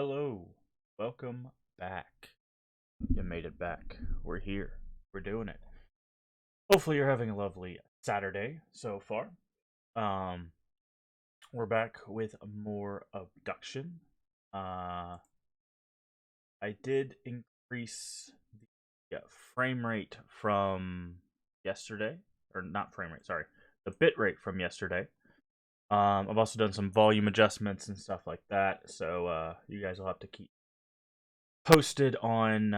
Hello, welcome back. You made it back. We're here. We're doing it. Hopefully, you're having a lovely Saturday so far. Um, we're back with more abduction. Uh, I did increase the frame rate from yesterday, or not frame rate. Sorry, the bit rate from yesterday. I've also done some volume adjustments and stuff like that. So you guys will have to keep posted on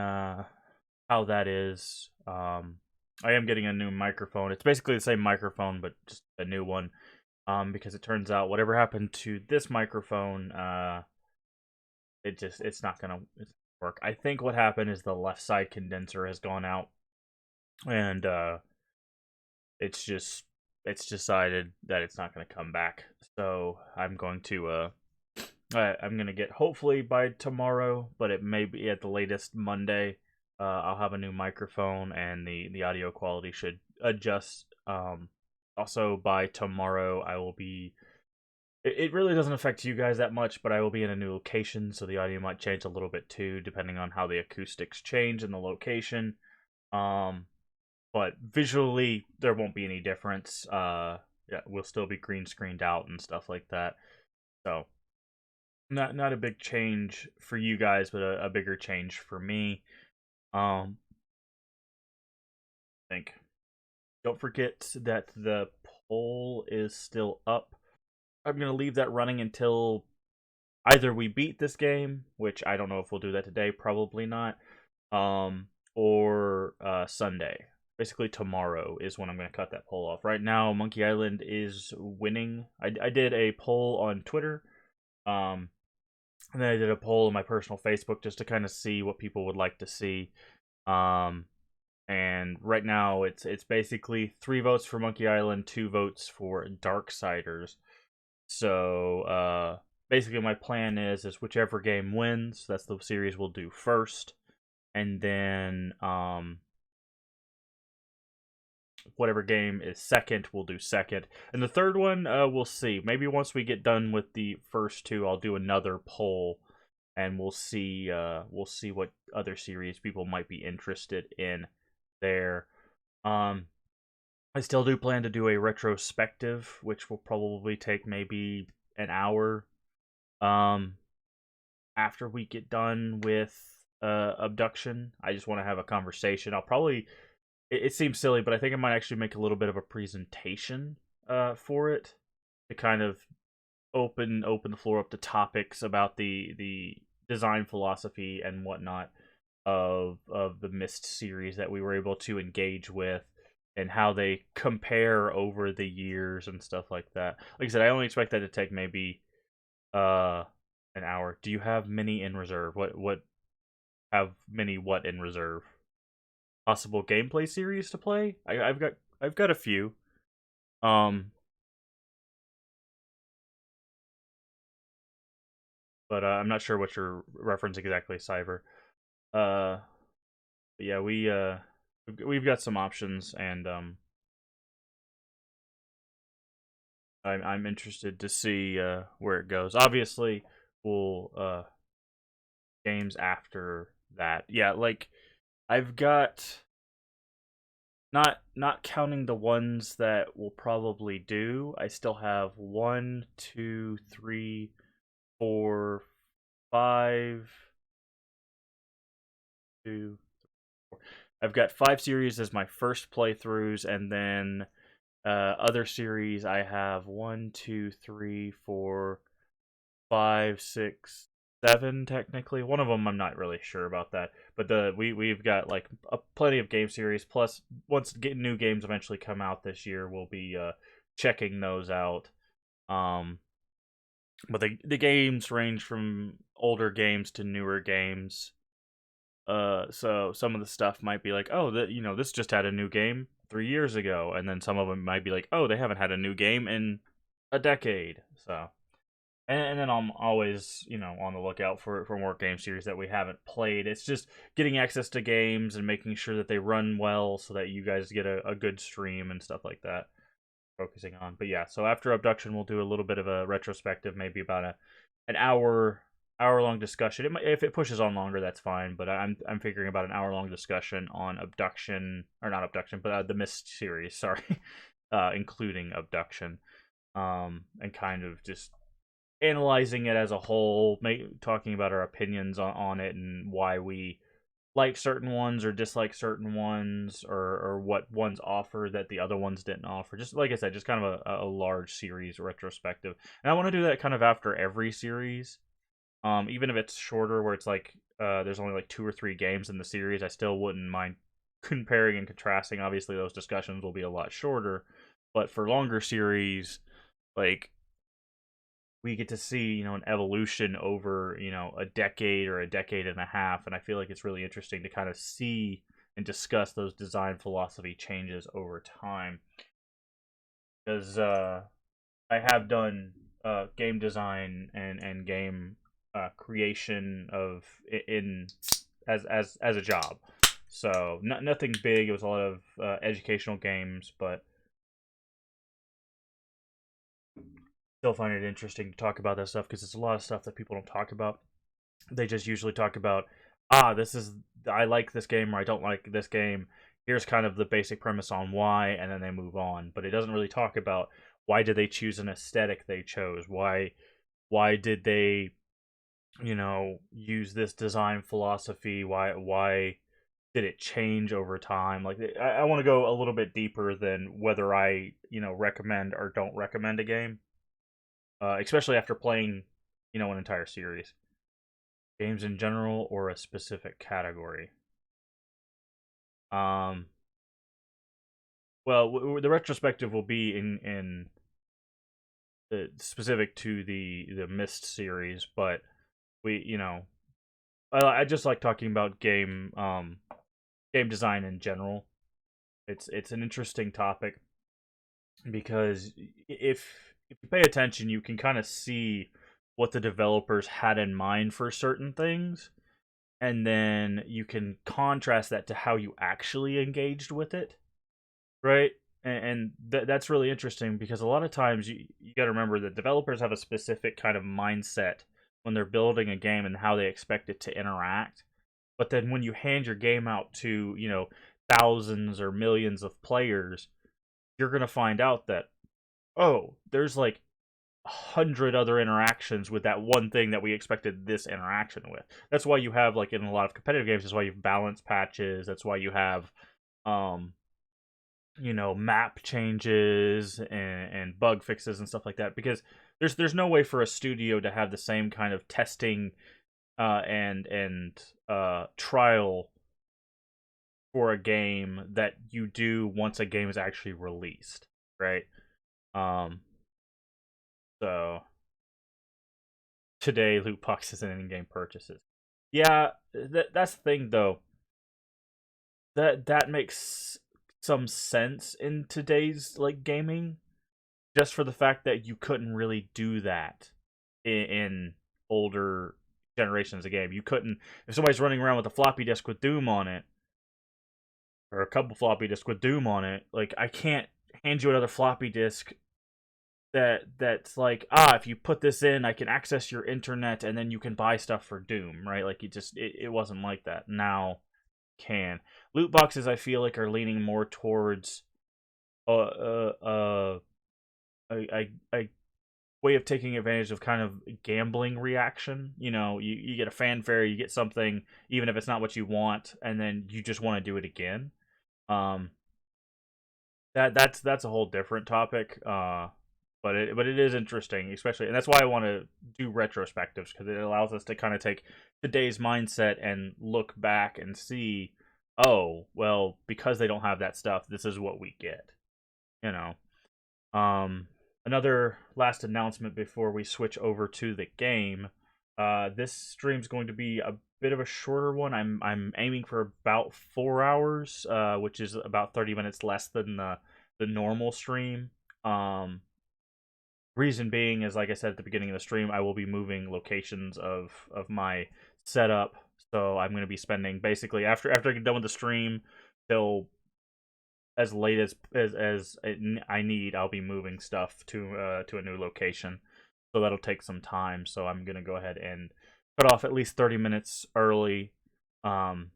how that is. I am getting a new microphone. It's basically the same microphone, but just a new one. Because it turns out whatever happened to this microphone, it's not gonna work. I think what happened is the left side condenser has gone out, and it's just it's decided that it's not gonna come back. So I'm gonna get hopefully by tomorrow, but it may be at the latest Monday. I'll have a new microphone, and the audio quality should adjust. Also by tomorrow, I will be. It really doesn't affect you guys that much, but I will be in a new location, so the audio might change a little bit too, depending on how the acoustics change in the location. Um, but visually, there won't be any difference. Yeah, we'll still be green screened out and stuff like that. So not a big change for you guys, but a bigger change for me. I think. Don't forget that the poll is still up. I'm gonna leave that running until either we beat this game, which I don't know if we'll do that today, probably not, or Sunday. Basically, tomorrow is when I'm gonna cut that poll off. Right now, Monkey Island is winning. I did a poll on Twitter. Um, And then I did a poll on my personal Facebook just to kind of see what people would like to see. Um, and right now it's basically 3 votes for Monkey Island, 2 votes for Darksiders. So basically my plan is whichever game wins, that's the series we'll do first, and then whatever game is second, we'll do second. And the third one, we'll see. Maybe once we get done with the first two, I'll do another poll, and we'll see what other series people might be interested in there. Um, I still do plan to do a retrospective, which will probably take maybe an hour. Um, After we get done with abduction, I just want to have a conversation. I'll probably it seems silly, but I think I might actually make a little bit of a presentation for it to kind of open the floor up to topics about the design philosophy and whatnot of the Mist series that we were able to engage with and how they compare over the years and stuff like that. Like I said, I only expect that to take maybe uh an hour. Do you have many in reserve? What have many what in reserve? Possible gameplay series to play? I've got a few. Um, but I'm not sure what you're referencing exactly, Cyber. Uh, but yeah, we've got some options, and I'm interested to see where it goes. Obviously, we'll games after that. Yeah, like I've got not counting the ones that we'll probably do. I still have one, two, three, four, five, two. I've got 5 series as my first playthroughs, and then other series I have one, two, three, four, five, six, seven. Technically, one of them I'm not really sure about that, but we've got like plenty of game series. Plus, once new games eventually come out this year, we'll be checking those out. Um, but the games range from older games to newer games. So some of the stuff might be like, oh, this just had a new game 3 years ago, and then some of them might be like, oh, they haven't had a new game in a decade. So, and then I'm always, on the lookout for more game series that we haven't played. It's just getting access to games and making sure that they run well, so that you guys get a good stream and stuff like that. Focusing on, but yeah. So after Abduction, we'll do a little bit of a retrospective, maybe about an hour hour-long discussion. If it pushes on longer, that's fine. But I'm figuring about an hour-long discussion on Abduction, or not Abduction, but the Mist series. Sorry, including Abduction, and kind of just analyzing it as a whole, talking about our opinions on it and why we like certain ones or dislike certain ones, or what ones offer that the other ones didn't offer. Just like I said, just kind of a large series retrospective. And I want to do that kind of after every series. Even if it's shorter, where it's like there's only like 2 or 3 games in the series, I still wouldn't mind comparing and contrasting. Obviously, those discussions will be a lot shorter, but for longer series, like we get to see, an evolution over, a decade or a decade and a half, and I feel like it's really interesting to kind of see and discuss those design philosophy changes over time. Because I have done game design and game creation of in as a job. So nothing big. It was a lot of educational games, but still find it interesting to talk about that stuff because it's a lot of stuff that people don't talk about. They just usually talk about, I like this game or I don't like this game. Here's kind of the basic premise on why, and then they move on. But it doesn't really talk about why did they choose an aesthetic they chose. Why did they, use this design philosophy? Why did it change over time? Like I want to go a little bit deeper than whether I recommend or don't recommend a game, especially after playing an entire series. Games in general or a specific category? Um, well, the retrospective will be in specific to the Mist series, but we, I just like talking about game design in general. It's an interesting topic because if you pay attention, you can kind of see what the developers had in mind for certain things, and then you can contrast that to how you actually engaged with it, right? And that's really interesting because a lot of times you got to remember that developers have a specific kind of mindset when they're building a game and how they expect it to interact. But then when you hand your game out to, thousands or millions of players, you're going to find out that, oh, there's like 100 other interactions with that one thing that we expected this interaction with. That's why you have, like, in a lot of competitive games, that's why you have balance patches. That's why you have, um, map changes and bug fixes and stuff like that. Because there's no way for a studio to have the same kind of testing and trial for a game that you do once a game is actually released, right? Um, so today, loot boxes and in-game purchases. Yeah, that's the thing though. That makes some sense in today's like gaming, just for the fact that you couldn't really do that in older generations of game. You couldn't, if somebody's running around with a floppy disk with Doom on it, or a couple floppy disks with Doom on it. Like, I can't hand you another floppy disk that's like, if you put this in, I can access your internet and then you can buy stuff for Doom, right? Like, it wasn't like that. Now can. Loot boxes, I feel like, are leaning more towards a way of taking advantage of kind of gambling reaction. You get a fanfare, you get something, even if it's not what you want, and then you just want to do it again. Um, that's a whole different topic. But it is interesting, especially, and that's why I want to do retrospectives, because it allows us to kind of take today's mindset and look back and see, oh, well, because they don't have that stuff, this is what we get. You know. Um, Another last announcement before we switch over to the game. This stream's going to be a bit of a shorter one. I'm aiming for about 4 hours, which is about 30 minutes less than the normal stream. Reason being is, like I said at the beginning of the stream, I will be moving locations of my setup. So I'm going to be spending basically after I get done with the stream till as late as I need. I'll be moving stuff to a new location. So that'll take some time. So I'm going to go ahead and cut off at least 30 minutes early. Um,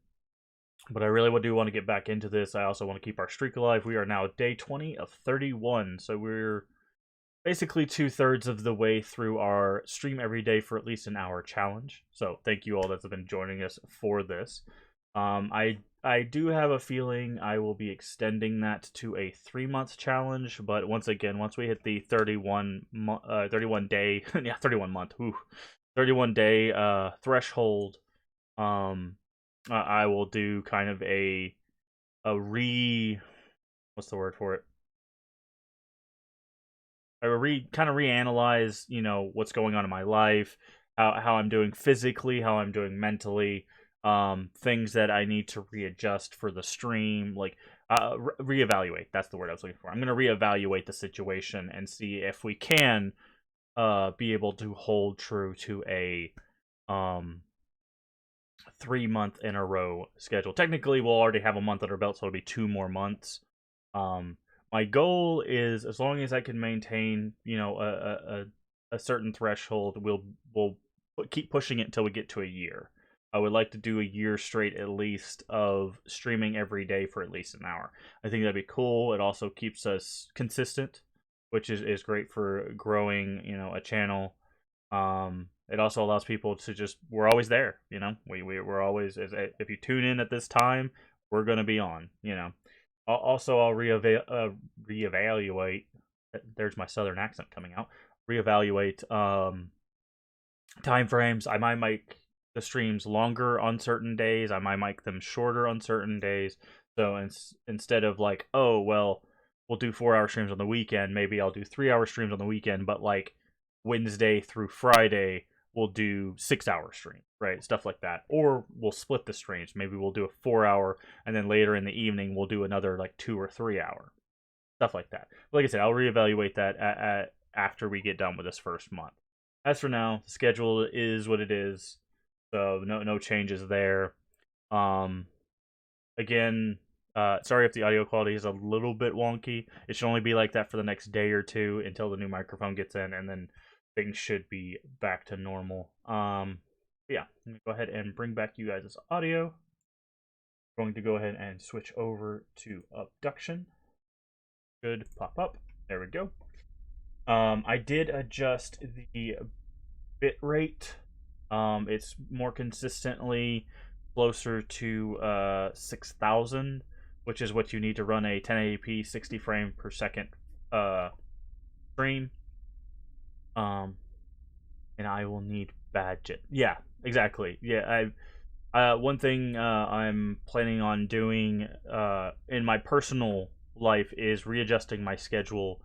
but I really do want to get back into this. I also want to keep our streak alive. We are now day 20 of 31, so we're basically 2/3 of the way through our stream every day for at least an hour challenge. So thank you all that's been joining us for this. I do have a feeling I will be extending that to a 3-month challenge, but once again, once we hit the 31 day, yeah, 31 month, 31 day threshold, um, I will do kind of what's the word for it? I kind of reanalyze, what's going on in my life, how I'm doing physically, how I'm doing mentally, things that I need to readjust for the stream, like reevaluate. That's the word I was looking for. I'm gonna reevaluate the situation and see if we can be able to hold true to a um 3-month in a row schedule. Technically, we'll already have a month under our belt, so it'll be 2 more months. Um, my goal is, as long as I can maintain, a certain threshold, we'll keep pushing it until we get to a year. I would like to do a year straight at least of streaming every day for at least an hour. I think that'd be cool. It also keeps us consistent, which is great for growing, a channel. It also allows people to we're always there, we're always, if you tune in at this time, we're going to be on, Also, I'll reevaluate. There's my southern accent coming out. Reevaluate time frames. I might make the streams longer on certain days. I might make them shorter on certain days. So instead of like, oh well, we'll do 4-hour streams on the weekend, maybe I'll do 3-hour streams on the weekend, but like Wednesday through Friday we'll do 6-hour streams, right? Stuff like that. Or we'll split the streams. Maybe we'll do a 4-hour, and then later in the evening we'll do another like 2 or 3-hour. Stuff like that. But like I said, I'll reevaluate that after we get done with this first month. As for now, the schedule is what it is, so no changes there. Again, sorry if the audio quality is a little bit wonky. It should only be like that for the next day or two until the new microphone gets in, and then things should be back to normal. Yeah, I'm gonna go ahead and bring back you guys' audio. I'm going to go ahead and switch over to Obduction. Should pop up. There we go. I did adjust the bit rate. It's more consistently closer to 6,000, which is what you need to run a 1080p 60 frame per second stream. And I will need Badget. Yeah, exactly. Yeah, one thing I'm planning on doing in my personal life is readjusting my schedule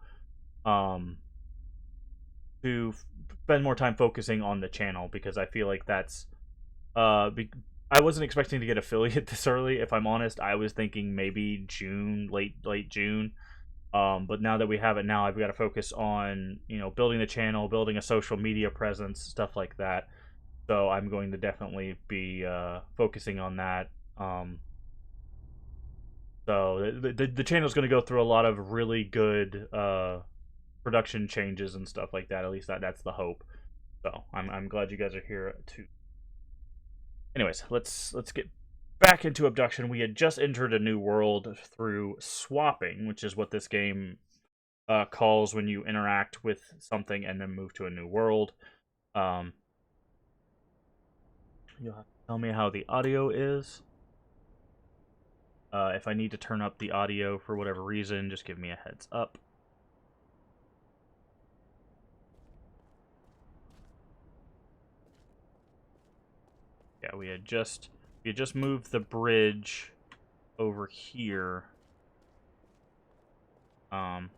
to spend more time focusing on the channel, because I feel like that's I wasn't expecting to get affiliate this early. If I'm honest, I was thinking maybe June, late June. But now that we have it now, I've got to focus on building the channel, building a social media presence, stuff like that. So I'm going to definitely be focusing on that. So the channel is going to go through a lot of really good production changes and stuff like that. At least that's the hope. So I'm glad you guys are here too. Anyways, let's get back into Obduction. We had just entered a new world through swapping, which is what this game calls when you interact with something and then move to a new world. You'll have to tell me how the audio is. If I need to turn up the audio for whatever reason, just give me a heads up. Yeah, we had just moved the bridge over here. So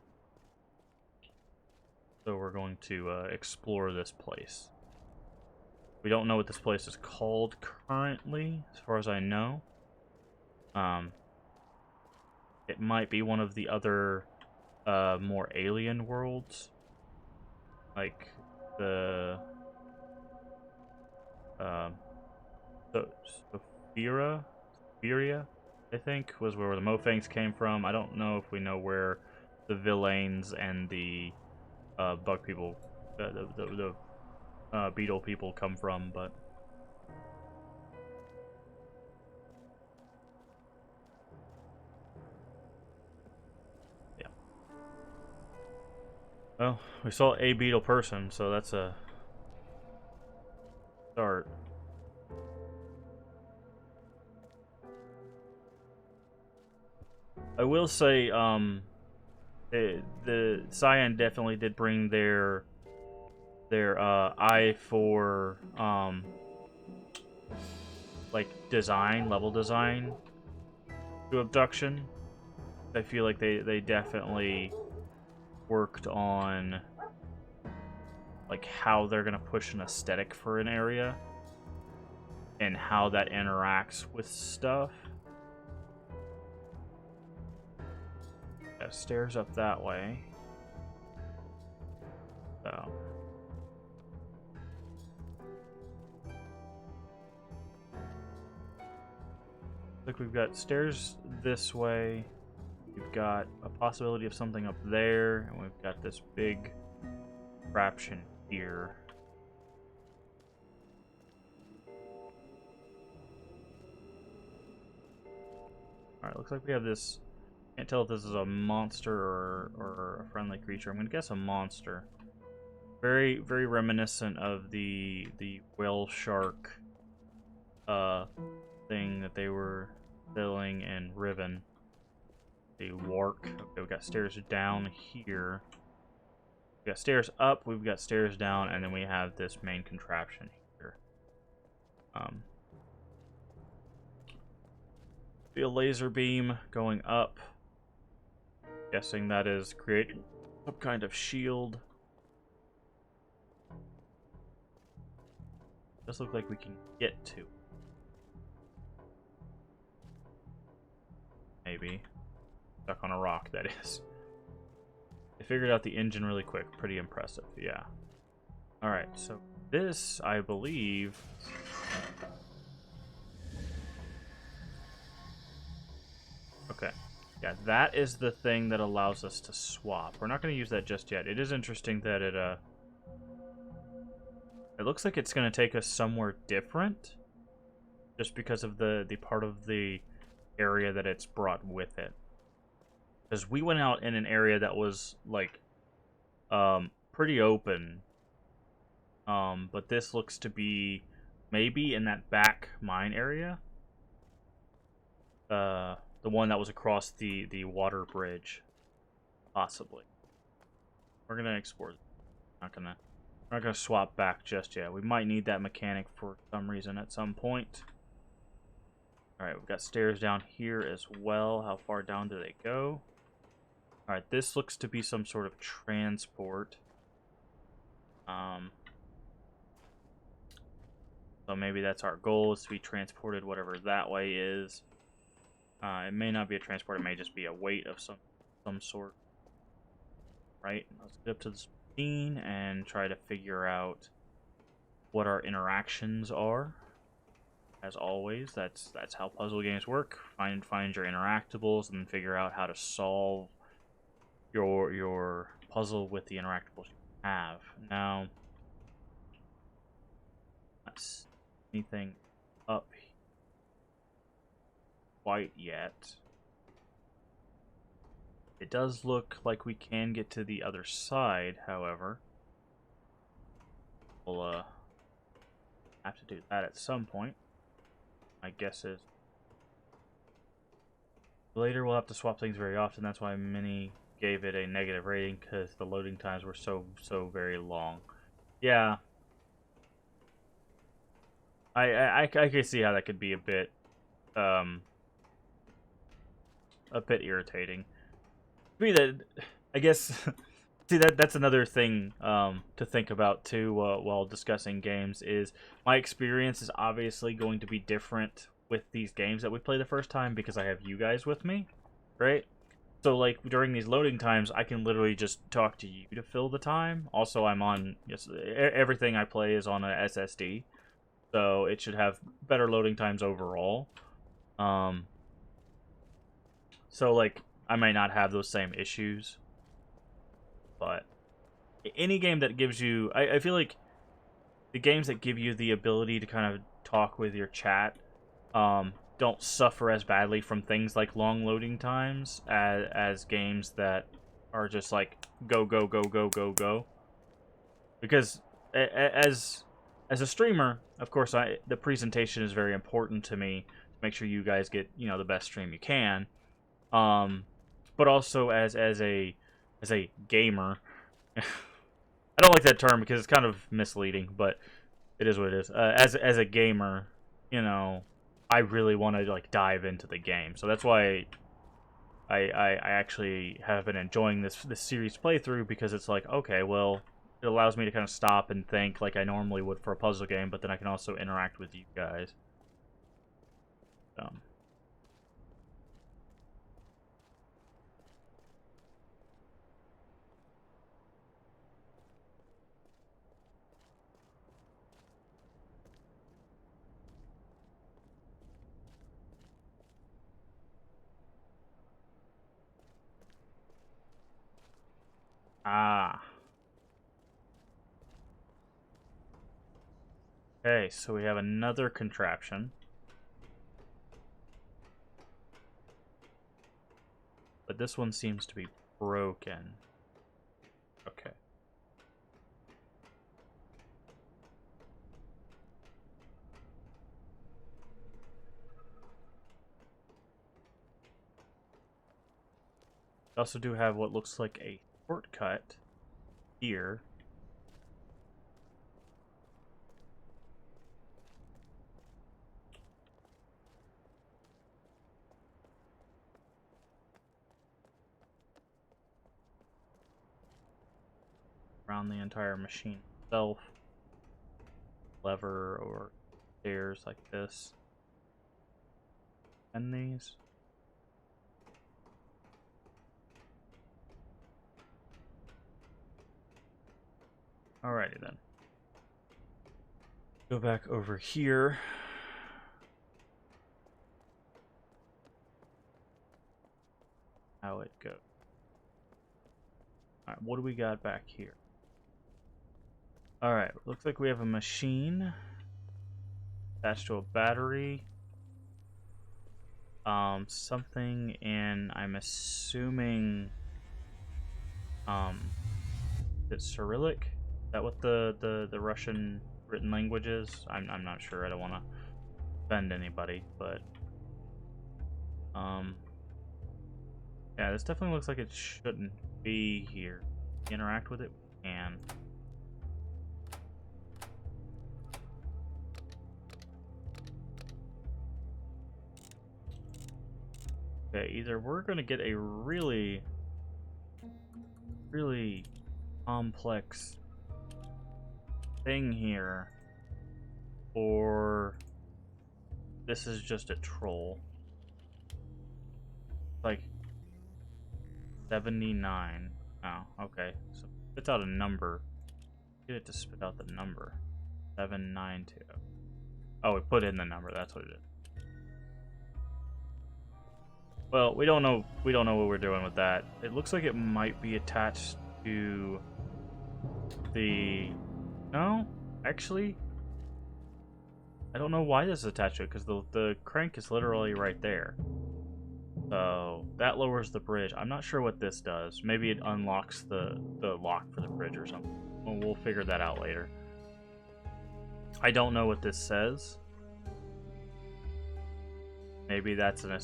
we're going to explore this place. We don't know what this place is called currently, as far as I know. It might be one of the other more alien worlds, like the Spheria, I think, was where the Mofangs came from. I don't know if we know where the Villains and the bug people, the beetle people come from, but Well, we saw a beetle person, so that's a start. I will say, the Cyan definitely did bring their eye for like level design to Obduction. I feel like they definitely worked on like how they're gonna push an aesthetic for an area and how that interacts with stuff. Got stairs up that way. So look, we've got stairs this way. We've got a possibility of something up there, and we've got this big contraption here. Alright, looks like we have this. Can't tell if this is a monster or a friendly creature. I'm gonna guess a monster. Very, very reminiscent of the whale shark thing that they were filling in Riven. The wark. Okay, we've got stairs down here. We've got stairs up, we've got stairs down, and then we have this main contraption here. See a laser beam going up. Guessing that is creating some kind of shield. Does look like we can get to. Maybe. Stuck on a rock, that is. They figured out the engine really quick. Pretty impressive, yeah. Alright, so this, I believe... Okay. Yeah, that is the thing that allows us to swap. We're not going to use that just yet. It is interesting that it looks like it's going to take us somewhere different. Just because of the part of the area that it's brought with it. Because we went out in an area that was, like, pretty open. But this looks to be maybe in that back mine area. The one that was across the water bridge. Possibly. We're going to explore. We're not gonna swap back just yet. We might need that mechanic for some reason at some point. Alright, we've got stairs down here as well. How far down do they go? Alright, this looks to be some sort of transport. So maybe that's our goal, is to be transported whatever that way is. It may not be a transport, it may just be a weight of some sort. Right, let's get up to this machine and try to figure out what our interactions are. As always, that's how puzzle games work. Find your interactables and then figure out how to solve your puzzle with the interactables you have. Now, not anything up here quite yet. It does look like we can get to the other side, however. We'll have to do that at some point. My guess is later we'll have to swap things very often. That's why Mini gave it a negative rating, because the loading times were so very long. Yeah, I can see how that could be a bit irritating. Me, that I guess. See, that's another thing to think about too while discussing games. Is my experience is obviously going to be different with these games that we play the first time because I have you guys with me, right? So like during these loading times, I can literally just talk to you to fill the time. Also, I'm on everything I play is on a SSD, so it should have better loading times overall. So like I might not have those same issues. But any game that gives you... I feel like the games that give you the ability to kind of talk with your chat don't suffer as badly from things like long loading times as games that are just like go, go, go, go, go, go. Because as a streamer, of course, the presentation is very important to me. Make sure you guys get, you know, the best stream you can. But also as a gamer, I don't like that term because it's kind of misleading, but it is what it is. As a gamer, you know, I really want to like dive into the game, so that's why I actually have been enjoying this series playthrough, because it's like, okay, well, it allows me to kind of stop and think like I normally would for a puzzle game, but then I can also interact with you guys. Ah. Okay, so we have another contraption. But this one seems to be broken. Okay. We also do have what looks like a shortcut here. Around the entire machine itself. Lever or stairs like this. And these. Alrighty then. Go back over here. How it goes. Alright, what do we got back here? Alright, looks like we have a machine attached to a battery. Something in, I'm assuming, it's Cyrillic? Is that what the Russian written language is? I'm not sure. I don't want to offend anybody, but yeah, this definitely looks like it shouldn't be here. Interact with it, we can. Okay, either we're gonna get a really complex thing here, or this is just a troll. Like 79. Oh, okay. So it spits out a number. Get it to spit out the number. 792. Oh, we put in the number. That's what it is. Well, we don't know what we're doing with that. It looks like it might be attached to the... No, actually, I don't know why this is attached to it, because the crank is literally right there. So that lowers the bridge. I'm not sure what this does. Maybe it unlocks the lock for the bridge or something. Well, we'll figure that out later. I don't know what this says. Maybe that's an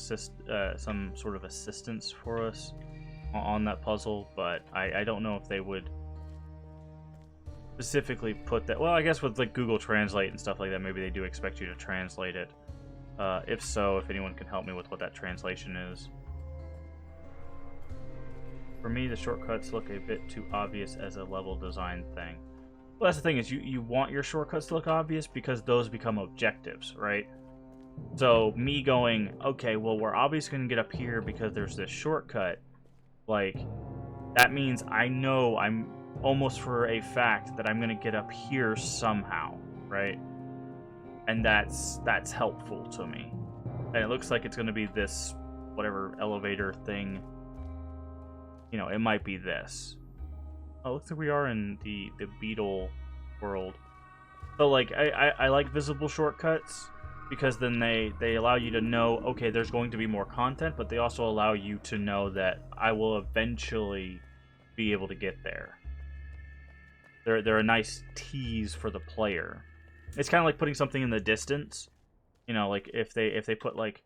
some sort of assistance for us on that puzzle, but I don't know if they would specifically put that. Well, I guess with like Google Translate and stuff like that, maybe they do expect you to translate it. If so, if anyone can help me with what that translation is. For me, the shortcuts look a bit too obvious as a level design thing. Well, that's the thing, is you want your shortcuts to look obvious because those become objectives, right? So me going, okay, well, we're obviously going to get up here because there's this shortcut. Like, that means I know I'm almost for a fact that I'm going to get up here somehow, right? And that's helpful to me. And it looks like it's going to be this, whatever elevator thing. You know, it might be this. Oh, looks like we are in the beetle world. So, like, I like visible shortcuts, because then they allow you to know, okay, there's going to be more content, but they also allow you to know that I will eventually be able to get there. They're a nice tease for the player. It's kind of like putting something in the distance. You know, like if they put like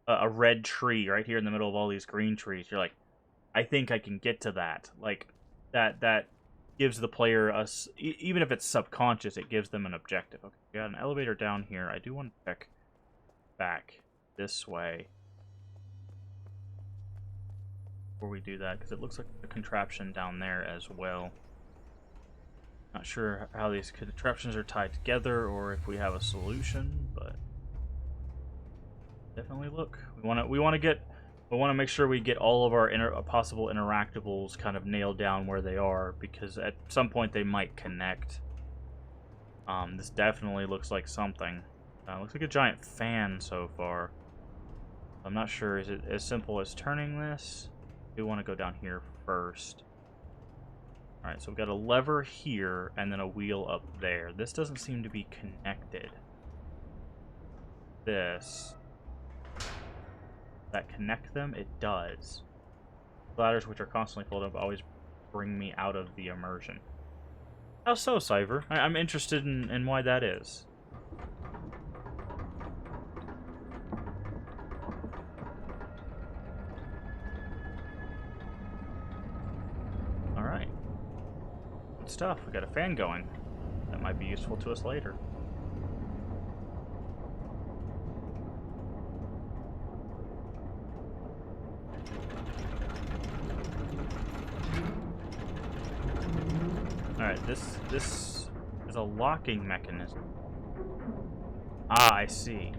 a red tree right here in the middle of all these green trees, you're like, I think I can get to that. Like that gives the player even if it's subconscious, it gives them an objective. Okay, we got an elevator down here. I do want to check back this way before we do that, because it looks like a contraption down there as well. Not sure how these contraptions are tied together or if we have a solution, but definitely look. We want to make sure we get all of our possible interactables kind of nailed down where they are, because at some point they might connect. This definitely looks like something. Looks like a giant fan so far. I'm not sure. Is it as simple as turning this? I do want to go down here first. Alright, so we've got a lever here and then a wheel up there. This doesn't seem to be connected. This. That connect them? It does. Ladders which are constantly filled up always bring me out of the immersion. How so, Cyver? I'm interested in why that is. Alright. Good stuff. We got a fan going. That might be useful to us later. Alright, this is a locking mechanism. Ah, I see.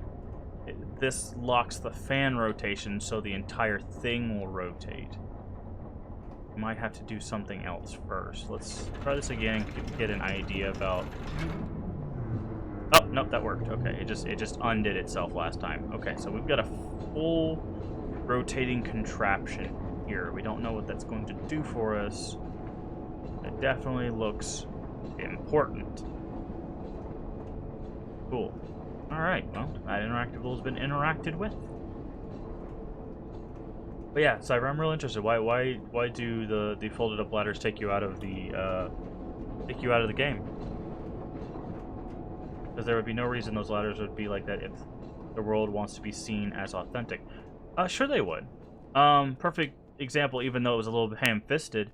This locks the fan rotation so the entire thing will rotate. We might have to do something else first. Let's try this again and get an idea about... Oh, nope, that worked. Okay, it just undid itself last time. Okay, so we've got a full rotating contraption here. We don't know what that's going to do for us. It definitely looks important. Cool. Alright, well, that interactable has been interacted with. But yeah, Cyber, I'm real interested. Why do the folded up ladders take you out of the game? Because there would be no reason those ladders would be like that if the world wants to be seen as authentic. Sure they would. Perfect example, even though it was a little bit ham-fisted.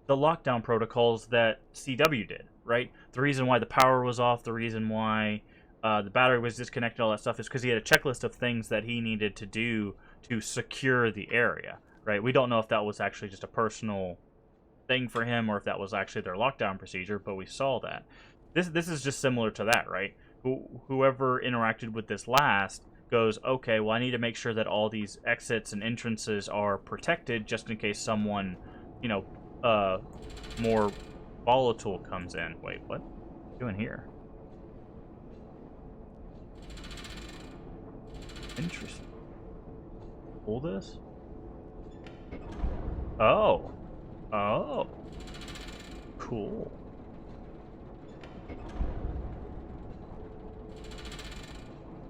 The lockdown protocols that CW did, right? The reason why the power was off, the reason why the battery was disconnected, all that stuff is because he had a checklist of things that he needed to do to secure the area, right? We don't know if that was actually just a personal thing for him or if that was actually their lockdown procedure, but we saw that. This is just similar to that, right? Whoever interacted with this last goes, okay, well, I need to make sure that all these exits and entrances are protected just in case someone, you know, more volatile comes in. Wait, what? What are you doing here? Interesting. Pull this? Oh. Oh. Cool.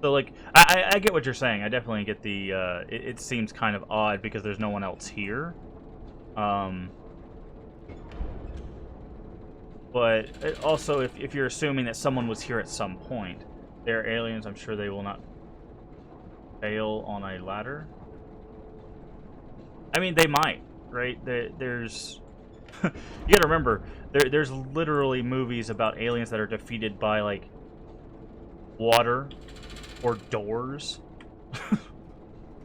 So, like, I get what you're saying. I definitely get the, it seems kind of odd because there's no one else here. But also, if you're assuming that someone was here at some point, they're aliens, I'm sure they will not fail on a ladder. I mean, they might, right? There's... you gotta remember, there's literally movies about aliens that are defeated by, like, water or doors.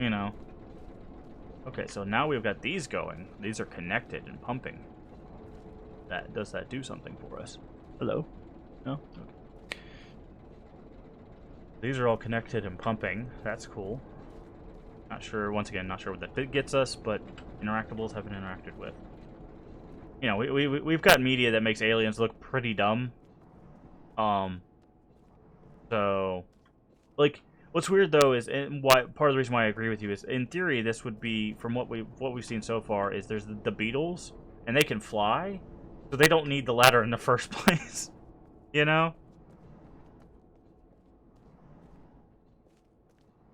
You know. Okay, so now we've got these going. These are connected and pumping. Does that do something for us? Hello? No? Okay. These are all connected and pumping. That's cool. Not sure, once again, not sure what that fit gets us, but interactables have been interacted with. You know, we've got media that makes aliens look pretty dumb. So, like, what's weird though is, and why part of the reason why I agree with you is, in theory, this would be, from what we've seen so far, is there's the Beatles, and they can fly, so they don't need the ladder in the first place. You know?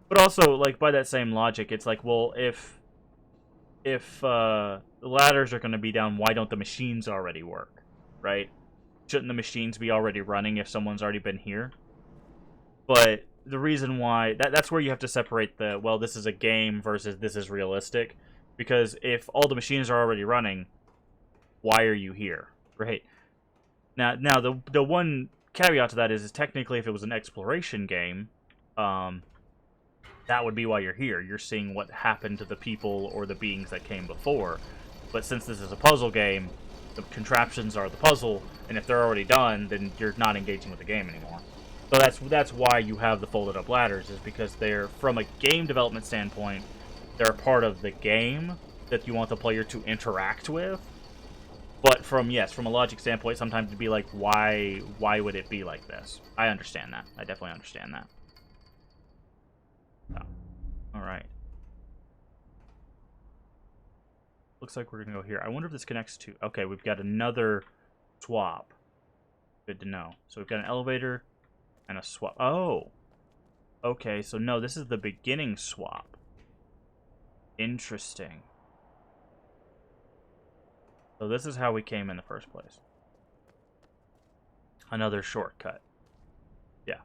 But also, like, by that same logic, it's like, well, if if the ladders are going to be down, why don't the machines already work, right? Shouldn't the machines be already running if someone's already been here? But the reason why that's where you have to separate the, well, this is a game versus this is realistic, because if all the machines are already running, why are you here, right? Now the one caveat to that is technically if it was an exploration game, that would be why you're here. You're seeing what happened to the people or the beings that came before. But since this is a puzzle game, the contraptions are the puzzle, and if they're already done, then you're not engaging with the game anymore. So that's why you have the folded up ladders, is because they're, from a game development standpoint, they're a part of the game that you want the player to interact with. But from a logic standpoint, sometimes it'd be like, why would it be like this? I understand that. I definitely understand that. Oh. Alright. Looks like we're gonna go here. I wonder if this connects to... Okay, we've got another swap. Good to know. So we've got an elevator and a swap. Oh! Okay, so no, this is the beginning swap. Interesting. So this is how we came in the first place. Another shortcut. Yeah.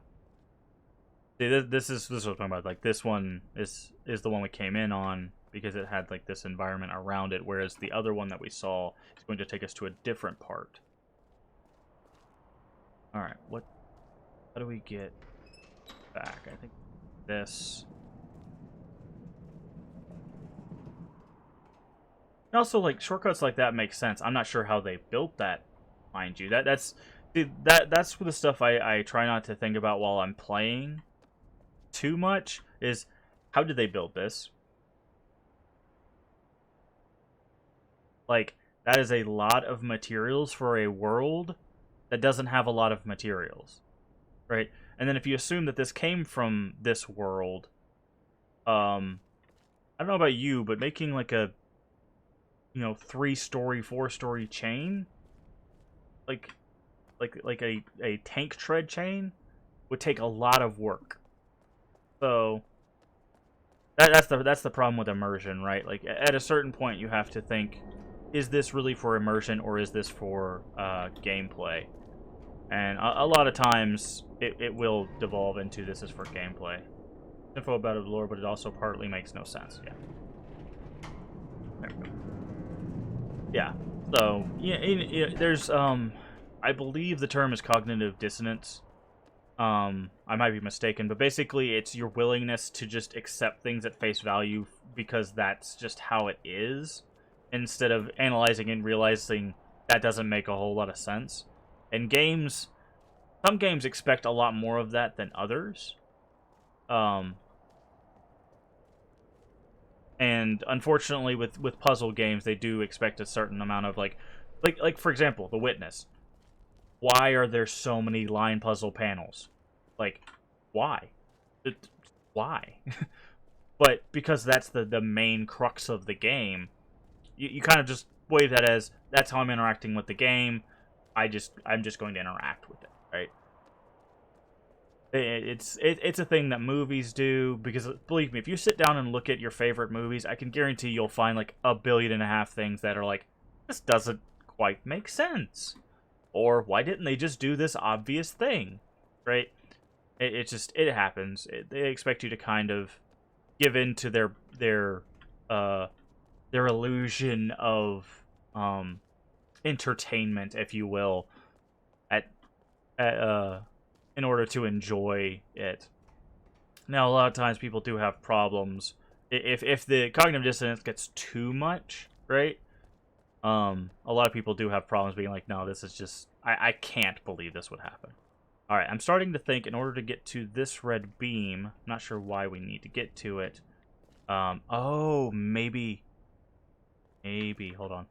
See, this is what I'm talking about. Like, this one is the one we came in on because it had like this environment around it, whereas the other one that we saw is going to take us to a different part. All right, how do we get back? I think this. And also, like, shortcuts like that make sense. I'm not sure how they built that, mind you. That's the stuff I try not to think about while I'm playing too much, is how did they build this? Like, that is a lot of materials for a world that doesn't have a lot of materials, right? And then if you assume that this came from this world, I don't know about you, but making like a 3-story, 4-story chain, like a tank tread chain, would take a lot of work. So that's the problem with immersion, right? Like, at a certain point, you have to think, is this really for immersion or is this for gameplay? And a lot of times, it will devolve into this is for gameplay. Info about it lore, but it also partly makes no sense. Yeah. There we go. Yeah. So there's I believe the term is cognitive dissonance. I might be mistaken, but basically it's your willingness to just accept things at face value because that's just how it is, instead of analyzing and realizing that doesn't make a whole lot of sense. And some games expect a lot more of that than others. And unfortunately, with puzzle games, they do expect a certain amount of like for example, The Witness. Why are there so many line puzzle panels? Like, why? Why? But because that's the main crux of the game, you kind of just wave that as, that's how I'm interacting with the game. I'm just going to interact with it, right? It's a thing that movies do, because believe me, if you sit down and look at your favorite movies, I can guarantee you'll find like 1.5 billion things that are like, this doesn't quite make sense, or why didn't they just do this obvious thing, right? It happens. They expect you to kind of give in to their illusion of entertainment, if you will, at in order to enjoy it. Now, a lot of times people do have problems if the cognitive dissonance gets too much, right? A lot of people do have problems being like, no, this is just, I can't believe this would happen. All right, I'm starting to think in order to get to this red beam, I'm not sure why we need to get to it. Oh, maybe, hold on.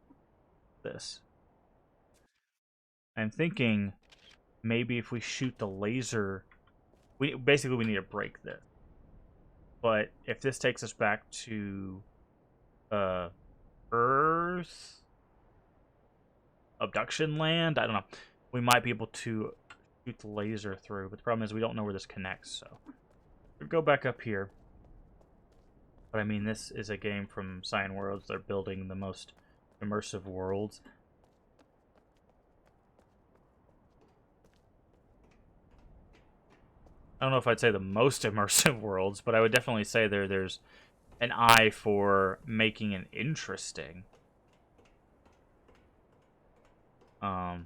This. I'm thinking maybe if we shoot the laser, we need to break this. But if this takes us back to Earth, Obduction land, I don't know, we might be able to shoot the laser through. But the problem is we don't know where this connects. So we go back up here. But I mean, this is a game from Cyan Worlds. They're building the most immersive worlds. I don't know if I'd say the most immersive worlds, but I would definitely say there's an eye for making it interesting. Okay,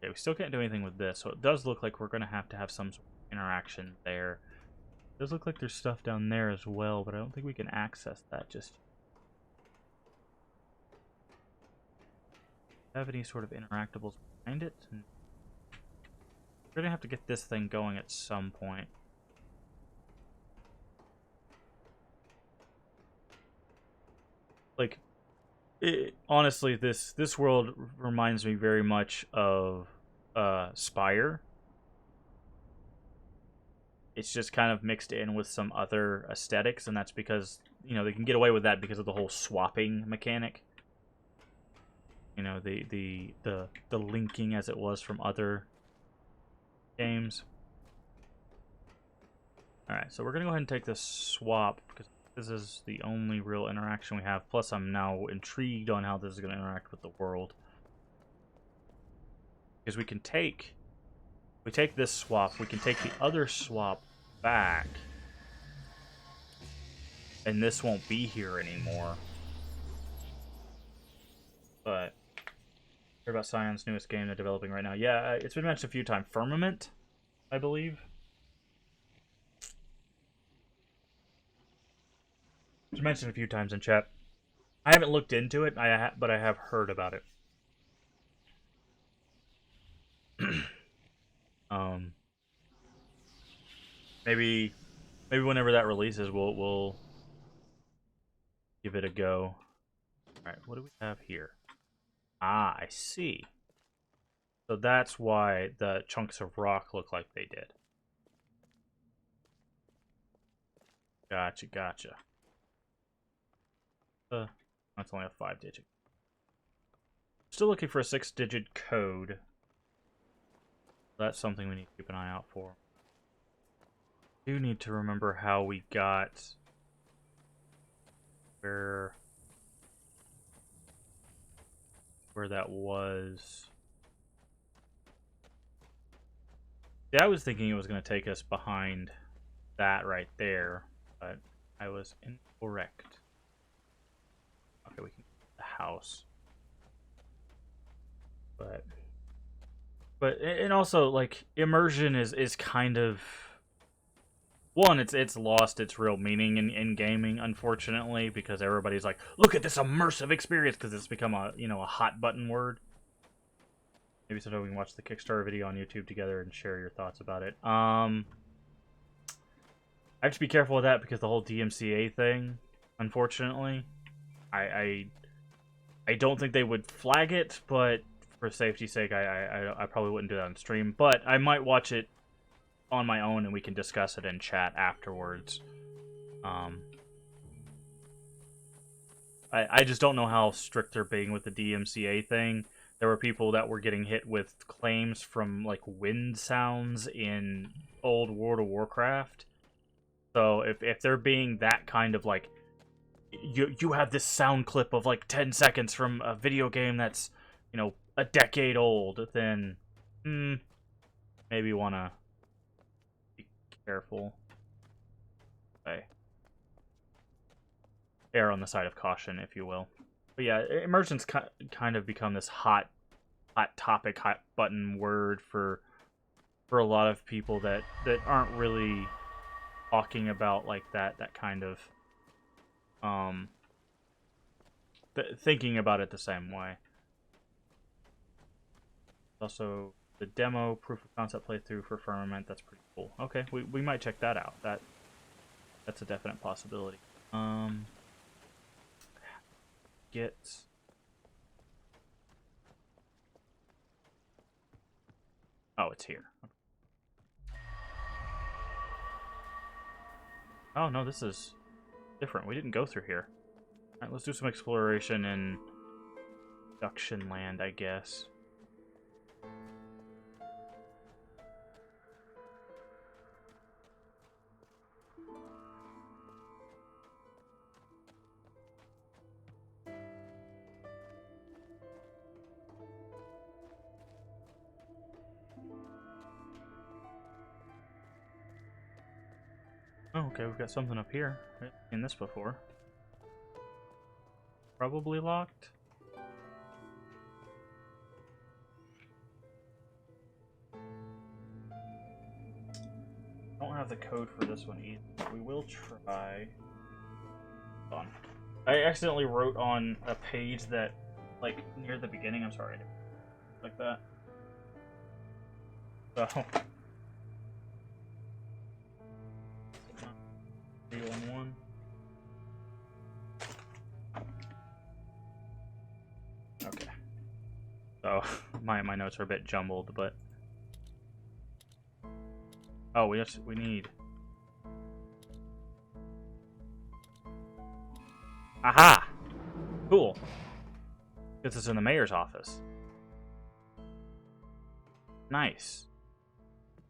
we still can't do anything with this, so it does look like we're going to have some sort of interaction there. It does look like there's stuff down there as well, but I don't think we can access that just yet. Have any sort of interactables behind it? We're going to have to get this thing going at some point. Like, honestly, this world reminds me very much of Spire. It's just kind of mixed in with some other aesthetics, and that's because, you know, they can get away with that because of the whole swapping mechanic. You know, the linking as it was from other games. Alright, so we're going to go ahead and take this swap, because this is the only real interaction we have. Plus, I'm now intrigued on how this is going to interact with the world. Because we take this swap, we can take the other swap back, and this won't be here anymore. But hear about Cyan's newest game they're developing right now. Yeah, it's been mentioned a few times. Firmament, I believe. It's mentioned a few times in chat. I haven't looked into it, but I have heard about it. Maybe whenever that releases, we'll give it a go. All right, what do we have here? Ah, I see. So that's why the chunks of rock look like they did. Gotcha, gotcha. That's only a 5-digit. Still looking for a 6-digit code. That's something we need to keep an eye out for. Do need to remember how we got where that was. Yeah, I was thinking it was going to take us behind that right there, but I was incorrect. Okay, we can get the house. But and also, like, immersion is kind of, one, it's lost its real meaning in gaming, unfortunately, because everybody's like, look at this immersive experience, because it's become a, you know, a hot button word. Maybe sometime we can watch the Kickstarter video on YouTube together and share your thoughts about it. I have to be careful with that because the whole DMCA thing, unfortunately, I don't think they would flag it, but for safety's sake, I probably wouldn't do that on stream. But I might watch it on my own and we can discuss it in chat afterwards. I just don't know how strict they're being with the DMCA thing. There were people that were getting hit with claims from, like, wind sounds in old World of Warcraft. So if they're being that kind of, like, you have this sound clip of, like, 10 seconds from a video game that's, you know, a decade old, then maybe want to be careful. Okay. Err on the side of caution, if you will. But yeah, immersion's kind of become this hot topic, hot button word for a lot of people that aren't really talking about, like, that kind of thinking about it the same way. Also, the demo proof of concept playthrough for Firmament, that's pretty cool. Okay, we might check that out. That's a definite possibility. Get oh, it's here. Oh no, this is different. We didn't go through here. Alright, let's do some exploration in Obduction land, I guess. Oh, okay, we've got something up here. I haven't seen this before. Probably locked. I don't have the code for this one either. We will try. Hold on. I accidentally wrote on a page that, like, near the beginning. I'm sorry. Like that. So. 311. Okay. So, my notes are a bit jumbled, but. Oh, we need. Aha! Cool. Gets us in the mayor's office. Nice.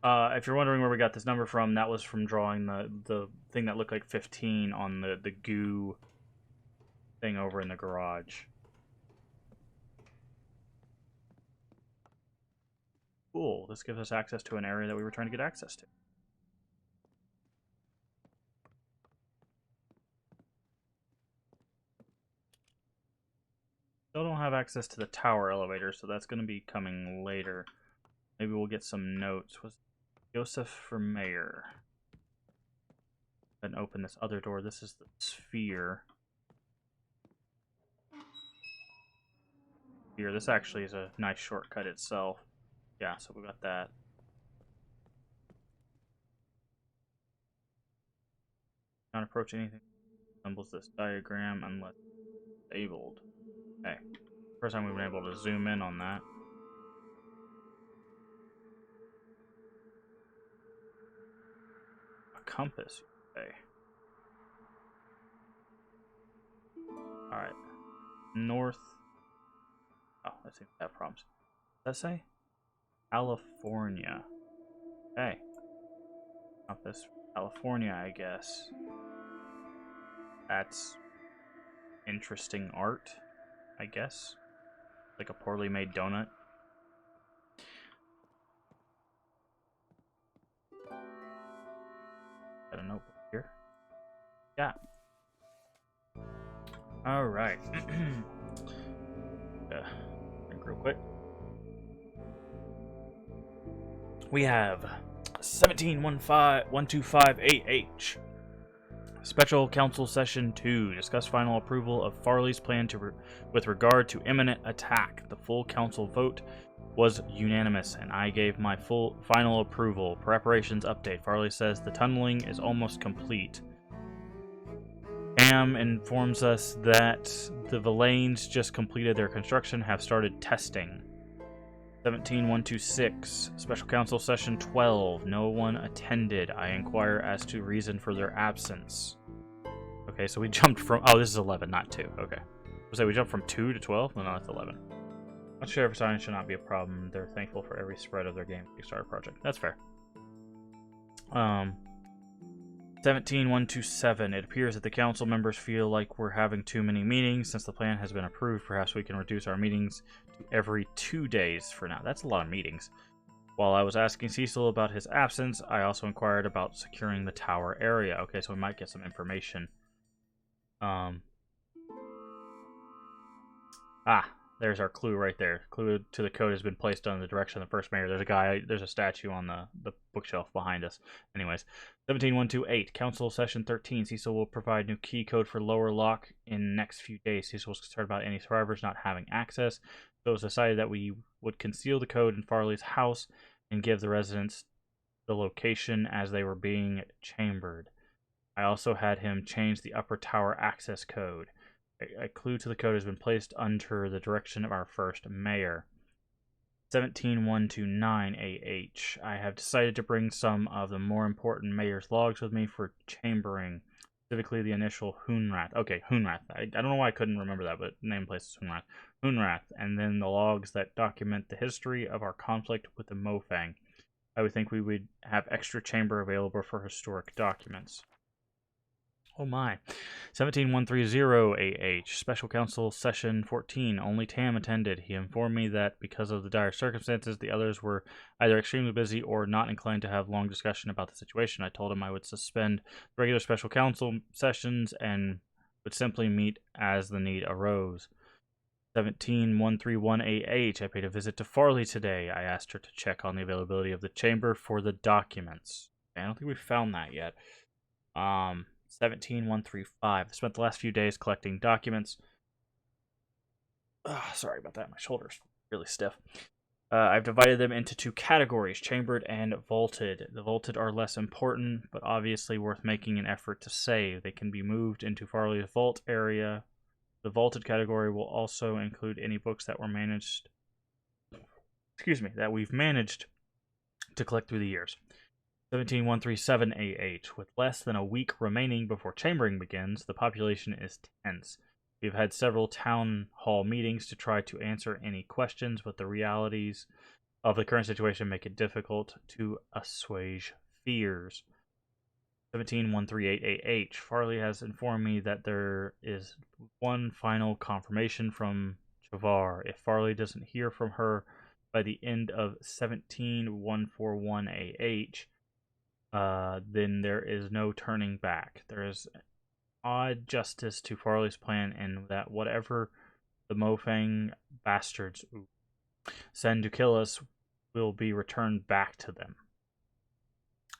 If you're wondering where we got this number from, that was from drawing the thing that looked like 15 on the goo thing over in the garage. Cool. This gives us access to an area that we were trying to get access to. Still don't have access to the tower elevator, so that's going to be coming later. Maybe we'll get some notes. Was Joseph for mayor? Then open this other door. This is the sphere. Here, this actually is a nice shortcut itself. Yeah, so we got that. Not approach anything that resembles this diagram unless disabled. Okay. First time we've been able to zoom in on that. A compass. Okay. Alright. North. Oh, let's see if that prompts. Does that say? California. Okay. Compass. California, I guess. That's interesting art, I guess. Like a poorly made donut. Got a notebook here. Yeah. Alright. Drink real quick. We have 17-125-8H. Special Council Session 2. Discuss final approval of Farley's plan with regard to imminent attack. The full council vote was unanimous, and I gave my final approval. Preparations update. Farley says the tunneling is almost complete. Pam informs us that the Villains just completed their construction, have started testing. 17-126, Special Council Session 12. No one attended. I inquire as to reason for their absence. Okay, so we jumped from... Oh, this is 11, not 2. Okay. So we jumped from 2 to 12? No, that's 11. Much sheriff signing should not be a problem. They're thankful for every spread of their game Kickstarter project. That's fair. 17-127. It appears that the council members feel like we're having too many meetings. Since the plan has been approved, perhaps we can reduce our meetings to every 2 days for now. That's a lot of meetings. While I was asking Cecil about his absence, I also inquired about securing the tower area. Okay, so we might get some information. There's our clue right there. Clue to the code has been placed on the direction of the first mayor. There's a statue on the bookshelf behind us. Anyways, 17-128, Council Session 13. Cecil will provide new key code for lower lock in next few days. Cecil was concerned about any survivors not having access, so it was decided that we would conceal the code in Farley's house and give the residents the location as they were being chambered. I also had him change the upper tower access code. A clue to the code has been placed under the direction of our first mayor. 17-129 AH. I have decided to bring some of the more important mayor's logs with me for chambering, specifically the initial Hoonrath. Okay, Hoonrath. I don't know why I couldn't remember that, but name place is Hoonrath. Hoonrath, and then the logs that document the history of our conflict with the Mofang. I would think we would have extra chamber available for historic documents. Oh my. 17130 AH, Special Council Session 14. Only Tam attended. He informed me that because of the dire circumstances, the others were either extremely busy or not inclined to have long discussion about the situation. I told him I would suspend regular Special Council sessions and would simply meet as the need arose. 17131 AH, I paid a visit to Farley today. I asked her to check on the availability of the chamber for the documents. I don't think we've found that yet. 17135. I spent the last few days collecting documents. Sorry about that. My shoulder's really stiff. I've divided them into two categories, chambered and vaulted. The vaulted are less important, but obviously worth making an effort to save. They can be moved into Farley's vault area. The vaulted category will also include any books that were managed, that we've managed to collect through the years. 17137 AH. With less than a week remaining before chambering begins, the population is tense. We've had several town hall meetings to try to answer any questions, but the realities of the current situation make it difficult to assuage fears. 17138 AH. Farley has informed me that there is one final confirmation from Chavar. If Farley doesn't hear from her by the end of 17141 AH, then there is no turning back. There is odd justice to Farley's plan in that whatever the Mofang bastards send to kill us will be returned back to them.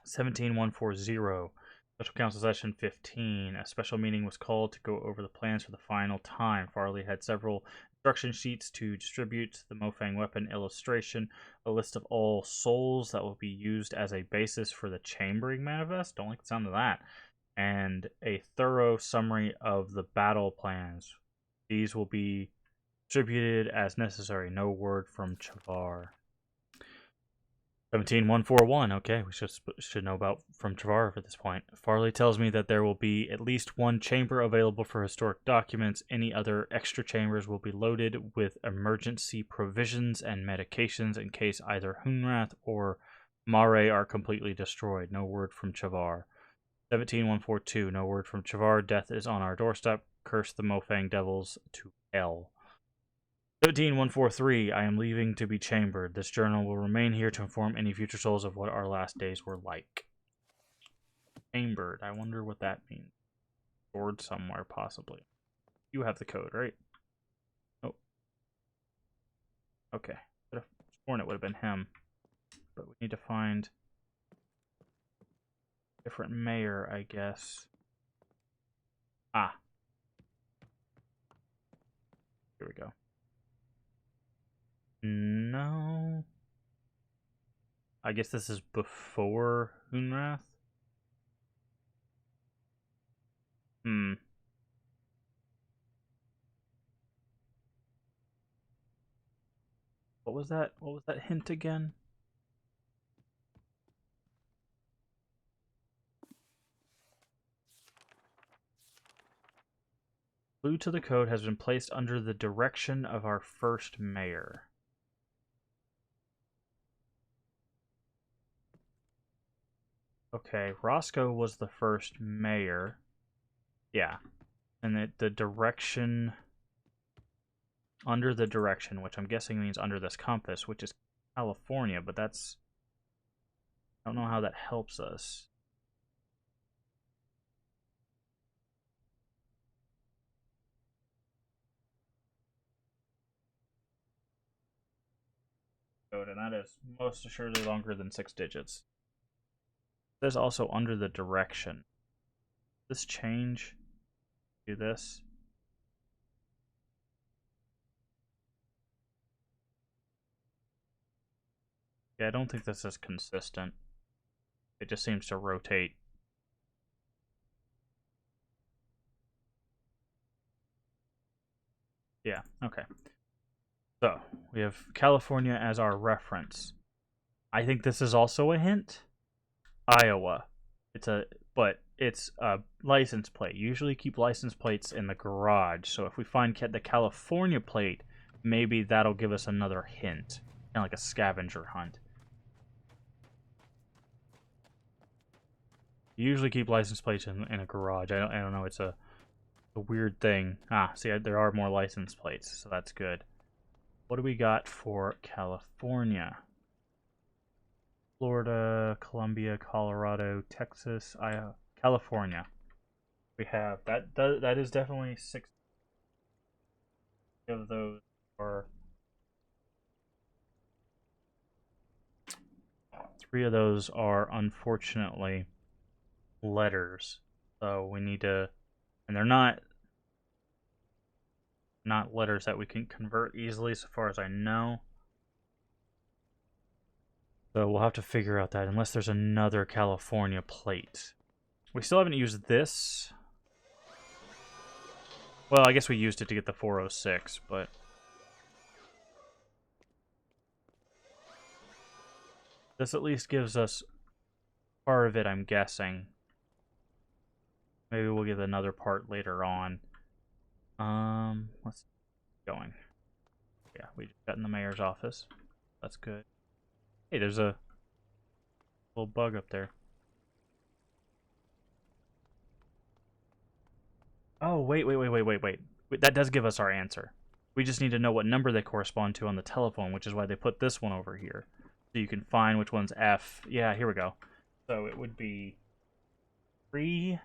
17140, Special Council Session 15. A special meeting was called to go over the plans for the final time. Farley had several instruction sheets to distribute, the Mofang weapon illustration, a list of all souls that will be used as a basis for the chambering manifest. Don't like the sound of that. And a thorough summary of the battle plans. These will be distributed as necessary. No word from Chavar. 17141. Okay, we should know about from Chavar at this point. Farley tells me that there will be at least one chamber available for historic documents. Any other extra chambers will be loaded with emergency provisions and medications in case either Hunrath or Mare are completely destroyed. No word from Chavar. 17142. No word from Chavar. Death is on our doorstep. Curse the Mofang devils to hell. 17143. I am leaving to be chambered. This journal will remain here to inform any future souls of what our last days were like. Chambered. I wonder what that means. Stored somewhere, possibly. You have the code, right? Oh. Okay. Could have sworn it would have been him. But we need to find a different mayor, I guess. Ah. Here we go. No. I guess this is before Hunrath. What was that? What was that hint again? Clue to the code has been placed under the direction of our first mayor. Okay, Roscoe was the first mayor. Yeah. And the direction... Under the direction, which I'm guessing means under this compass, which is California, but that's... I don't know how that helps us. And that is most assuredly longer than 6 digits. There's also under the direction. This change? Do this? Yeah, I don't think this is consistent. It just seems to rotate. Yeah, okay. So, we have California as our reference. I think this is also a hint. Iowa. It's a license plate. You usually keep license plates in the garage. So if we find the California plate, maybe that'll give us another hint. Kind of like a scavenger hunt. You usually keep license plates in a garage. I don't know. It's a weird thing. Ah, see, there are more license plates, so that's good. What do we got for California? Florida, Colombia, Colorado, Texas, Iowa, California. We have that is definitely 6 of those are 3 of those are unfortunately letters. So we need to, and they're not letters that we can convert easily so far as I know. So we'll have to figure out that unless there's another California plate. We still haven't used this. Well, I guess we used it to get the 406, but this at least gives us part of it, I'm guessing. Maybe we'll get another part later on. Let's keep going. Yeah, we just got in the mayor's office. That's good. Hey, there's a little bug up there. Oh, wait. That does give us our answer. We just need to know what number they correspond to on the telephone, which is why they put this one over here. So you can find which one's F. Yeah, here we go. So it would be 3L.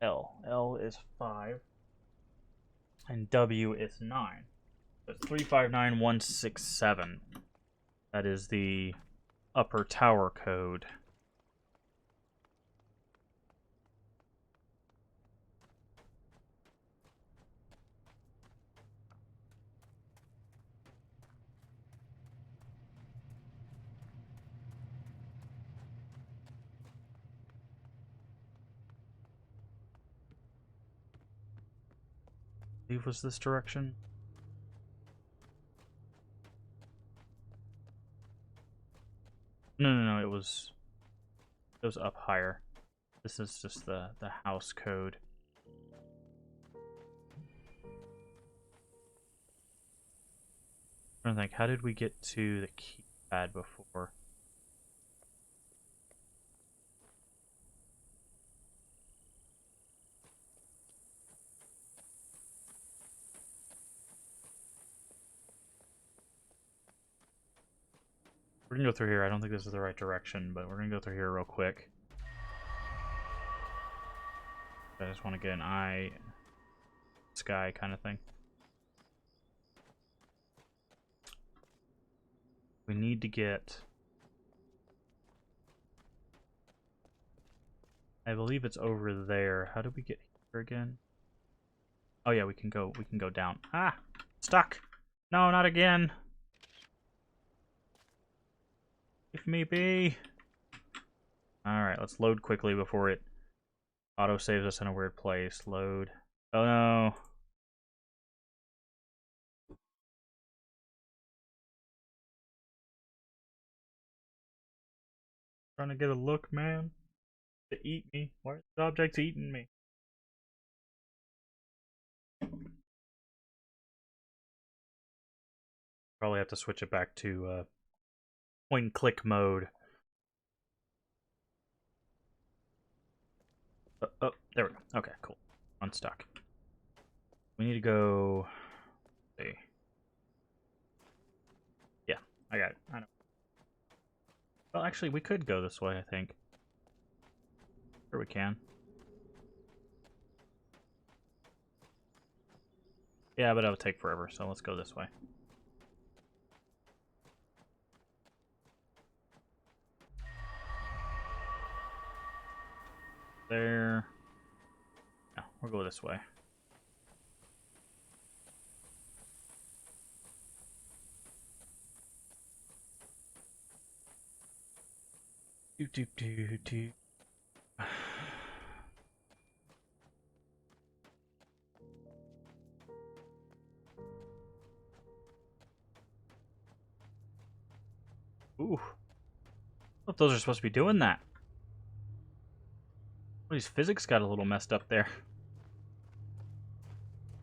L is 5. And W is 9. So it's 359167. That is the upper tower code. I believe was this direction. No, it was up higher. This is just the house code. I'm trying to think, how did we get to the keypad before? We're gonna go through here. I don't think this is the right direction, but we're gonna go through here real quick. I just want to get an eye sky kind of thing. We need to get, I believe it's over there. How did we get here again? Oh yeah, we can go down. Ah, stuck. No, not again. Leave me be. All right, let's load quickly before it auto saves us in a weird place. Load. Oh no. Trying to get a look, man. To eat me. Why are the objects eating me? Probably have to switch it back to point and click mode. Oh, there we go. Okay, cool. Unstuck. We need to go. Let's see. Yeah, I got it. I know. Well, actually, we could go this way, I think. Sure we can. Yeah, but it'll take forever, so let's go this way. There. No, we'll go this way. Do. Ooh. I thought those are supposed to be doing that. Well, these physics got a little messed up there.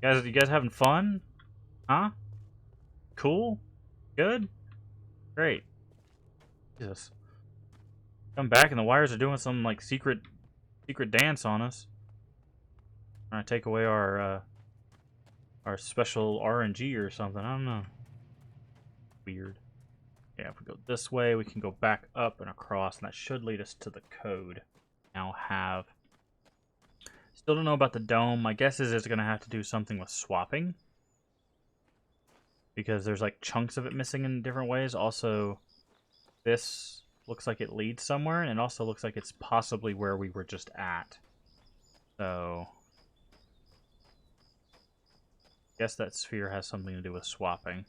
You guys having fun? Huh? Cool? Good? Great. Jesus. Come back and the wires are doing some like secret dance on us. Trying to take away our special RNG or something. I don't know. Weird. Yeah, if we go this way, we can go back up and across, and that should lead us to the code. Now have. Still don't know about the dome. My guess is it's going to have to do something with swapping. Because there's like chunks of it missing in different ways. Also, this looks like it leads somewhere, and it also looks like it's possibly where we were just at. So, I guess that sphere has something to do with swapping.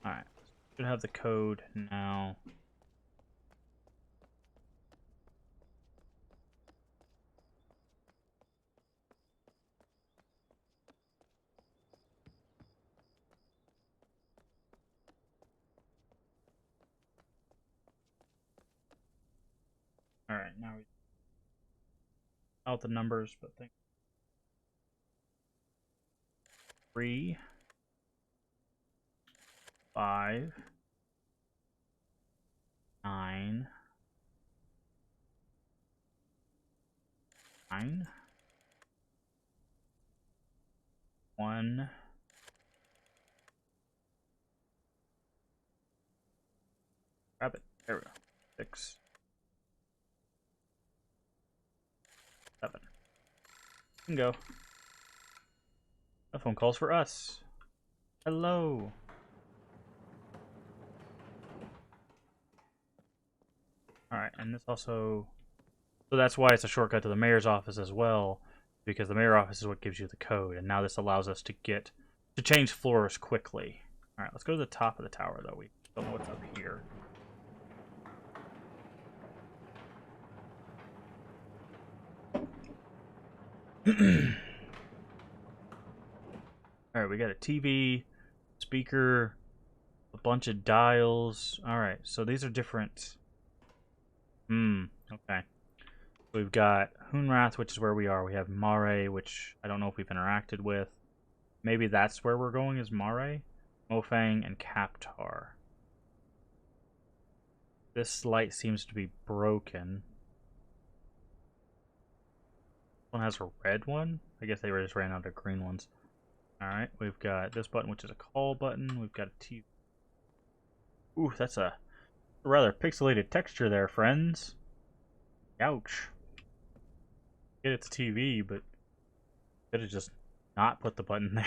Alright, should have the code now. Alright, now we out the numbers, but think 3, 5, 9, 9, 1, grab it, there we go, 6, 7. You can go. The phone call's for us. Hello. Alright, and this also... So that's why it's a shortcut to the mayor's office as well, because the mayor's office is what gives you the code, and now this allows us to change floors quickly. Alright, let's go to the top of the tower, though. We don't know what's up here. Alright, we got a TV, speaker, a bunch of dials. Alright, so these are different... okay. We've got Hoonrath, which is where we are. We have Mare, which I don't know if we've interacted with. Maybe that's where we're going, is Mare? Mofang and Kaptar. This light seems to be broken. One has a red one? I guess they just ran out of green ones. Alright, we've got this button, which is a call button. We've got a TV. Ooh, that's a rather pixelated texture there, friends. Ouch. Get it's TV, but could have just not put the button there.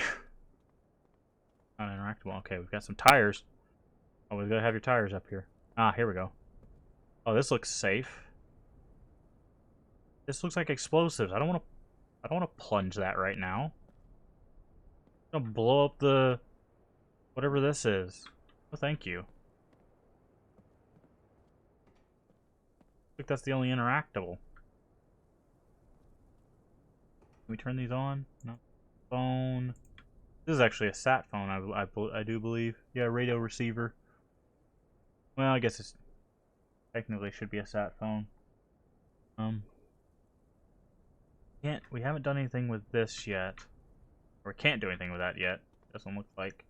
Not interactable. Okay, we've got some tires. Oh, we've got to have your tires up here. Ah, here we go. Oh, this looks safe. This looks like explosives. I don't want to plunge that right now. I'm gonna blow up the whatever this is. Oh, thank you. I think that's the only interactable. Can we turn these on? No. Phone. This is actually a sat phone, I do believe. Yeah, radio receiver. Well, I guess it's technically should be a sat phone. We haven't done anything with this yet. Or can't do anything with that yet. Doesn't look like.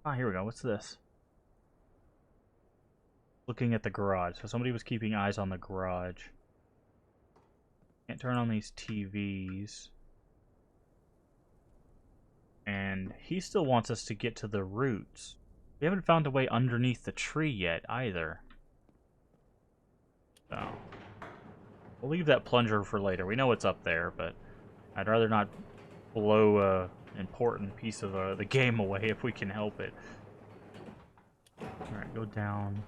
Ah, here we go. What's this? Looking at the garage. So somebody was keeping eyes on the garage. Can't turn on these TVs. And he still wants us to get to the roots. We haven't found a way underneath the tree yet, either. So, we'll leave that plunger for later. We know it's up there, but I'd rather not blow an important piece of the game away if we can help it. Alright, go down.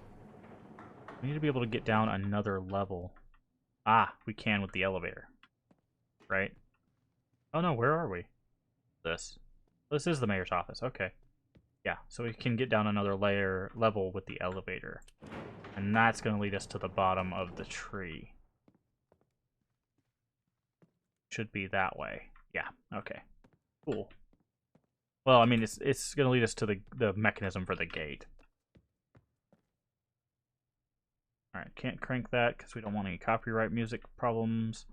We need to be able to get down another level. Ah, we can with the elevator. Right? Oh no, where are we? This is the mayor's office. Okay. Yeah, so we can get down another level with the elevator. And that's going to lead us to the bottom of the tree. Should be that way. Yeah, okay. Cool. Well, I mean, it's going to lead us to the mechanism for the gate. Alright, can't crank that because we don't want any copyright music problems.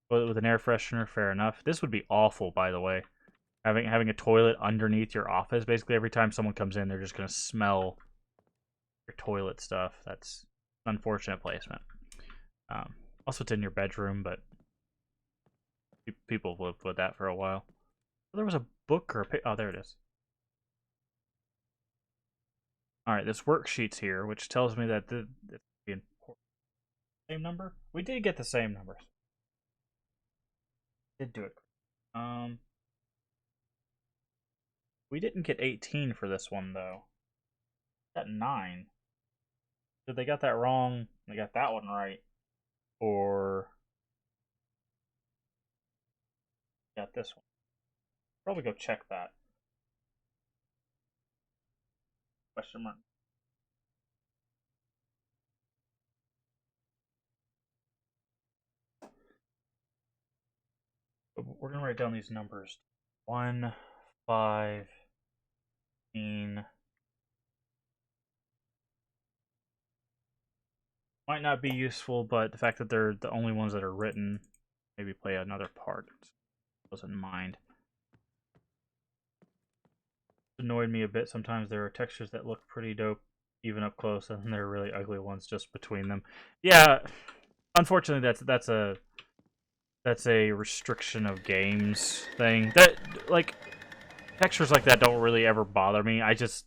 With an air freshener, fair enough. This would be awful, by the way. Having a toilet underneath your office. Basically, every time someone comes in, they're just gonna smell your toilet stuff. That's unfortunate placement. Also, it's in your bedroom, but people have lived with that for a while. There was a book or a oh, there it is. All right, this worksheet's here, which tells me that the same number. We did get the same numbers. Did do it. We didn't get 18 for this one though. Got 9. Did they got that wrong? They got that one right, or got this one? Probably go check that. Question mark. We're gonna write down these numbers. 1, 5, 15. Might not be useful, but the fact that they're the only ones that are written maybe play another part. Doesn't mind. It annoyed me a bit. Sometimes there are textures that look pretty dope even up close, and there are really ugly ones just between them. Yeah, unfortunately, that's a restriction of games thing. That like textures like that don't really ever bother me. I just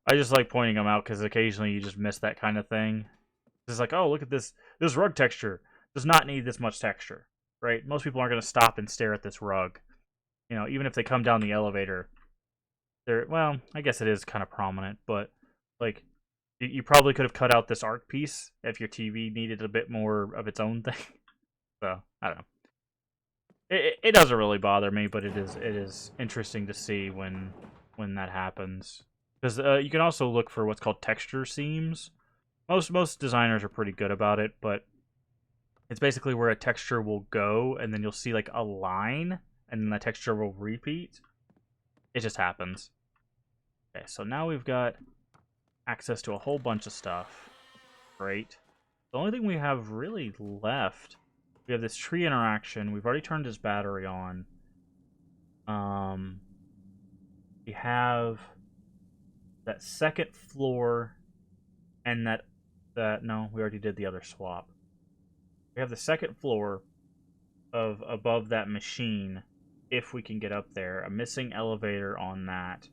like pointing them out because occasionally you just miss that kind of thing. It's like, oh, look at this rug texture does not need this much texture, right? Most people aren't going to stop and stare at this rug. You know, even if they come down the elevator, well, I guess it is kind of prominent, but like you probably could have cut out this art piece if your TV needed a bit more of its own thing. So I don't know. It doesn't really bother me, but it is interesting to see when that happens, because you can also look for what's called texture seams. Most designers are pretty good about it, but it's basically where a texture will go, and then you'll see like a line, and then the texture will repeat. It just happens. Okay, so now we've got access to a whole bunch of stuff. Great. The only thing we have really left, we have this tree interaction. We've already turned his battery on. We have that second floor, and that no, we already did the other swap. We have the second floor of above that machine, if we can get up there. A missing elevator on that.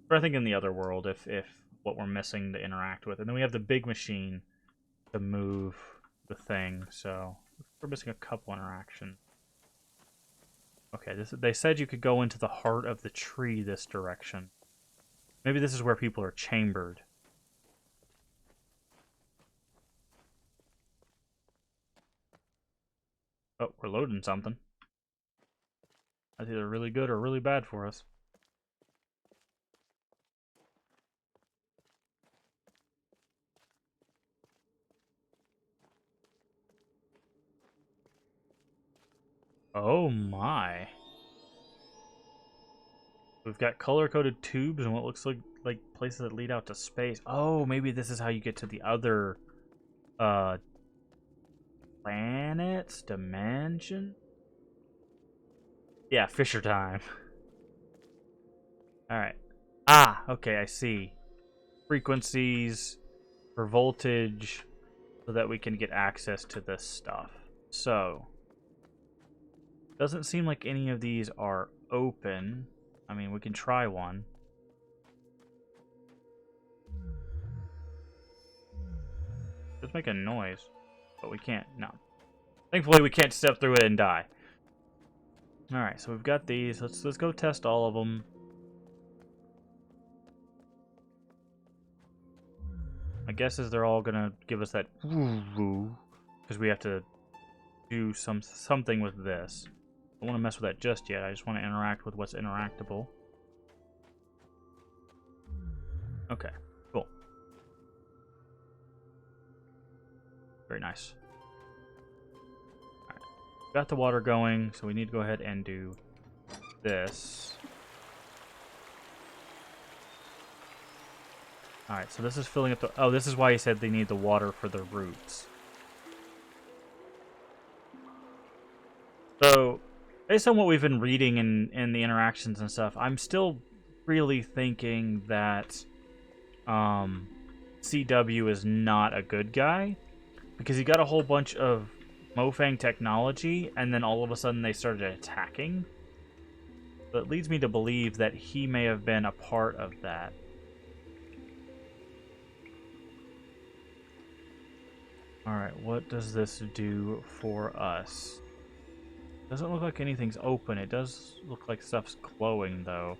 But I think in the other world, if what we're missing to interact with, and then we have the big machine to move the thing. So we're missing a couple interactions. Okay, they said you could go into the heart of the tree this direction. Maybe this is where people are chambered. Oh, we're loading something. That's either really good or really bad for us. Oh my. We've got color-coded tubes and what looks like places that lead out to space. Oh, maybe this is how you get to the other planets, dimension. Yeah, Fisher time. All right. Ah, okay, I see. Frequencies for voltage so that we can get access to this stuff. So, doesn't seem like any of these are open. I mean, we can try one. Just make a noise, but we can't. No. Thankfully, we can't step through it and die. All right, so we've got these. Let's go test all of them. My guess is they're all gonna give us that because we have to do something with this. I don't want to mess with that just yet. I just want to interact with what's interactable. Okay, cool. Very nice. All right. Got the water going, so we need to go ahead and do this. Alright, so this is filling up the... Oh, this is why he said they need the water for the roots. So, based on what we've been reading in the interactions and stuff, I'm still really thinking that CW is not a good guy, because he got a whole bunch of Mofang technology, and then all of a sudden they started attacking. So it leads me to believe that he may have been a part of that. Alright, what does this do for us? Doesn't look like anything's open. It does look like stuff's glowing, though.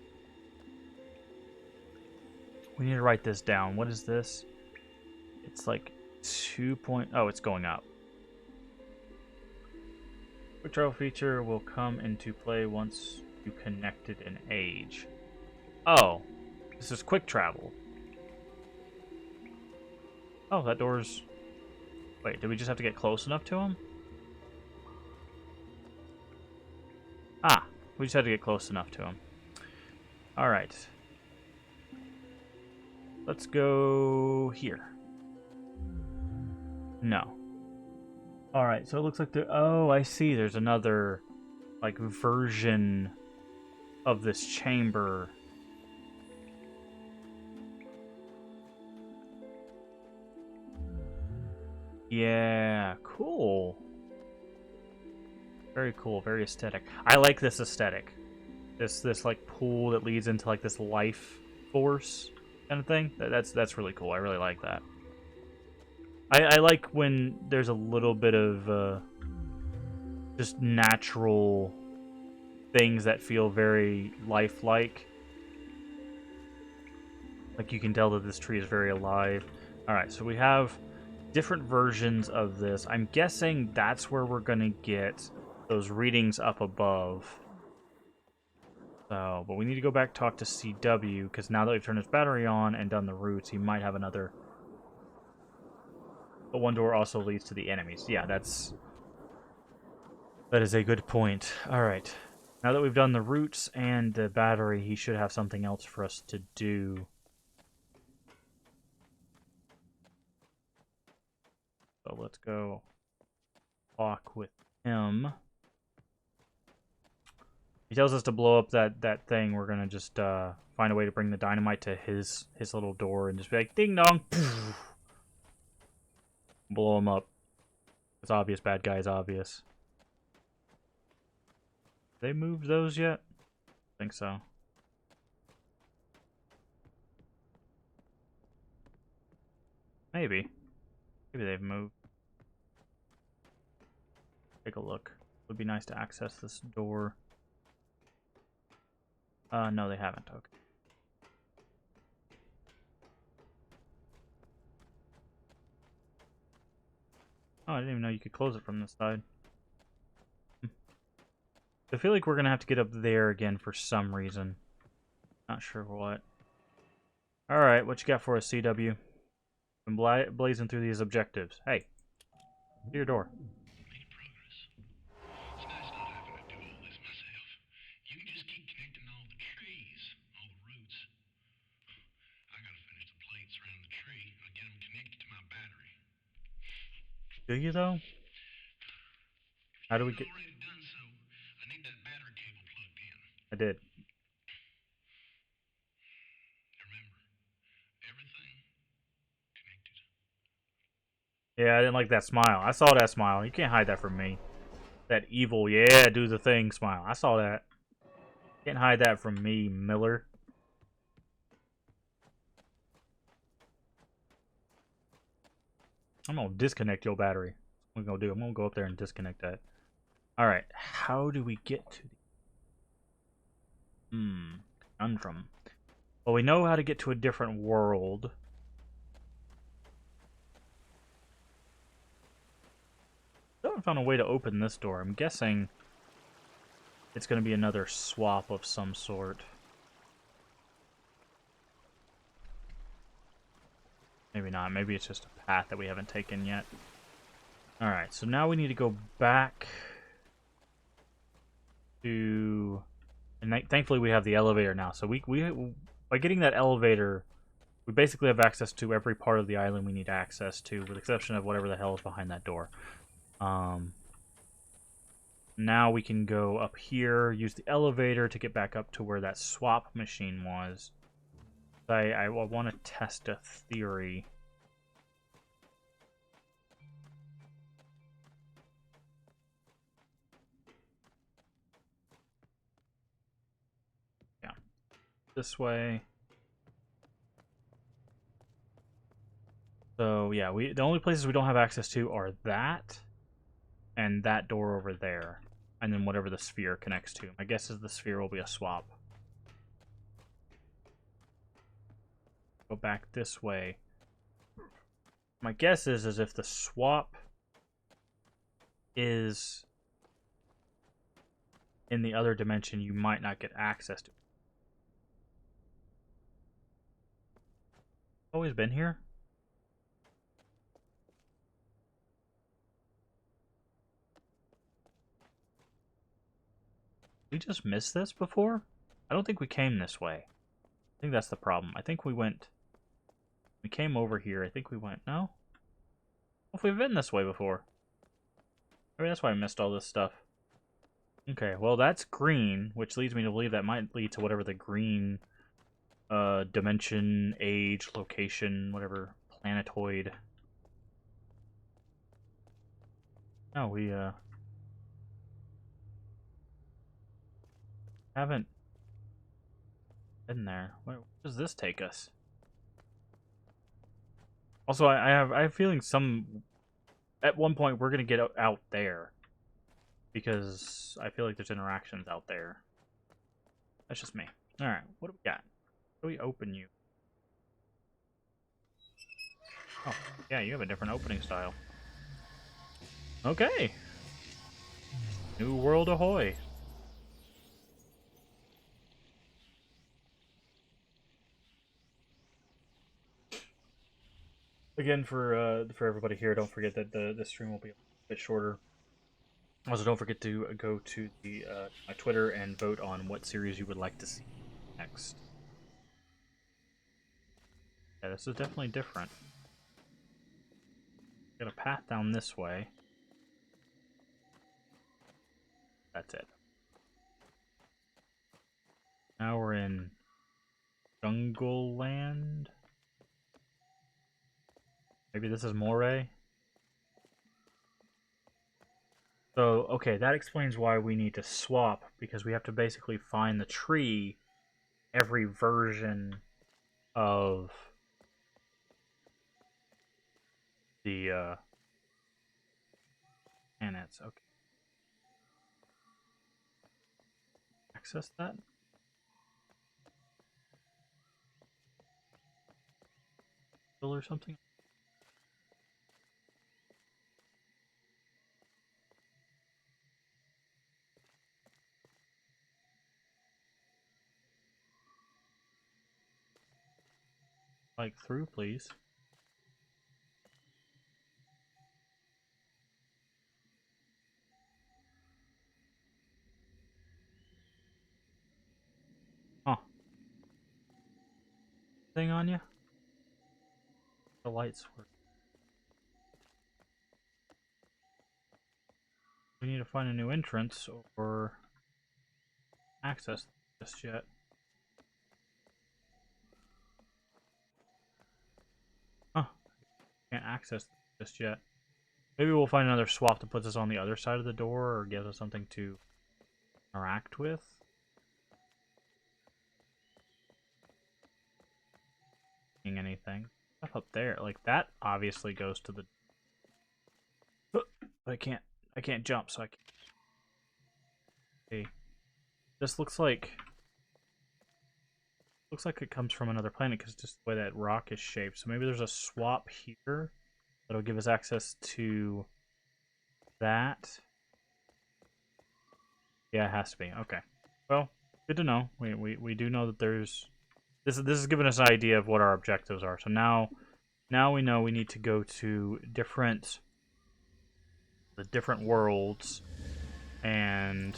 We need to write this down. What is this? It's like 2 point... Oh, it's going up. Quick travel feature will come into play once you connected an age. Oh, this is quick travel. Oh, that door's... Wait, did we just have to get close enough to him? Ah, we just had to get close enough to him. Alright. Let's go here. No. Alright, so it looks like there... Oh, I see. There's another, like, version of this chamber. Yeah, cool. Very cool, very aesthetic. I like this aesthetic. This like pool that leads into like this life force kind of thing. That's really cool. I really like that. I like when there's a little bit of just natural things that feel very lifelike. Like you can tell that this tree is very alive. Alright, so we have different versions of this. I'm guessing that's where we're going to get those readings up above. So, but we need to go back talk to CW, because now that we've turned his battery on and done the routes, he might have another... But one door also leads to the enemies. Yeah, that is a good point. Alright. Now that we've done the routes and the battery, he should have something else for us to do. So let's go talk with him. He tells us to blow up that thing. We're gonna just find a way to bring the dynamite to his little door and just be like, ding dong, blow him up. It's obvious. Bad guy is obvious. They moved those yet? I think so. Maybe. Maybe they've moved. Take a look. It would be nice to access this door. No, they haven't. Okay. Oh, I didn't even know you could close it from this side. I feel like we're going to have to get up there again for some reason. Not sure what. Alright, what you got for us, CW? Been blazing through these objectives. Hey, to your door. Do you, though? How do we get... I did. Yeah, I didn't like that smile. I saw that smile. You can't hide that from me. That evil, yeah, do the thing smile. I saw that. Can't hide that from me, Miller. I'm gonna disconnect your battery. What I'm gonna do? I'm gonna go up there and disconnect that. Alright, how do we get to the... conundrum. Well, we know how to get to a different world. I haven't found a way to open this door. I'm guessing it's gonna be another swap of some sort. Maybe not. Maybe it's just a path that we haven't taken yet. Alright, so now we need to go back to... And thankfully we have the elevator now. So we by getting that elevator, we basically have access to every part of the island we need access to, with the exception of whatever the hell is behind that door. Now we can go up here, use the elevator to get back up to where that swap machine was. I want to test a theory. Yeah, this way. So yeah, the only places we don't have access to are that and that door over there, and then whatever the sphere connects to. My guess is the sphere will be a swap. Go back this way. My guess is if the swap is in the other dimension, you might not get access to it. Always been here? We just missed this before? I don't think we came this way. I think that's the problem. I think we came over here. I think we went, no? If we've been this way before. Maybe that's why I missed all this stuff. Okay, well that's green, which leads me to believe that might lead to whatever the green dimension, age, location, whatever, planetoid. No, we haven't been there. Where does this take us? Also, I have a feeling at one point we're gonna get out there, because I feel like there's interactions out there. That's just me. All right, what do we got? How do we open you? Oh, yeah, you have a different opening style. Okay. New World ahoy. Again, for everybody here, don't forget that the stream will be a bit shorter. Also, don't forget to go to the my Twitter and vote on what series you would like to see next. Yeah, this is definitely different. Got a path down this way. That's it. Now we're in Jungle Land. Maybe this is Moray. So, okay, that explains why we need to swap, because we have to basically find the tree every version of the planets. Okay. Access that? Or something? Like through, please. Huh. Thing on you? The lights work. We need to find a new entrance or access just yet. Huh. Can't access just yet. Maybe we'll find another swap that puts us on the other side of the door or gives us something to interact with. Anything. Stuff up there. Like that obviously goes to the but I can't jump, so I can't. Okay. This looks like it comes from another planet because just the way that rock is shaped. So maybe there's a swap here that'll give us access to that. Yeah, it has to be. Okay. Well, good to know. We do know that there's this is giving us an idea of what our objectives are. So now we know we need to go to the different worlds, and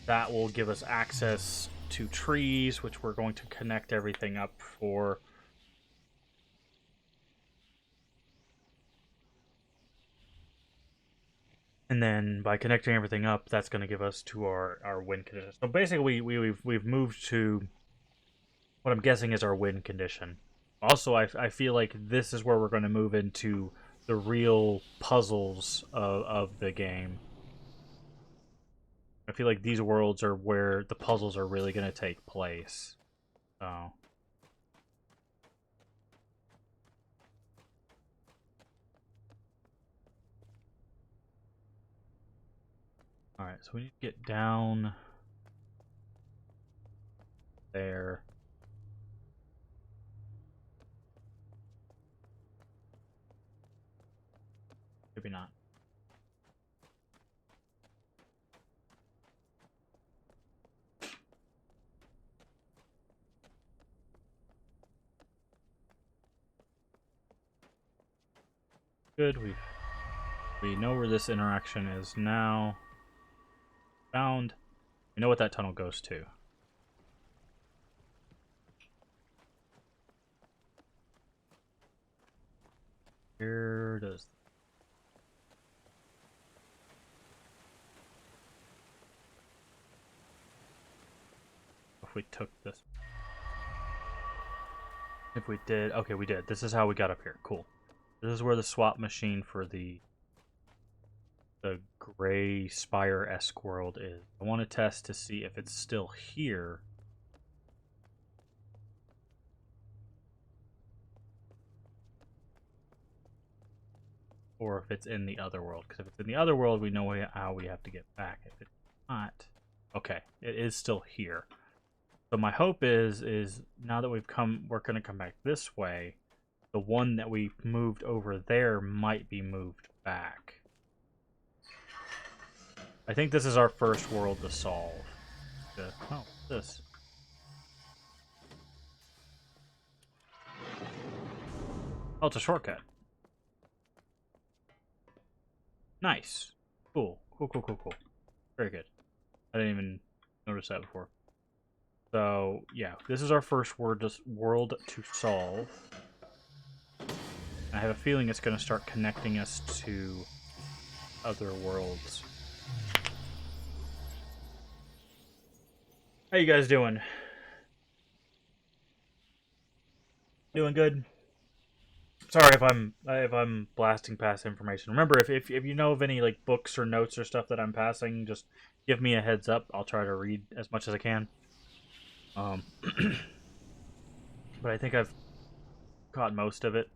that will give us access to trees, which we're going to connect everything up for. And then by connecting everything up, that's going to give us to our win condition. So basically, we've moved to what I'm guessing is our win condition. Also, I feel like this is where we're going to move into the real puzzles of the game. I feel like these worlds are where the puzzles are really going to take place. So. Alright, so we need to get down there. Maybe not. Good, we know where this interaction is now. Found. We know what that tunnel goes to. Here does. If we took this. If we did. Okay, we did. This is how we got up here. Cool. This is where the swap machine for the gray spire-esque world is. I want to test to see if it's still here. Or if it's in the other world. Because if it's in the other world, we know how we have to get back. If it's not... Okay, it is still here. So my hope is now that we're going to come back this way, the one that we moved over there might be moved back. I think this is our first world to solve. Oh, this. Oh, it's a shortcut. Nice. Cool. Cool. Very good. I didn't even notice that before. So, yeah, this is our first world to solve. I have a feeling it's going to start connecting us to other worlds. How you guys doing? Doing good? Sorry if I'm blasting past information. Remember, if you know of any like books or notes or stuff that I'm passing, just give me a heads up. I'll try to read as much as I can. But I think I've caught most of it.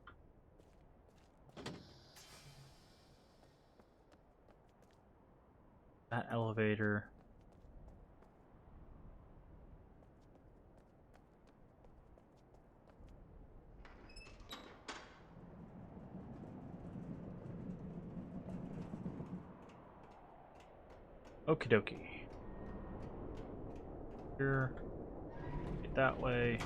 That elevator. Okie dokie. Here. Get that way.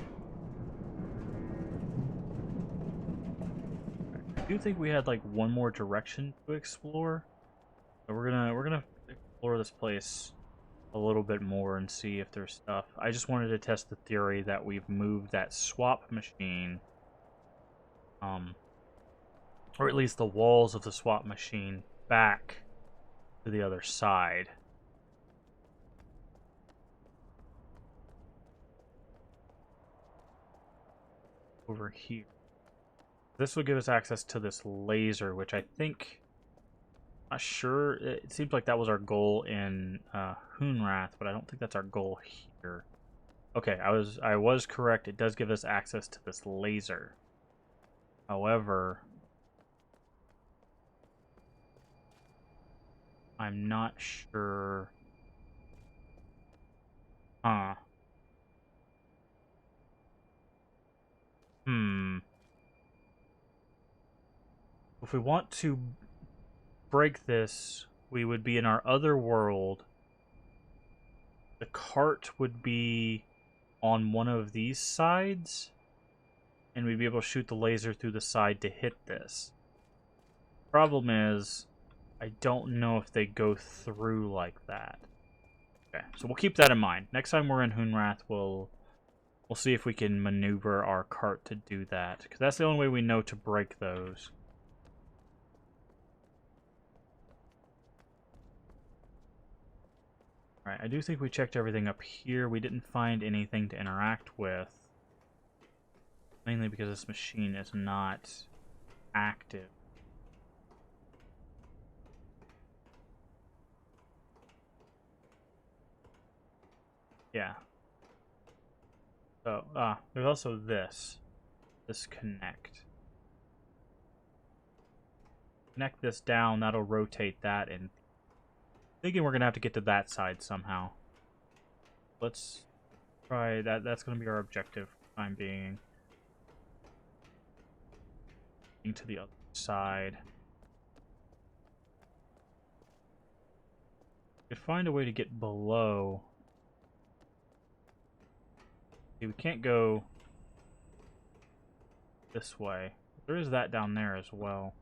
I do think we had like one more direction to explore. So we're gonna explore this place a little bit more and see if there's stuff. I just wanted to test the theory that we've moved that swap machine, or at least the walls of the swap machine back to the other side. Over here. This will give us access to this laser, which I think... I'm not sure. It seems like that was our goal in Hoonrath, but I don't think that's our goal here. Okay, I was correct. It does give us access to this laser. However, I'm not sure. Huh. If we want to break this, we would be in our other world. The cart would be on one of these sides, and we'd be able to shoot the laser through the side to hit this. Problem is, I don't know if they go through like that. Okay, so we'll keep that in mind. Next time we're in Hoonrath, we'll see if we can maneuver our cart to do that, because that's the only way we know to break those. Alright, I do think we checked everything up here. We didn't find anything to interact with. Mainly because this machine is not active. Yeah. So, there's also this. This connect. Connect this down, that'll rotate that, and thinking we're gonna have to get to that side somehow. Let's try that. That's gonna be our objective for the time being. To the other side. Could find a way to get below. See, we can't go this way. There is that down there as well.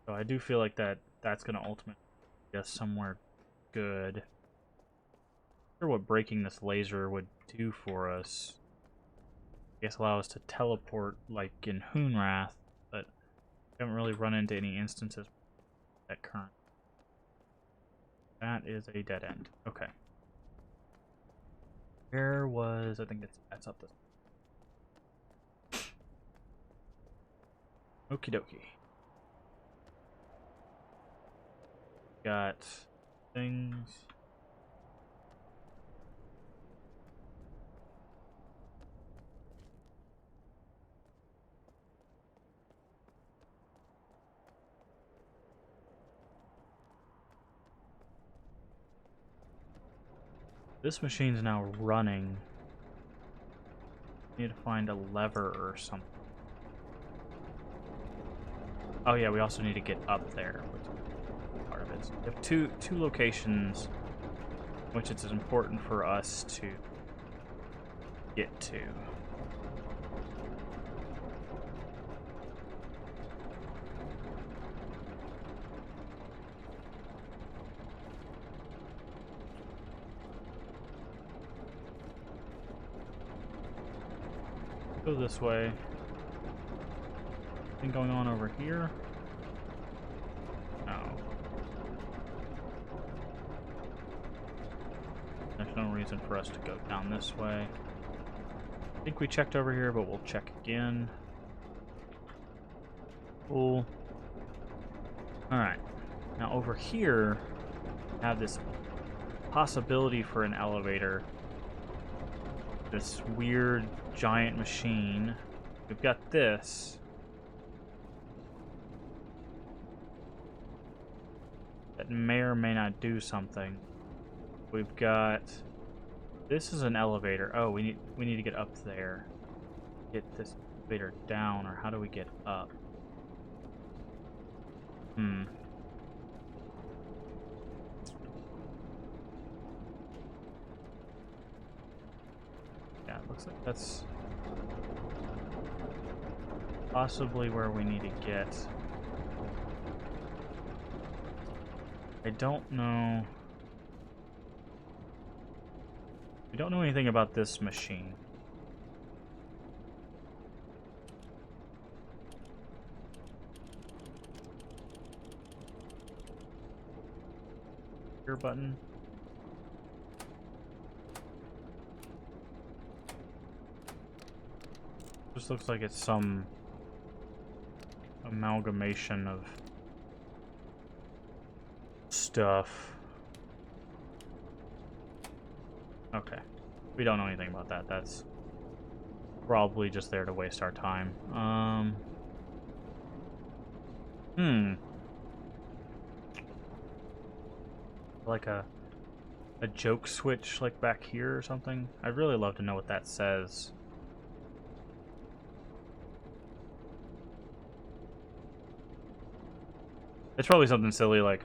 So I do feel like that's going to ultimately get us somewhere good. I'm not sure what breaking this laser would do for us. I guess allow us to teleport like in Hoonrath, but we haven't really run into any instances at current. That is a dead end. Okay. Where was... I think that's up this. Okie dokie. Got things... This machine's now running. Need to find a lever or something. Oh yeah, we also need to get up there, which is part of it. So we have two locations which it's important for us to get to. Go this way. Anything going on over here? No. There's no reason for us to go down this way. I think we checked over here, but we'll check again. Cool. Alright. Now over here, we have this possibility for an elevator. This weird giant machine. We've got this. That may or may not do something. We've got... This is an elevator. Oh, we need to get up there. Get this elevator down, or how do we get up? Yeah, it looks like that's possibly where we need to get. I don't know. We don't know anything about this machine. Here button. Just looks like it's some amalgamation of stuff. Okay. We don't know anything about that. That's probably just there to waste our time. Like a joke switch like back here or something? I'd really love to know what that says. It's probably something silly like,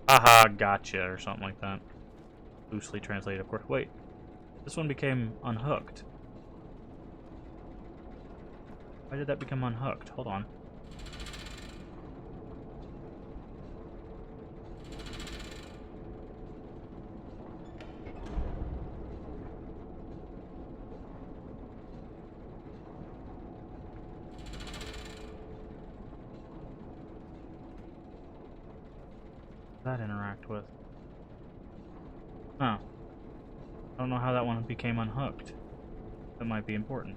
haha, gotcha, or something like that. Loosely translated, of course. Wait, this one became unhooked. Why did that become unhooked? Hold on. What does that interact with? Huh. I don't know how that one became unhooked. That might be important.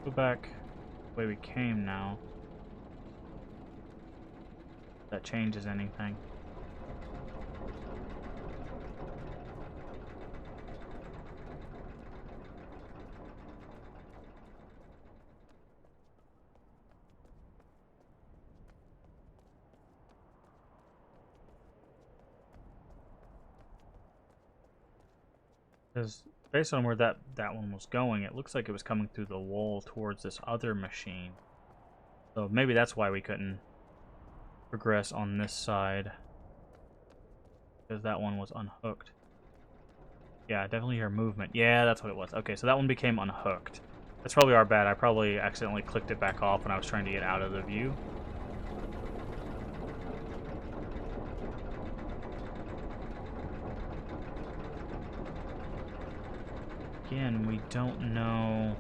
Go back the way we came now. If that changes anything. Because based on where that one was going, it looks like it was coming through the wall towards this other machine. So maybe that's why we couldn't progress on this side. Because that one was unhooked. Yeah, I definitely hear movement. Yeah, that's what it was. Okay, so that one became unhooked. That's probably our bad. I probably accidentally clicked it back off when I was trying to get out of the view. Again, we don't know.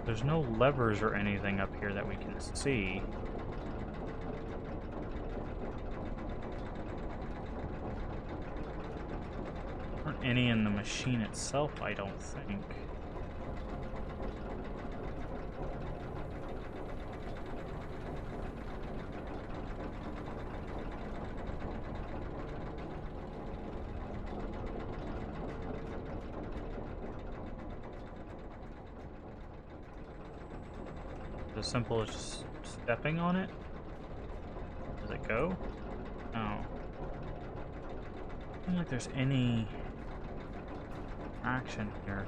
There's no levers or anything up here that we can see. There aren't any in the machine itself, I don't think. As simple as just stepping on it? Does it go? No. I don't like there's any action here.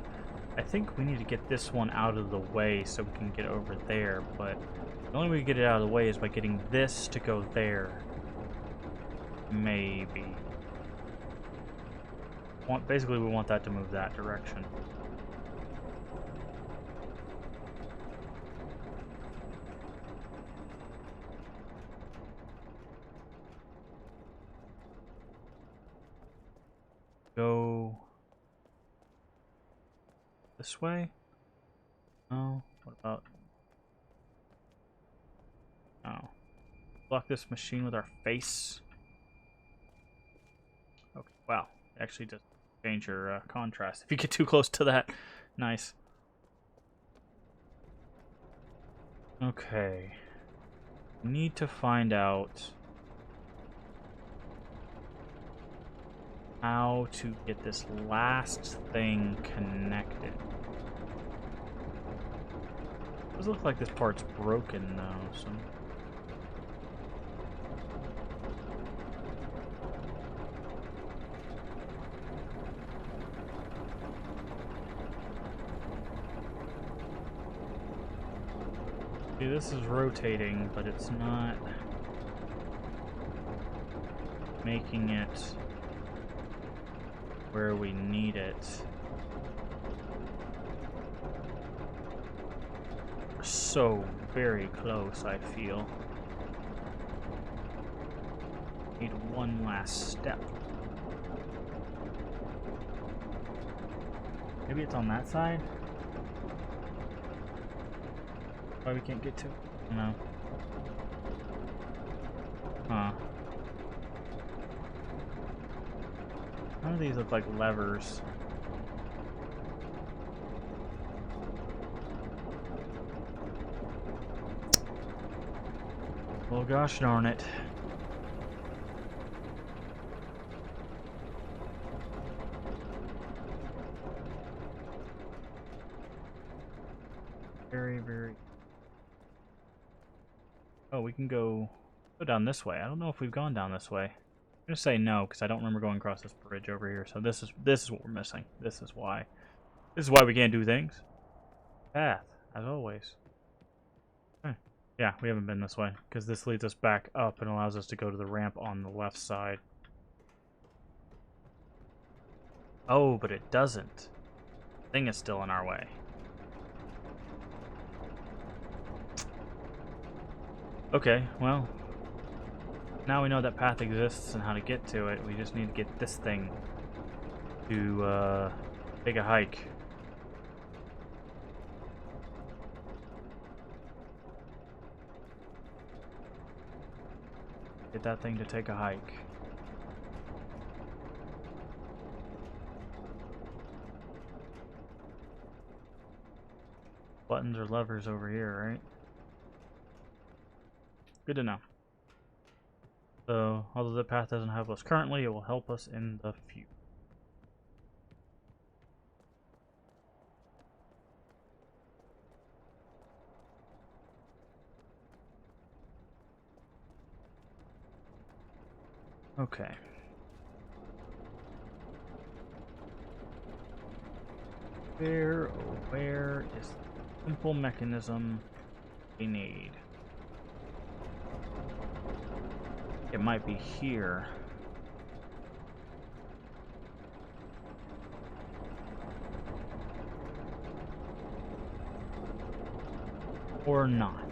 I think we need to get this one out of the way so we can get over there, but the only way to get it out of the way is by getting this to go there. Maybe. Basically, we want that to move that direction. Go this way? Oh, what about... Oh. Block this machine with our face? Okay, wow. It actually does change your contrast if you get too close to that. Nice. Okay. Need to find out how to get this last thing connected. It does look like this part's broken though, so... See, this is rotating, but it's not making it where we need it. We're so very close, I feel. Need one last step. Maybe it's on that side? Why we can't get to it? No. Huh. None of these look like levers. Well, gosh darn it. Very, very... Oh, we can go down this way. I don't know if we've gone down this way. I'm gonna say no because I don't remember going across this bridge over here. So this is what we're missing. This is why we can't do things. Path, as always. Okay. Yeah, we haven't been this way because this leads us back up and allows us to go to the ramp on the left side. Oh, but it doesn't. The thing is still in our way. Okay, well, now we know that path exists and how to get to it. We just need to get this thing to take a hike. Get that thing to take a hike. Buttons or levers over here, right? Good to know. So, although the path doesn't help us currently, it will help us in the future. Okay. Where is the simple mechanism we need? It might be here. Or not.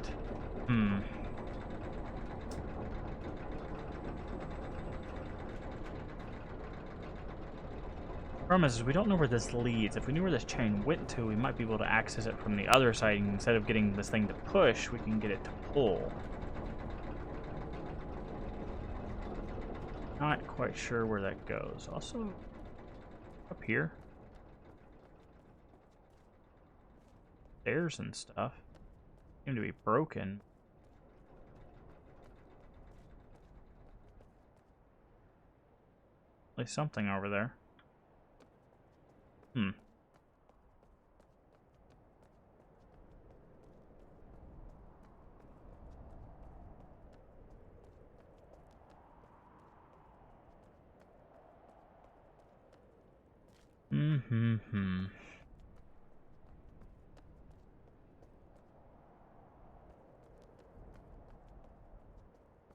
Problem is, we don't know where this leads. If we knew where this chain went to, we might be able to access it from the other side. And instead of getting this thing to push, we can get it to pull. Not quite sure where that goes. Also, up here. Stairs and stuff seem to be broken. At least something over there.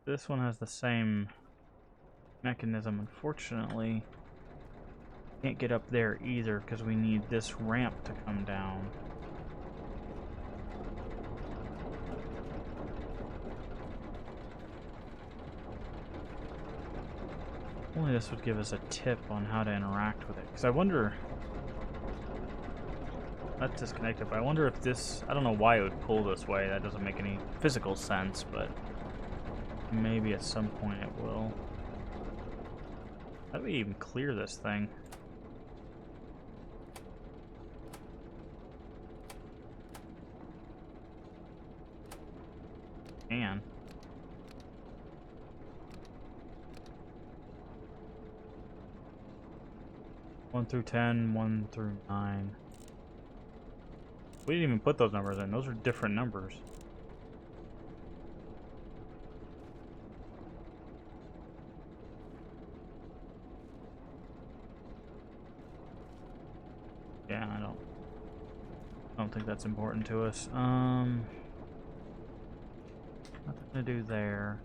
This one has the same mechanism. Unfortunately, can't get up there either because we need this ramp to come down. Only this would give us a tip on how to interact with it. Because I wonder... That's disconnected, but I wonder if this... I don't know why it would pull this way. That doesn't make any physical sense, but... maybe at some point it will. How do we even clear this thing? Man. 1 through 10, 1 through 9. We didn't even put those numbers in. Those are different numbers. Yeah, I don't think that's important to us. Nothing to do there.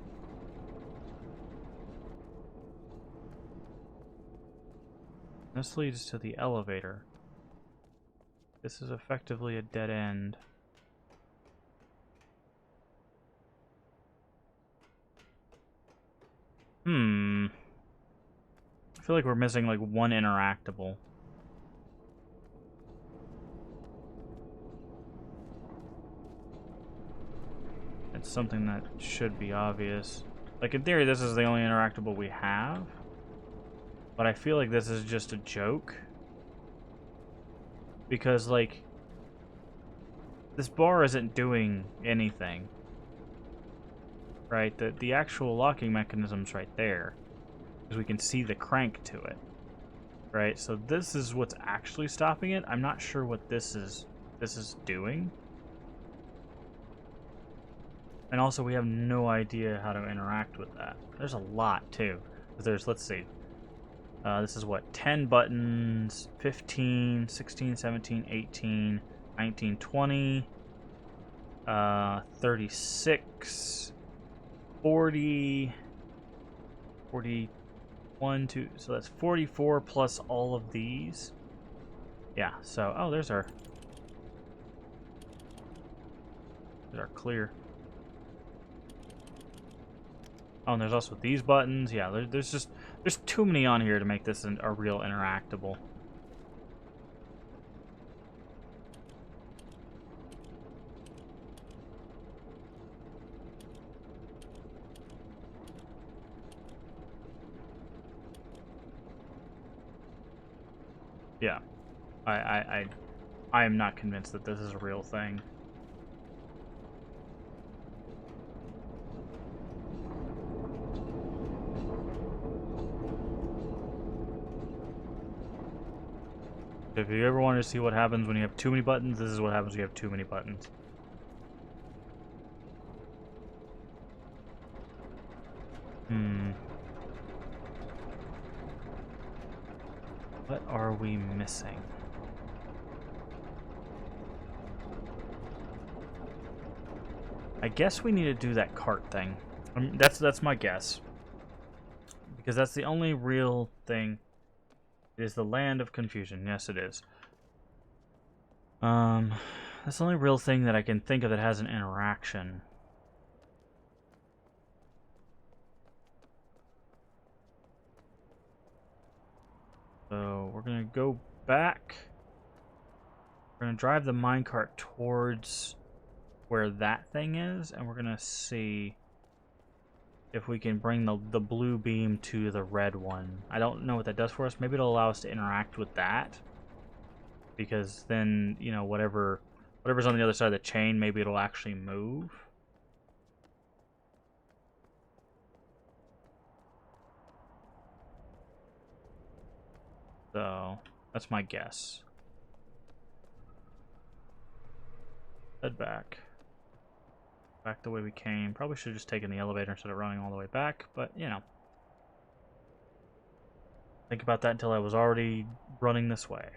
This leads to the elevator. This is effectively a dead end. I feel like we're missing like one interactable. It's something that should be obvious. Like in theory, this is the only interactable we have. But I feel like this is just a joke. Because, like, this bar isn't doing anything. Right? The actual locking mechanism's right there. Because we can see the crank to it. Right? So this is what's actually stopping it. I'm not sure what this is doing. And also, we have no idea how to interact with that. There's a lot, too. There's, let's see. This is what, 10 buttons, 15, 16, 17, 18, 19, 20, 36, 40, 41, 2, so that's 44 plus all of these. Yeah, so, oh, there's our clear. Oh, and there's also these buttons. Yeah, there's too many on here to make this a real interactable. Yeah. I am not convinced that this is a real thing. If you ever wanted to see what happens when you have too many buttons, this is what happens when you have too many buttons. What are we missing? I guess we need to do that cart thing. That's my guess. Because that's the only real thing. It is the land of confusion. Yes, it is. That's the only real thing that I can think of that has an interaction. So we're gonna go back. We're gonna drive the minecart towards where that thing is, and we're gonna see if we can bring the blue beam to the red one. I don't know what that does for us. Maybe it'll allow us to interact with that, because then, you know, whatever's on the other side of the chain, maybe it'll actually move. So that's my guess. Head back the way we came. Probably should have just taken the elevator instead of running all the way back, but you know, think about that until I was already running this way.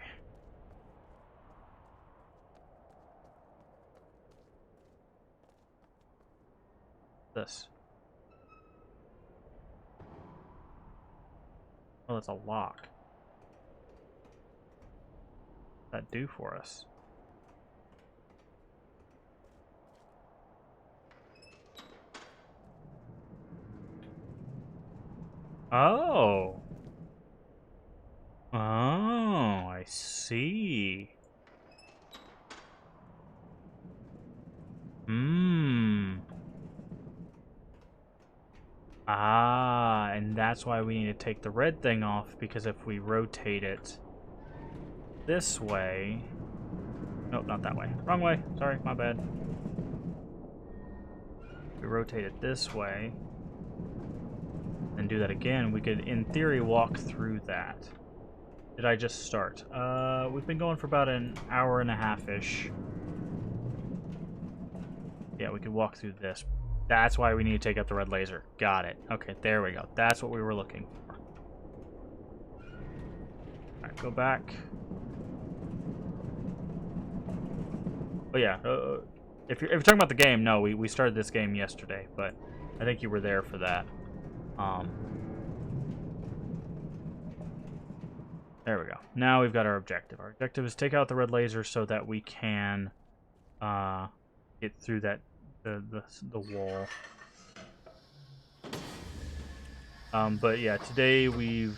This. Oh, that's a lock. What's that do for us? Oh. Oh, I see. Ah, and that's why we need to take the red thing off, because if we rotate it this way... Nope, not that way. Wrong way. Sorry, my bad. If we rotate it this way, and do that again, we could, in theory, walk through that. Did I just start? We've been going for about an hour and a half-ish. Yeah, we could walk through this. That's why we need to take out the red laser. Got it. Okay, there we go. That's what we were looking for. Alright, go back. But yeah, if you're talking about the game, no, we started this game yesterday, but I think you were there for that. There we go. Now we've got our objective. Our objective is take out the red laser so that we can get through that the wall. But yeah, today we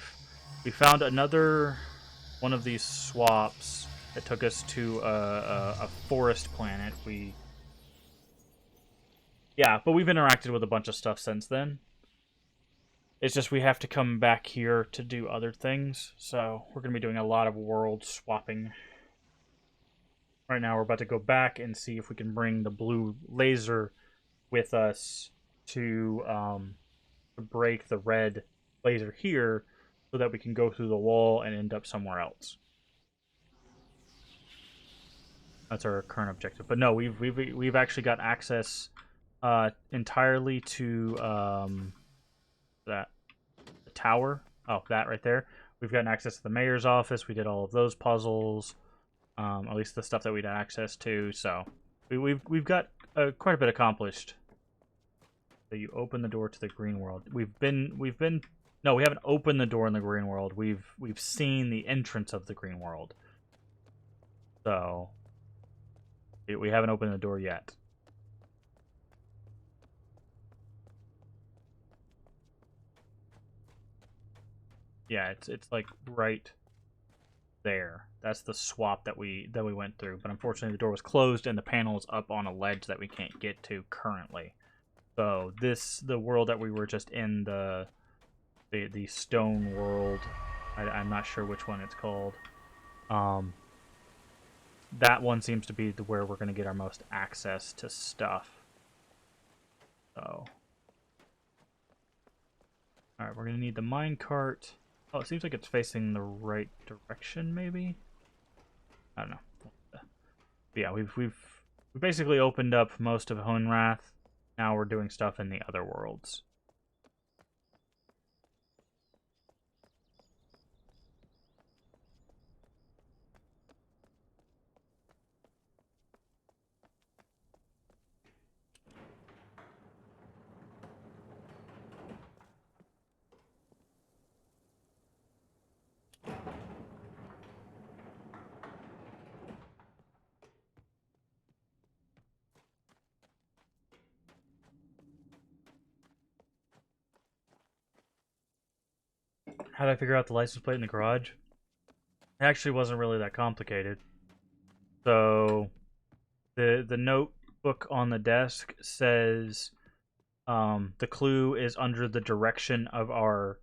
found another one of these swaps that took us to a forest planet. But we've interacted with a bunch of stuff since then. It's just we have to come back here to do other things, so we're going to be doing a lot of world swapping. Right now we're about to go back and see if we can bring the blue laser with us to break the red laser here so that we can go through the wall and end up somewhere else. That's our current objective. But no, we've actually got access entirely to that the tower. Oh, that right there. We've gotten access to the mayor's office. We did all of those puzzles, at least the stuff that we'd had access to. So we've got quite a bit accomplished. So you open the door to the green world. No, we haven't opened the door in the green world. We've seen the entrance of the green world. So we haven't opened the door yet. Yeah, it's like right there. That's the swap that we went through. But unfortunately, the door was closed and the panel is up on a ledge that we can't get to currently. So the world that we were just in, the stone world. I'm not sure which one it's called. That one seems to be where we're going to get our most access to stuff. So, alright, we're going to need the minecart. Oh, it seems like it's facing the right direction, maybe? I don't know. But yeah, we basically opened up most of Hohenrath. Now we're doing stuff in the other worlds. How did I figure out the license plate in the garage? It actually wasn't really that complicated. So, the notebook on the desk says the clue is under the direction of our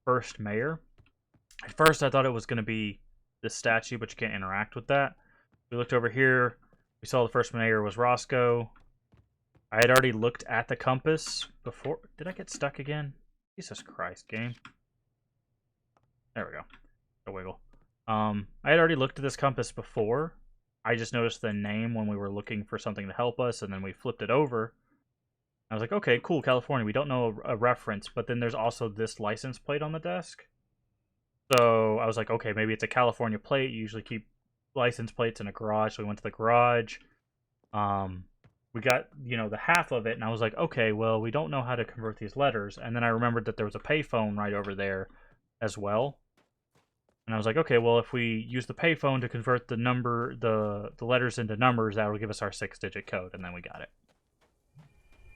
first mayor. At first, I thought it was going to be this statue, but you can't interact with that. We looked over here. We saw the first mayor was Roscoe. I had already looked at the compass before. Did I get stuck again? Jesus Christ, game. There we go. A wiggle. I had already looked at this compass before. I just noticed the name when we were looking for something to help us, and then we flipped it over. I was like, okay, cool, California. We don't know a reference, but then there's also this license plate on the desk. So I was like, okay, maybe it's a California plate. You usually keep license plates in a garage. So we went to the garage. We got, the half of it, and I was like, okay, well, we don't know how to convert these letters. And then I remembered that there was a payphone right over there as well. And I was like, okay, well, if we use the payphone to convert the letters into numbers, that will give us our 6-digit code, and then we got it.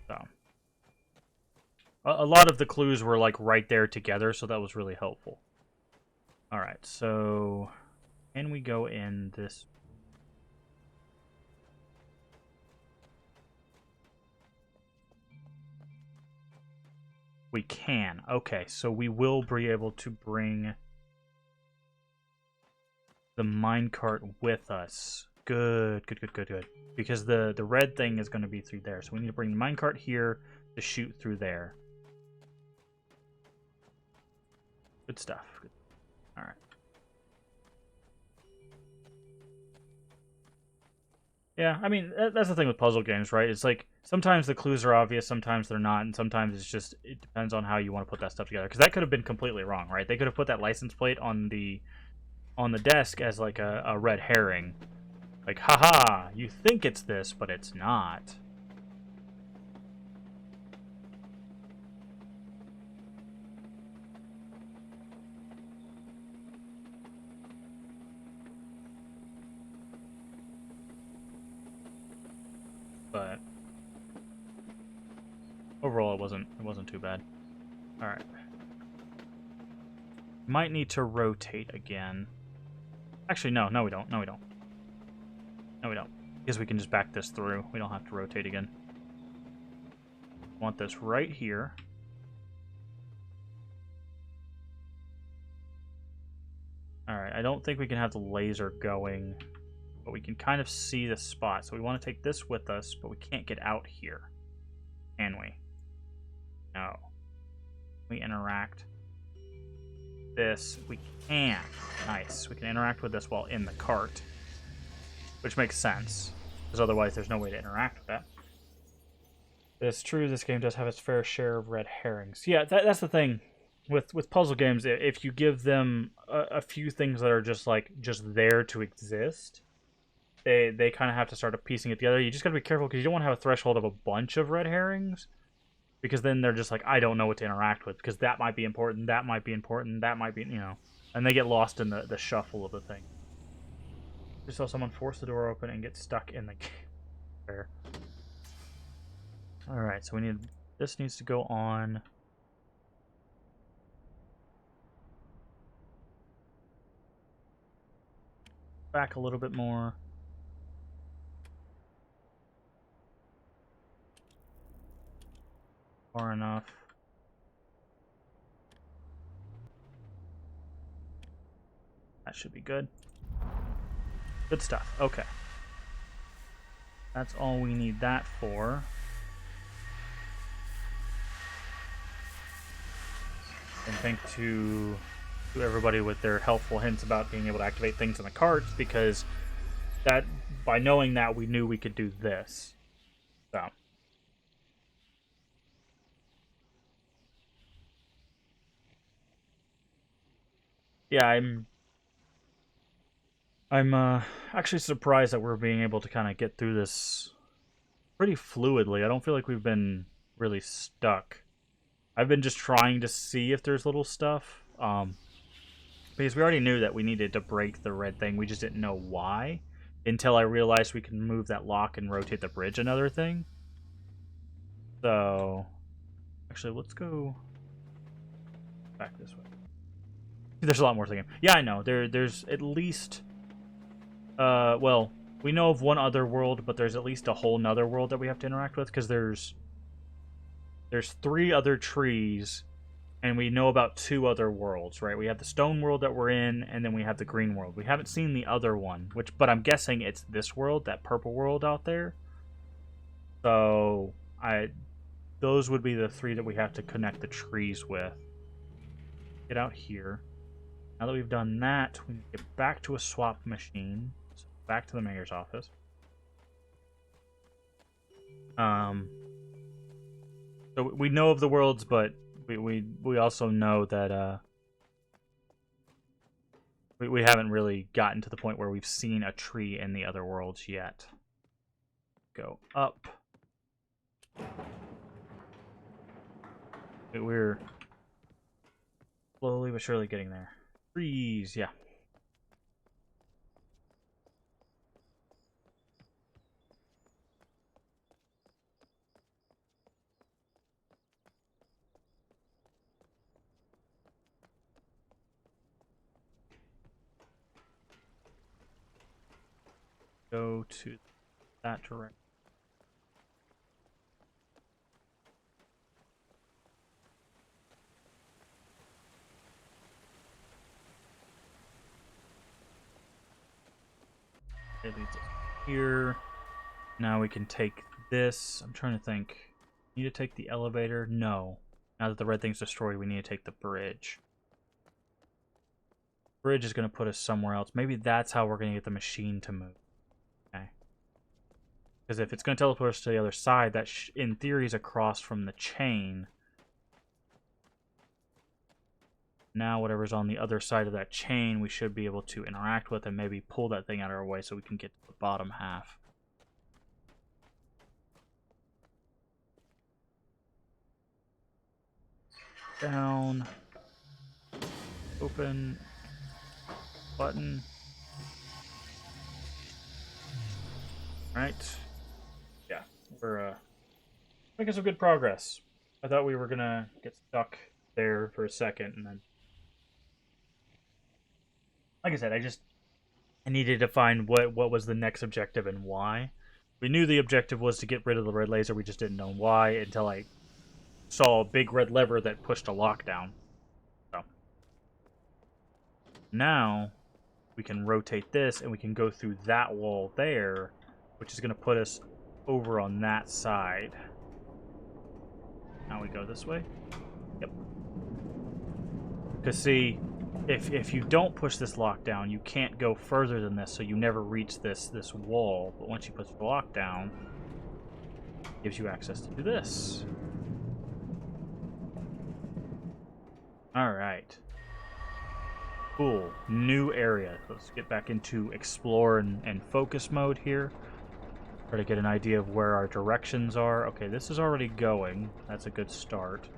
So a lot of the clues were like right there together, so that was really helpful. All right, so can we go in this? We can. Okay, so we will be able to bring the minecart with us. Good. Because the red thing is going to be through there. So we need to bring the minecart here to shoot through there. Good stuff. All right. Yeah, I mean, that's the thing with puzzle games, right? It's like, sometimes the clues are obvious, sometimes they're not, and sometimes it depends on how you want to put that stuff together. Because that could have been completely wrong, right? They could have put that license plate on the desk as like a red herring. Like, haha, you think it's this, but it's not. But overall, it wasn't too bad. All right. Might need to rotate again. Actually, no, we don't. No, we don't. Because we can just back this through. We don't have to rotate again. Want this right here. Alright, I don't think we can have the laser going, but we can kind of see the spot. So we want to take this with us, but we can't get out here. Can we? No. We interact. This, we can. Nice. We can interact with this while in the cart. Which makes sense. Because otherwise there's no way to interact with that. It's true, this game does have its fair share of red herrings. Yeah, that's the thing. With puzzle games, if you give them a few things that are just there to exist, they kind of have to start piecing it together. You just got to be careful because you don't want to have a threshold of a bunch of red herrings, because then they're just like, I don't know what to interact with, because that might be important, that might be important, that might be, and they get lost in the shuffle of the thing. Just saw someone force the door open and get stuck in the game. All right, so this needs to go on. Back a little bit more. Far enough. That should be good. Good stuff. Okay. That's all we need that for. And thank to everybody with their helpful hints about being able to activate things in the carts, because that, by knowing that, we knew we could do this. So. Yeah, I'm actually surprised that we're being able to kind of get through this pretty fluidly. I don't feel like we've been really stuck. I've been just trying to see if there's little stuff. Because we already knew that we needed to break the red thing. We just didn't know why until I realized we can move that lock and rotate the bridge another thing. So, actually, let's go back this way. There's a lot more to the game. Yeah, I know. There's at least... well, we know of one other world, but there's at least a whole nother world that we have to interact with, because there's 3 other trees, and we know about 2 other worlds, right? We have the stone world that we're in, and then we have the green world. We haven't seen the other one, but I'm guessing it's this world, that purple world out there. So, those would be the 3 that we have to connect the trees with. Get out here. Now that we've done that, we need to get back to a swap machine. So back to the mayor's office. So we know of the worlds, but we also know that we haven't really gotten to the point where we've seen a tree in the other worlds yet. Go up. We're slowly but surely getting there. Trees, yeah. Go to that direction. It leads us here. Now we can take this. I'm trying to think. Need to take the elevator? No. Now that the red thing's destroyed, we need to take the bridge. Bridge is going to put us somewhere else. Maybe that's how we're going to get the machine to move. Okay. Because if it's going to teleport us to the other side, that in theory is across from the chain. Now whatever's on the other side of that chain, we should be able to interact with and maybe pull that thing out of our way so we can get to the bottom half. Down. Open. Button. Alright. Yeah, we're making some good progress. I thought we were gonna get stuck there for a second, and then... Like I said, I needed to find what was the next objective and why. We knew the objective was to get rid of the red laser, we just didn't know why until I saw a big red lever that pushed a lockdown. So now we can rotate this and we can go through that wall there, which is going to put us over on that side. Now we go this way. Yep. Because see, if you don't push this lockdown, you can't go further than this, so you never reach this wall. But once you push the lockdown, it gives you access to do this. Alright. Cool. New area. Let's get back into explore and focus mode here. Try to get an idea of where our directions are. Okay, this is already going. That's a good start.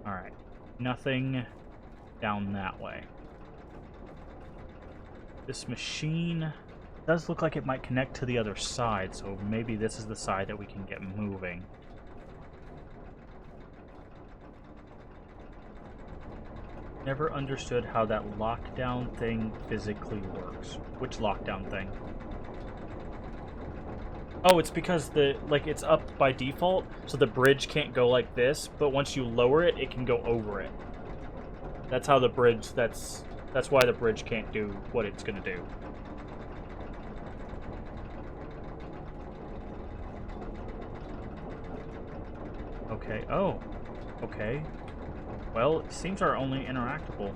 Alright. Nothing down that way. This machine does look like it might connect to the other side, so maybe this is the side that we can get moving. Never understood how that lockdown thing physically works. Which lockdown thing? Oh, it's because it's up by default, so the bridge can't go like this, but once you lower it, it can go over it. That's how the bridge, that's why the bridge can't do what it's gonna do. Okay. Oh. Okay. Well, it seems our only interactable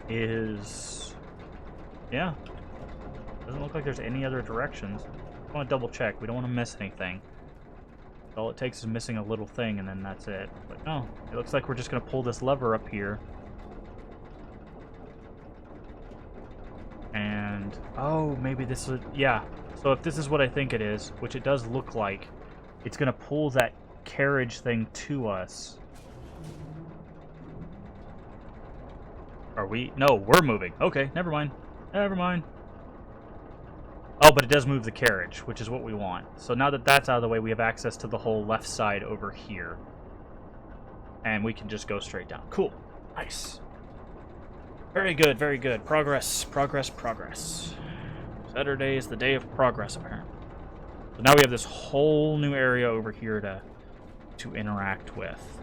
is... Yeah. Doesn't look like there's any other directions. I want to double check. We don't want to miss anything. All it takes is missing a little thing, and then that's it. But no, it looks like we're just going to pull this lever up here. And, oh, maybe this is... Yeah. So if this is what I think it is, which it does look like, it's going to pull that carriage thing to us. Are we? No, we're moving. Okay, never mind. Never mind. Oh, but it does move the carriage, which is what we want. So now that that's out of the way, we have access to the whole left side over here. And we can just go straight down. Cool. Nice. Very good, very good. Progress, progress, progress. Saturday is the day of progress, apparently. So now we have this whole new area over here to interact with.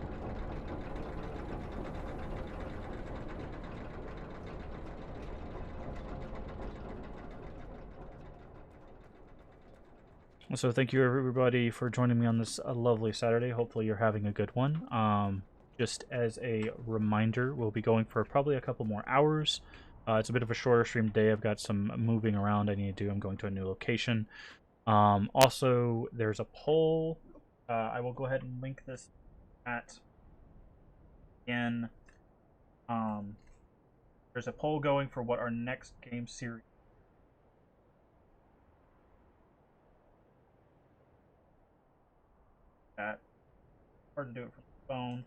So thank you everybody for joining me on this lovely Saturday. Hopefully you're having a good one. Just as a reminder, we'll be going for probably a couple more hours. It's a bit of a shorter stream today. I've got some moving around I need to do. I'm going to a new location. Also, there's a poll. I will go ahead and link this at again. There's a poll going for what our next game series. Hard to do it from the phone.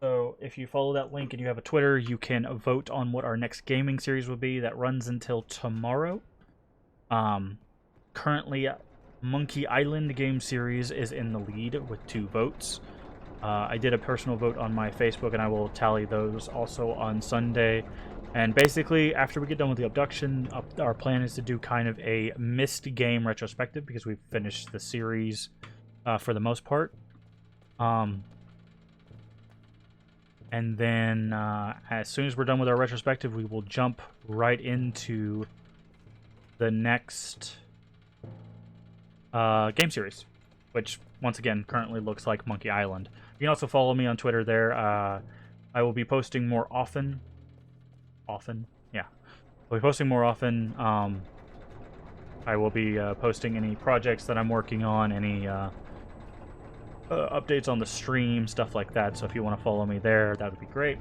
So if you follow that link and you have a Twitter, you can vote on what our next gaming series will be. That runs until tomorrow. Currently, Monkey Island game series is in the lead with 2 votes. I did a personal vote on my Facebook, and I will tally those also on Sunday. And basically, after we get done with the Obduction, our plan is to do kind of a missed game retrospective, because we've finished the series for the most part. And then, as soon as we're done with our retrospective, we will jump right into the next game series, which, once again, currently looks like Monkey Island. You can also follow me on Twitter there. I will be posting more often. Yeah. I'll be posting more often. I will be posting any projects that I'm working on, any updates on the stream, stuff like that. So if you want to follow me there, that would be great.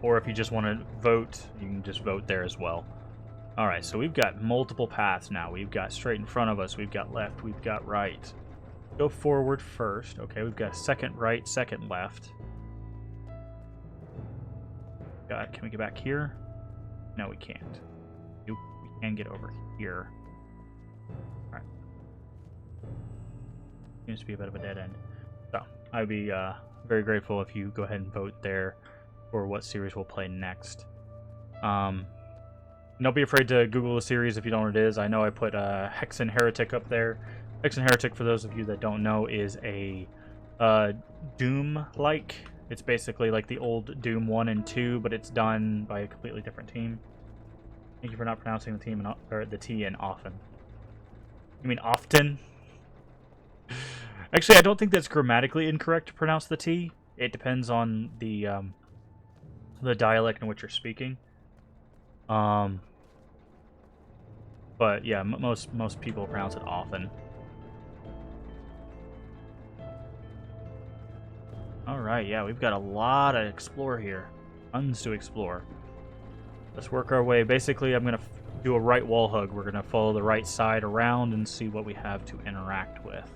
Or if you just want to vote, you can just vote there as well. Alright, so we've got multiple paths now. We've got straight in front of us, we've got left, we've got right. Go forward first. Okay, we've got second right, second left. Can we get back here? No, we can't. We can get over here. Alright. Seems to be a bit of a dead end. So, I'd be very grateful if you go ahead and vote there for what series we'll play next. Don't be afraid to Google the series if you don't know what it is. I know I put Hexen Heretic up there. Hexen Heretic, for those of you that don't know, is a Doom-like. It's basically like the old Doom 1 and 2, but it's done by a completely different team. Thank you for not pronouncing the T in often. You mean often? Actually, I don't think that's grammatically incorrect to pronounce the T. It depends on the dialect in which you're speaking. But yeah, most people pronounce it often. Alright, yeah, we've got a lot to explore here. Tons to explore. Let's work our way. Basically, I'm going to do a right wall hug. We're going to follow the right side around and see what we have to interact with.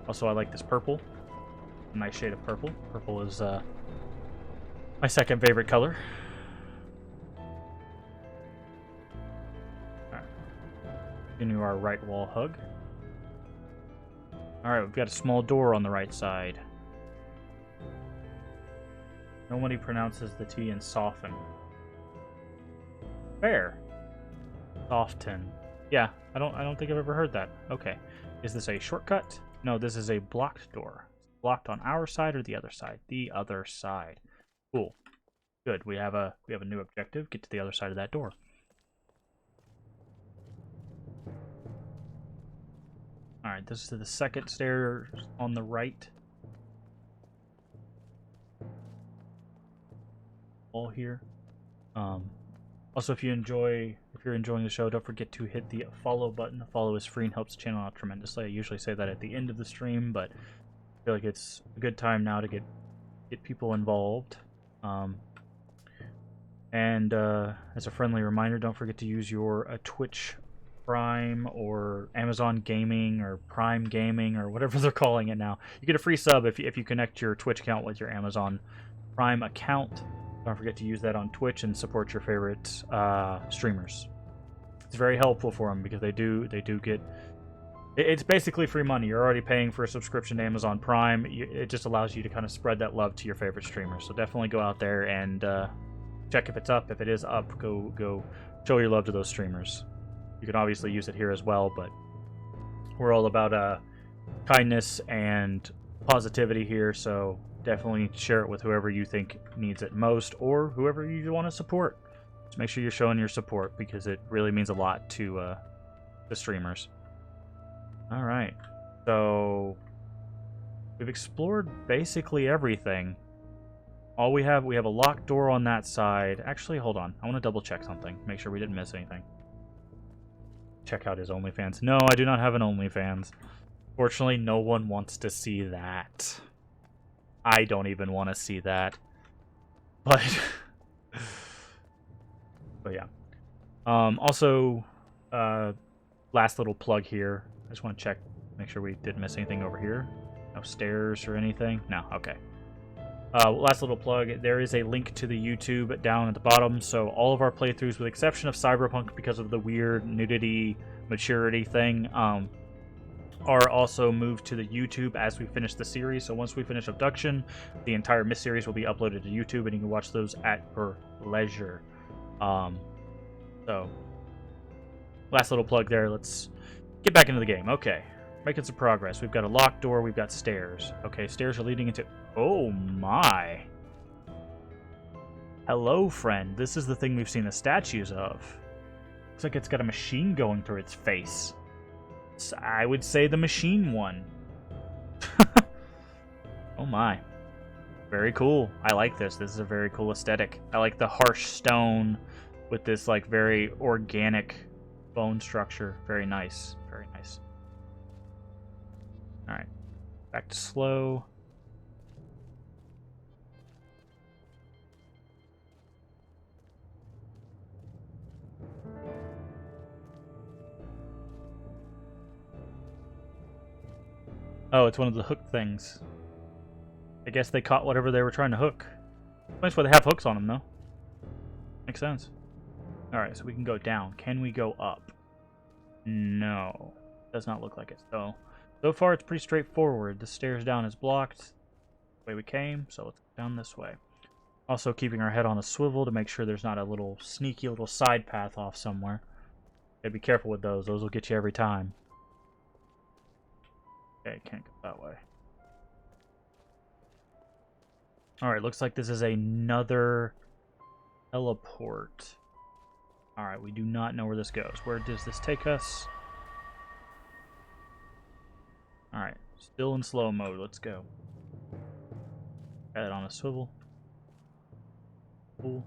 Also, I like this purple. A nice shade of purple. Purple is my second favorite color. Alright. Continue our right wall hug. Alright, we've got a small door on the right side. Nobody pronounces the T in soften. Fair. Soften. Yeah, I don't think I've ever heard that. Okay. Is this a shortcut? No, this is a blocked door. Blocked on our side or the other side? The other side. Cool. Good. We have a new objective. Get to the other side of that door. All right, this is the second stair on the right. All here. Also, if you're enjoying the show, don't forget to hit the follow button. The follow is free and helps the channel out tremendously. I usually say that at the end of the stream, but I feel like it's a good time now to get people involved. And as a friendly reminder, don't forget to use your Twitch Prime or Amazon Gaming or Prime Gaming or whatever they're calling it now. You get a free sub if you connect your Twitch account with your Amazon Prime account. Don't forget to use that on Twitch and support your favorite streamers. It's very helpful for them because they do get. It's basically free money. You're already paying for a subscription to Amazon Prime. It just allows you to kind of spread that love to your favorite streamers. So definitely go out there and check if it's up. If it is up, go show your love to those streamers. You can obviously use it here as well, but we're all about kindness and positivity here. So definitely share it with whoever you think needs it most or whoever you want to support. Just make sure you're showing your support because it really means a lot to the streamers. All right, so we've explored basically everything. All we have a locked door on that side. Actually, hold on. I want to double check something. Make sure we didn't miss anything. Check out his OnlyFans. No, I do not have an OnlyFans. Fortunately, no one wants to see that. I don't even want to see that. But yeah. Also, last little plug here. I just want to check, make sure we didn't miss anything over here. No stairs or anything. No, okay. Last little plug. There is a link to the YouTube down at the bottom. So all of our playthroughs, with the exception of Cyberpunk because of the weird nudity maturity thing, are also moved to the YouTube as we finish the series. So once we finish Obduction, the entire Myst series will be uploaded to YouTube, and you can watch those at your leisure. So last little plug there. Let's get back into the game. Okay, making some progress. We've got a locked door. We've got stairs. Okay, stairs are leading into... Oh my. Hello, friend. This is the thing we've seen the statues of. Looks like it's got a machine going through its face. I would say the machine one. Oh my. Very cool. I like this. This is a very cool aesthetic. I like the harsh stone with this like very organic bone structure. Very nice. Very nice. Alright. Back to slow. Oh, it's one of the hook things. I guess they caught whatever they were trying to hook. That's why they have hooks on them, though. Makes sense. Alright, so we can go down. Can we go up? No. Does not look like it. So far it's pretty straightforward. The stairs down is blocked. The way we came, so let's go down this way. Also keeping our head on a swivel to make sure there's not a little sneaky little side path off somewhere. Gotta be careful with those. Those will get you every time. Okay, can't go that way. Alright, looks like this is another teleport. Alright, we do not know where this goes. Where does this take us? Alright, still in slow mode. Let's go. Got it on a swivel. Cool.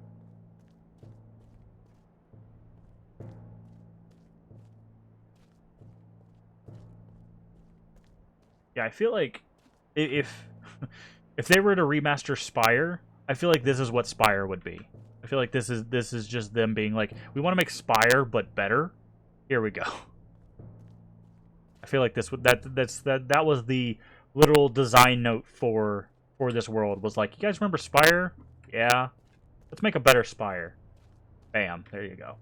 Yeah, I feel like if they were to remaster Spire, I feel like this is what Spire would be. I feel like this is just them being like, we want to make Spire but better. Here we go. I feel like that was the literal design note for this world. Was like, you guys remember Spire? Yeah. Let's make a better Spire. Bam. There you go.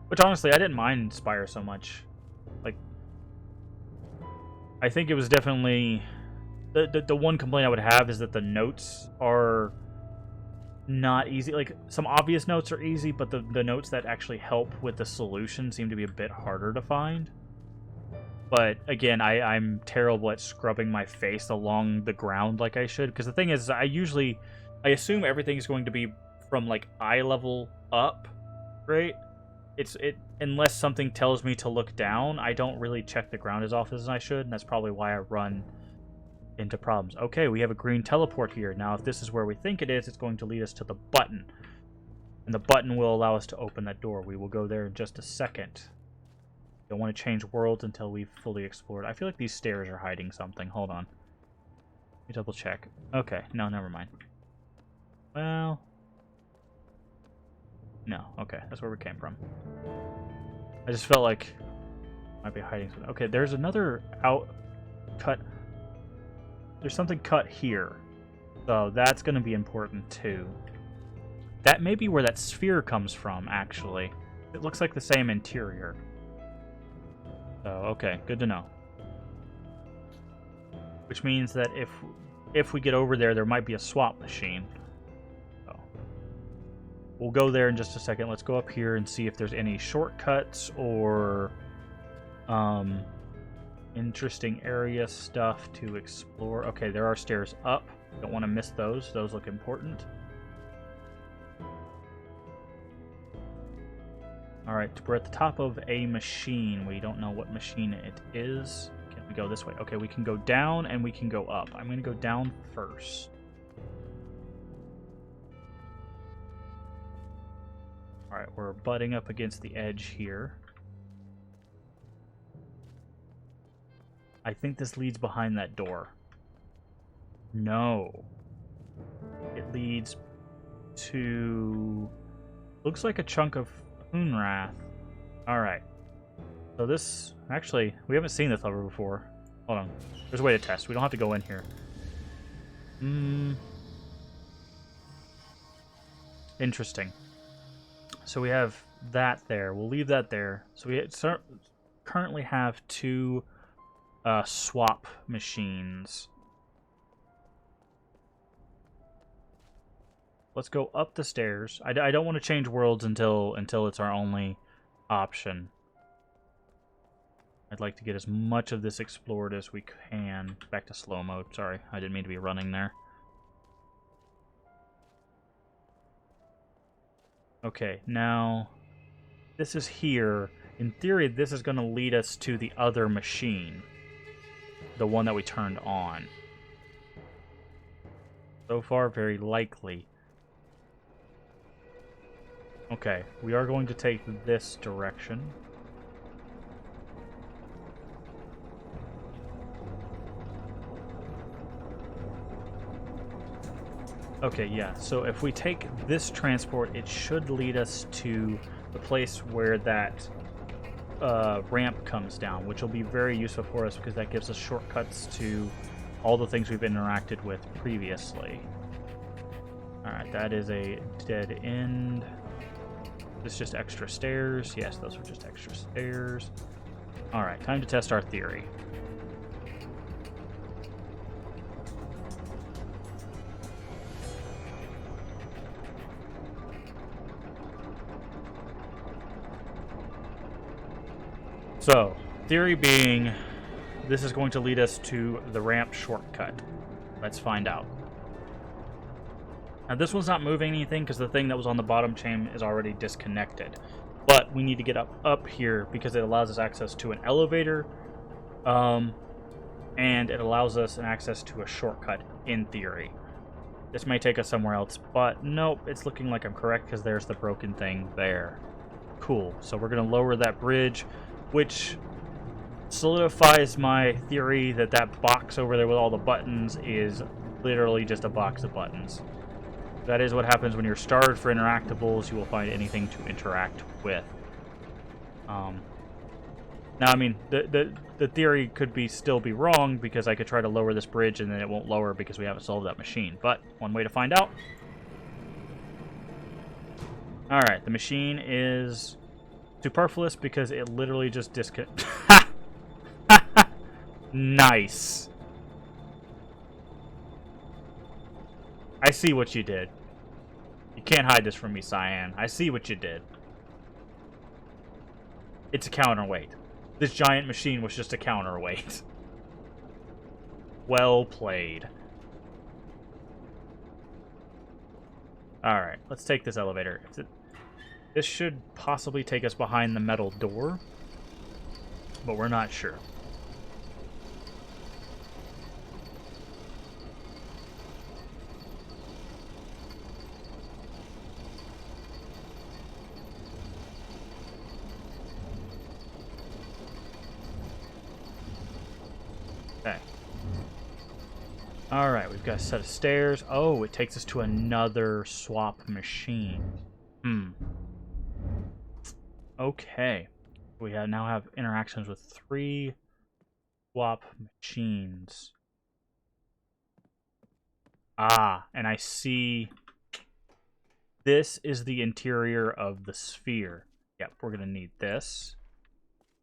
Which, honestly, I didn't mind Spire so much. Like, I think it was definitely... The one complaint I would have is that the notes are not easy. Like, some obvious notes are easy, but the notes that actually help with the solution seem to be a bit harder to find. But, again, I'm terrible at scrubbing my face along the ground like I should. Because the thing is, I assume everything is going to be from, like, eye level up, right? Unless something tells me to look down, I don't really check the ground as often as I should, and that's probably why I run into problems. Okay, we have a green teleport here. Now, if this is where we think it is, it's going to lead us to the button. And the button will allow us to open that door. We will go there in just a second. Don't want to change worlds until we've fully explored. I feel like these stairs are hiding something. Hold on. Let me double check. Okay, no, never mind. Well... no, okay, that's where we came from. I just felt like I might be hiding something. Okay, there's another cut. There's something cut here. So that's going to be important too. That may be where that sphere comes from, actually. It looks like the same interior. So, okay, good to know. Which means that if we get over there, there might be a swap machine. So, we'll go there in just a second. Let's go up here and see if there's any shortcuts or interesting area stuff to explore. Okay, there are stairs up. Don't want to miss those. Those look important. Alright, we're at the top of a machine. We don't know what machine it is. Can we go this way? Okay, we can go down and we can go up. I'm going to go down first. Alright, we're butting up against the edge here. I think this leads behind that door. No. It leads to... looks like a chunk of Hoonrath. Alright. So this... actually, we haven't seen this lever before. Hold on. There's a way to test. We don't have to go in here. Interesting. So we have that there. We'll leave that there. So we currently have two swap machines. Let's go up the stairs. I don't want to change worlds until it's our only option. I'd like to get as much of this explored as we can. Back to slow mode. Sorry, I didn't mean to be running there. Okay, now this is here. In theory, this is going to lead us to the other machine. The one that we turned on. So far, very likely. Okay, we are going to take this direction. Okay, yeah, so if we take this transport, it should lead us to the place where that ramp comes down, which will be very useful for us because that gives us shortcuts to all the things we've interacted with previously. Alright, that is a dead end. This is just extra stairs. Yes, those were just extra stairs. Alright, time to test our theory. So, theory being, this is going to lead us to the ramp shortcut. Let's find out. Now, this one's not moving anything because the thing that was on the bottom chain is already disconnected. But we need to get up here because it allows us access to an elevator. And it allows us an access to a shortcut, in theory. This may take us somewhere else, but nope, it's looking like I'm correct because there's the broken thing there. Cool. So we're going to lower that bridge, which solidifies my theory that that box over there with all the buttons is literally just a box of buttons. That is what happens when you're starved for interactables. You will find anything to interact with. Now, I mean, the theory could still be wrong because I could try to lower this bridge and then it won't lower because we haven't solved that machine. But one way to find out. Alright, the machine is superfluous because it literally just disconnects.. I see what you did. You can't hide this from me, Cyan. I see what you did. It's a counterweight. This giant machine was just a counterweight. Well played. Alright, let's take this elevator. This should possibly take us behind the metal door, but we're not sure. Okay. Alright, we've got a set of stairs. Oh, it takes us to another swap machine. Okay. We now have interactions with 3 swap machines. Ah, and I see this is the interior of the sphere. Yep, we're going to need this.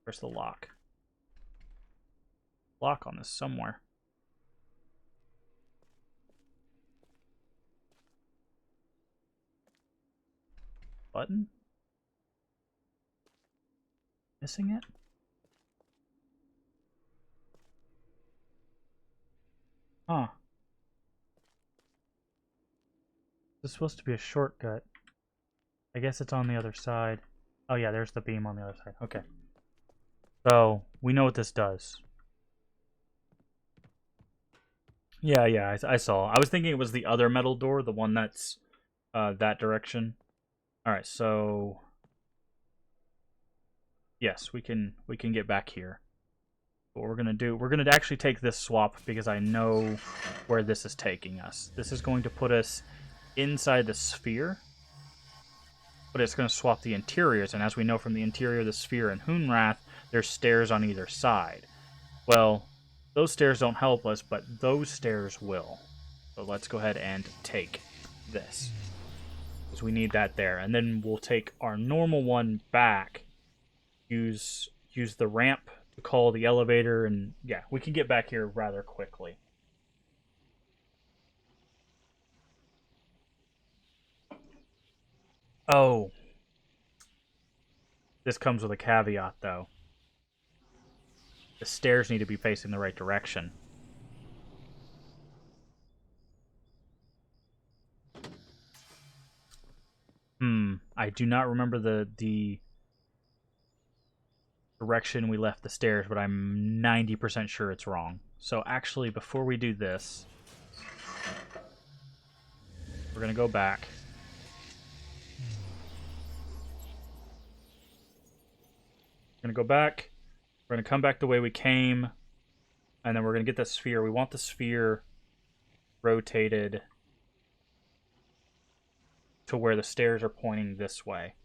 Where's the lock? Lock on this somewhere. Button? Missing it? Huh. This is supposed to be a shortcut. I guess it's on the other side. Oh yeah, there's the beam on the other side. Okay. So, we know what this does. Yeah, I saw. I was thinking it was the other metal door, the one that's that direction. Alright, so... Yes, we can get back here. What we're going to do, we're going to actually take this swap because I know where this is taking us. This is going to put us inside the sphere, but it's going to swap the interiors, and as we know from the interior of the sphere in Hoonrath, there's stairs on either side. Well, those stairs don't help us, but those stairs will. So let's go ahead and take this, because we need that there. And then we'll take our normal one back, use the ramp to call the elevator, and yeah, we can get back here rather quickly. Oh. This comes with a caveat, though. The stairs need to be facing the right direction. I do not remember the direction we left the stairs, but I'm 90% sure it's wrong. So actually, before we do this, we're going to go back. We're going to go back. We're going to come back the way we came, and then we're going to get the sphere. We want the sphere rotated to where the stairs are pointing this way.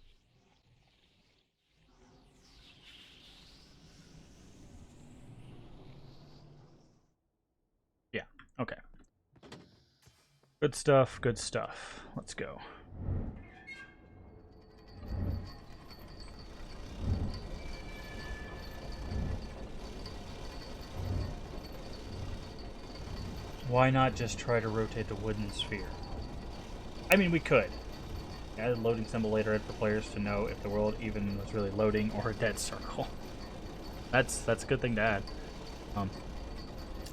Yeah, okay. Good stuff, good stuff. Let's go. Why not just try to rotate the wooden sphere? I mean, we could. Add a loading symbol later for players to know if the world even was really loading or a dead circle. That's a good thing to add.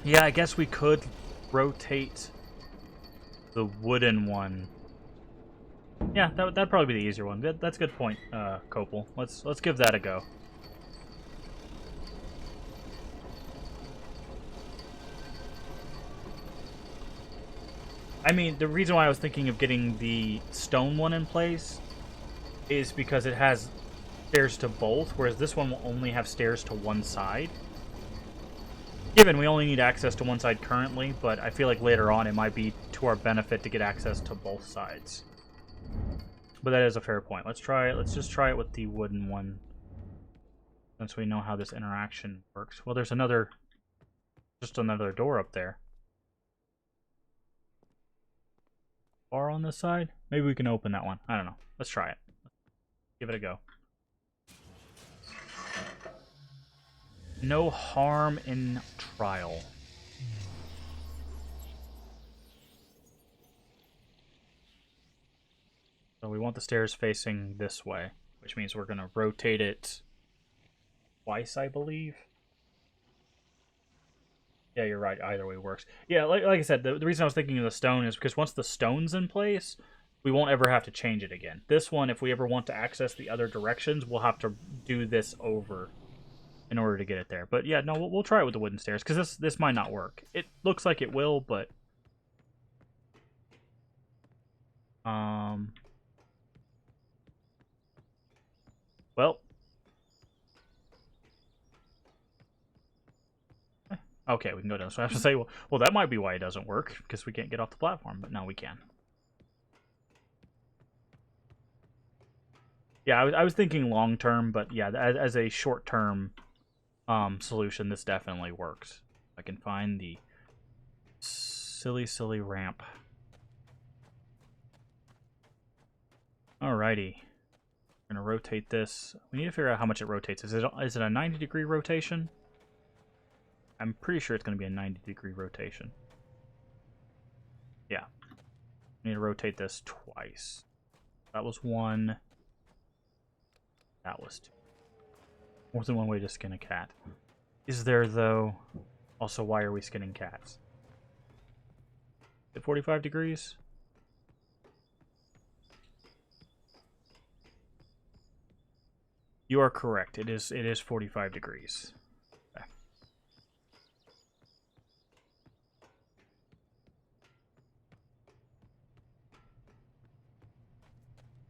Yeah, I guess we could rotate the wooden one. Yeah, that'd probably be the easier one. That's a good point, Copel. Let's give that a go. I mean, the reason why I was thinking of getting the stone one in place is because it has stairs to both, whereas this one will only have stairs to one side. Given we only need access to one side currently, but I feel like later on it might be to our benefit to get access to both sides. But that is a fair point. Let's try it. Let's just try it with the wooden one, since we know how this interaction works. Well, there's just another door up there. Bar on this side? Maybe we can open that one. I don't know. Let's try it. Give it a go. No harm in trial. So we want the stairs facing this way, which means we're going to rotate it twice, I believe. Yeah, you're right. Either way works. Yeah, like I said, the reason I was thinking of the stone is because once the stone's in place, we won't ever have to change it again. This one, if we ever want to access the other directions, we'll have to do this over in order to get it there. But yeah, no, we'll try it with the wooden stairs, because this might not work. It looks like it will, but... Well... Okay, we can go down. So I have to say, well, that might be why it doesn't work, because we can't get off the platform, but now we can. Yeah, I was thinking long term, but yeah, as a short term solution, this definitely works. I can find the silly ramp. Alrighty. We're gonna rotate this. We need to figure out how much it rotates. Is it a 90-degree rotation? I'm pretty sure it's gonna be a 90-degree rotation. Yeah. We need to rotate this twice. That was one. That was two. More than one way to skin a cat. Is there, though? Also, why are we skinning cats? At 45 degrees? You are correct. It is 45 degrees. Okay.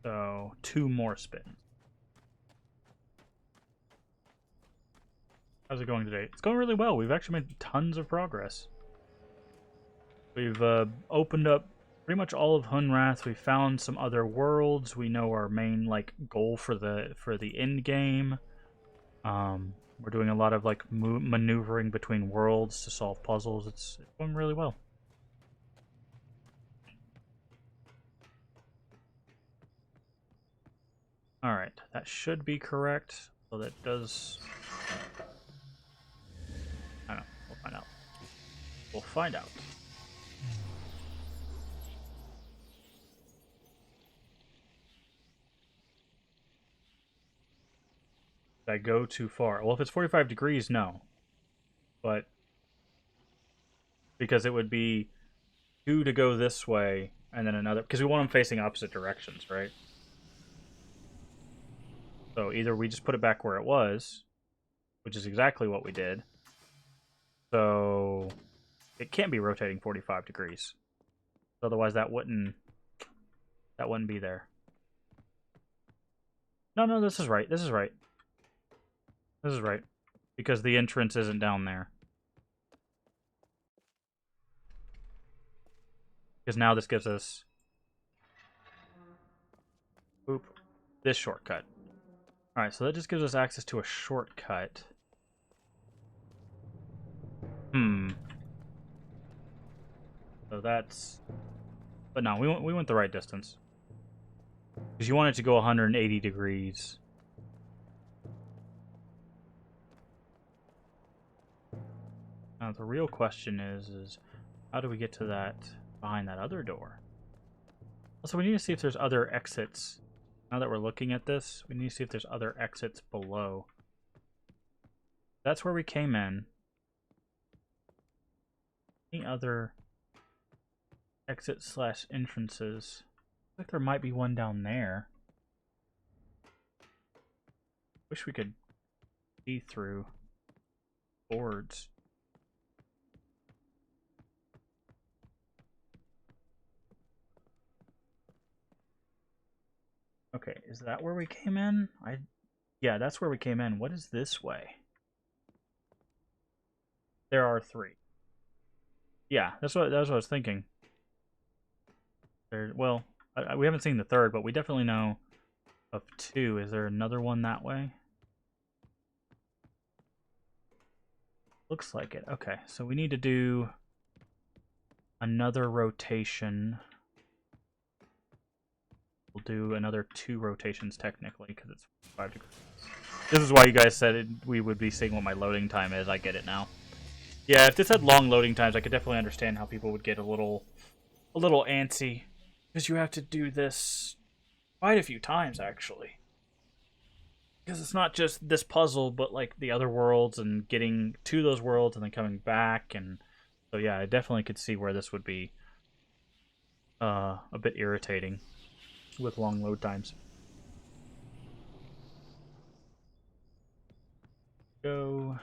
So, 2 more spins. How's it going today? It's going really well. We've actually made tons of progress. We've opened up pretty much all of Hunrath. We found some other worlds. We know our main goal for the end game. We're doing a lot of maneuvering between worlds to solve puzzles. It's going really well. All right, that should be correct. So that does. I don't know. We'll find out. We'll find out. Did I go too far? Well, if it's 45 degrees, no. But because it would be 2 to go this way and then another, because we want them facing opposite directions, right? So either we just put it back where it was, which is exactly what we did. So it can't be rotating 45 degrees. Otherwise that wouldn't be there. No, this is right. This is right. This is right. Because the entrance isn't down there. Because now this gives us this shortcut. Alright, so that just gives us access to a shortcut. So that's... But no, we went the right distance. Because you want it to go 180 degrees. Now the real question is how do we get to that behind that other door? Also, we need to see if there's other exits. Now that we're looking at this, we need to see if there's other exits below. That's where we came in. Any other exit/entrances? I think there might be one down there. Wish we could see through boards. Okay, is that where we came in? Yeah, that's where we came in. What is this way? There are 3. Yeah, that's what I was thinking. Well, we haven't seen the third, but we definitely know of 2. Is there another one that way? Looks like it. Okay, so we need to do another rotation. We'll do another 2 rotations technically because it's 5 degrees. This is why you guys said we would be seeing what my loading time is. I get it now. Yeah, if this had long loading times, I could definitely understand how people would get a little antsy because you have to do this quite a few times, actually. Because it's not just this puzzle, but like the other worlds and getting to those worlds and then coming back. And so, yeah, I definitely could see where this would be a bit irritating with long load times. Go.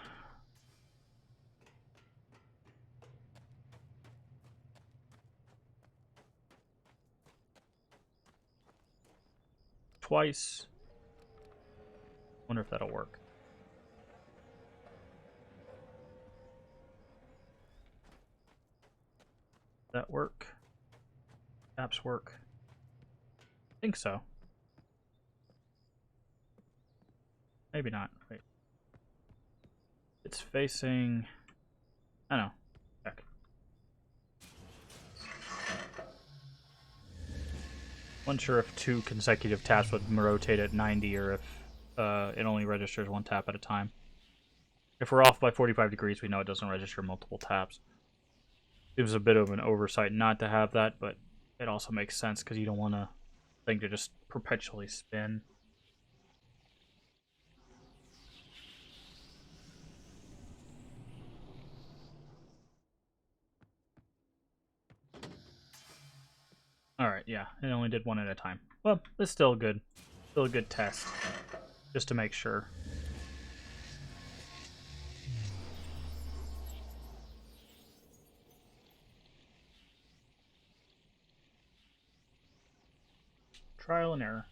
Twice. Wonder if that'll work. That work? Apps work? I think so. Maybe not. Wait. It's facing... I don't know. Check. Wasn't sure if 2 consecutive taps would rotate at 90 or if it only registers 1 tap at a time. If we're off by 45 degrees, we know it doesn't register multiple taps. It was a bit of an oversight not to have that, but it also makes sense because you don't want a thing to just perpetually spin. Alright, yeah, it only did 1 at a time. Well, it's still good. Still a good test. Just to make sure. Trial and error.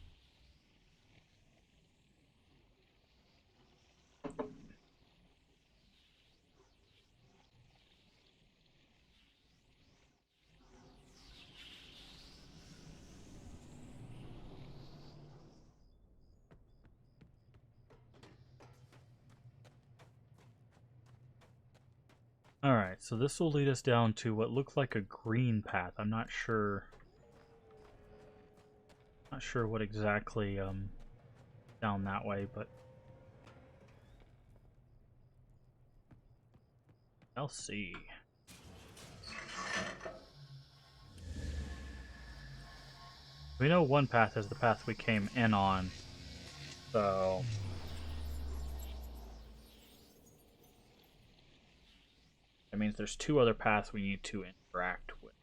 Alright, so this will lead us down to what looked like a green path. I'm not sure... Not sure what exactly down that way, but I'll see. We know one path is the path we came in on, so that means there's 2 other paths we need to interact with.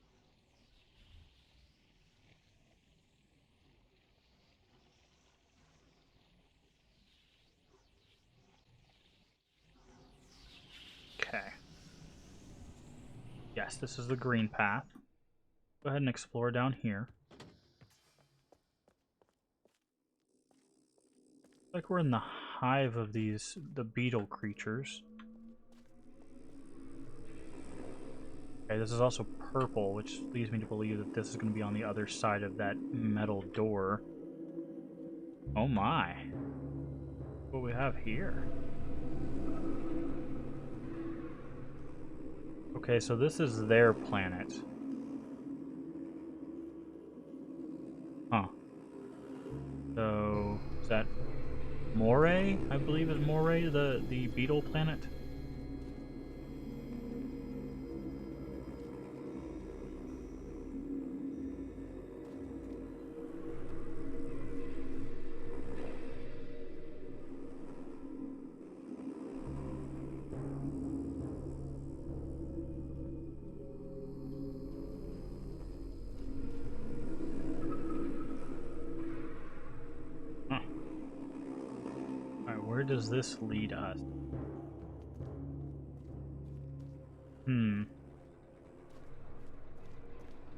Okay. Yes, this is the green path. Go ahead and explore down here. Looks like we're in the hive of the beetle creatures. Okay, this is also purple, which leads me to believe that this is going to be on the other side of that metal door. Oh my. What we have here? Okay, so this is their planet. Huh. So, is that Moray? I believe is Moray, the beetle planet? Where does this lead us?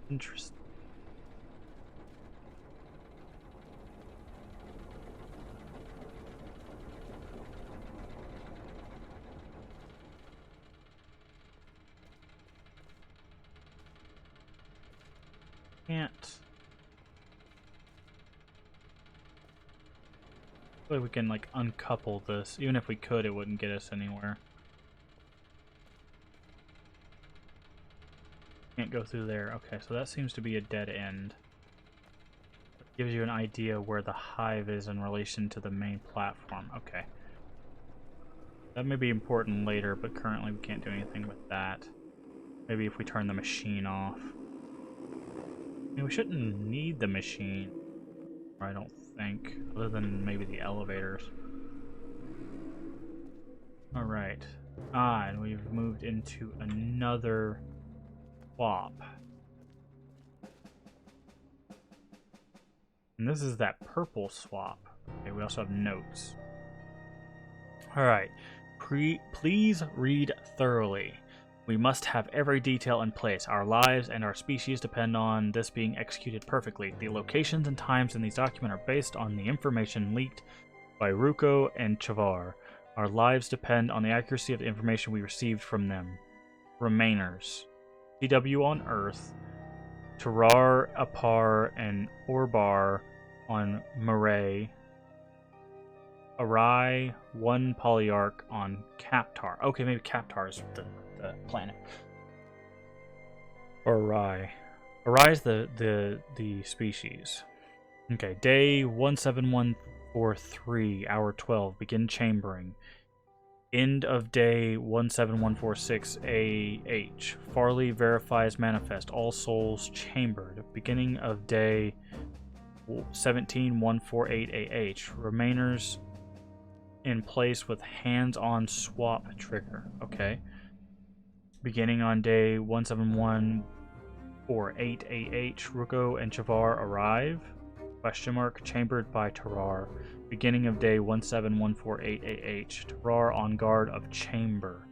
Interesting. Can't. Hopefully we can like uncouple this. Even if we could, it wouldn't get us anywhere. Can't go through there. Okay, so that seems to be a dead end. It gives you an idea where the hive is in relation to the main platform. Okay. That may be important later, but currently we can't do anything with that. Maybe if we turn the machine off. I mean, we shouldn't need the machine. I don't think, other than maybe the elevators. Alright. And we've moved into another swap. And this is that purple swap. Okay, we also have notes. Alright. Please read thoroughly. We must have every detail in place. Our lives and our species depend on this being executed perfectly. The locations and times in these documents are based on the information leaked by Ruko and Chavar. Our lives depend on the accuracy of the information we received from them. Remainers. TW on Earth. Tarar, Apar, and Orbar on Marae. Arai, one Polyarch on Kaptar. Okay, maybe Kaptar is the planet. Or Arai. Arai is the species. Okay, day 17143, hour 12, begin chambering. End of day 17146 AH. Farley verifies manifest. All souls chambered. Beginning of day 17148 AH. Remainers in place with hands-on swap trigger. Okay. Beginning on day 17148 AH. Ruko and Chavar arrive. Question mark. Chambered by Tarar. Beginning of day 17148 AH. Tarar on guard of chamber.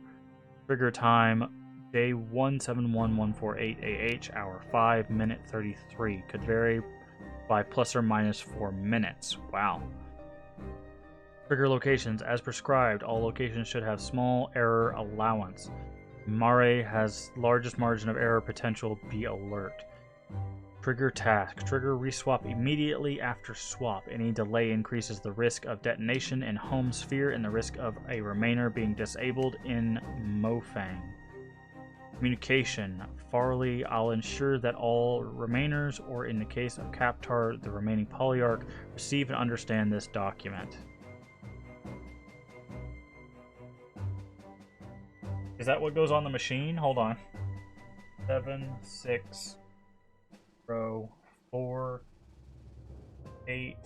Trigger time day 17148 AH. Hour 5 minute 33. Could vary by plus or minus 4 minutes. Wow. Trigger locations. As prescribed, all locations should have small error allowance. Mare has largest margin of error potential. Be alert. Trigger task. Trigger reswap immediately after swap. Any delay increases the risk of detonation in home sphere and the risk of a remainer being disabled in Mofang. Communication. Farley, I'll ensure that all remainers, or in the case of Kaptar, the remaining Polyarch, receive and understand this document. Is that what goes on the machine? Hold on. 7, 6, 4, 8,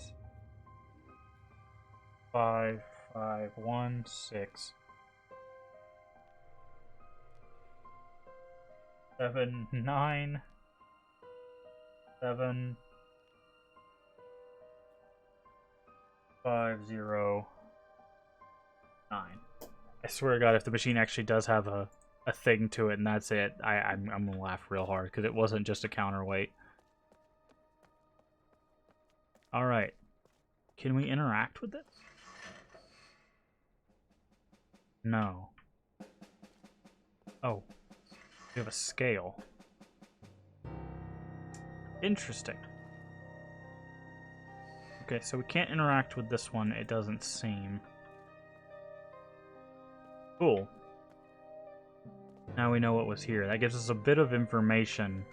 5, 5, 1, 6, 7, 9, 7, 5, 0, 9. I swear to God, if the machine actually does have a thing to it and that's it, I'm gonna laugh real hard because it wasn't just a counterweight. Alright. Can we interact with this? No. Oh. We have a scale. Interesting. Okay, so we can't interact with this one, it doesn't seem. Cool. Now we know what was here. That gives us a bit of information.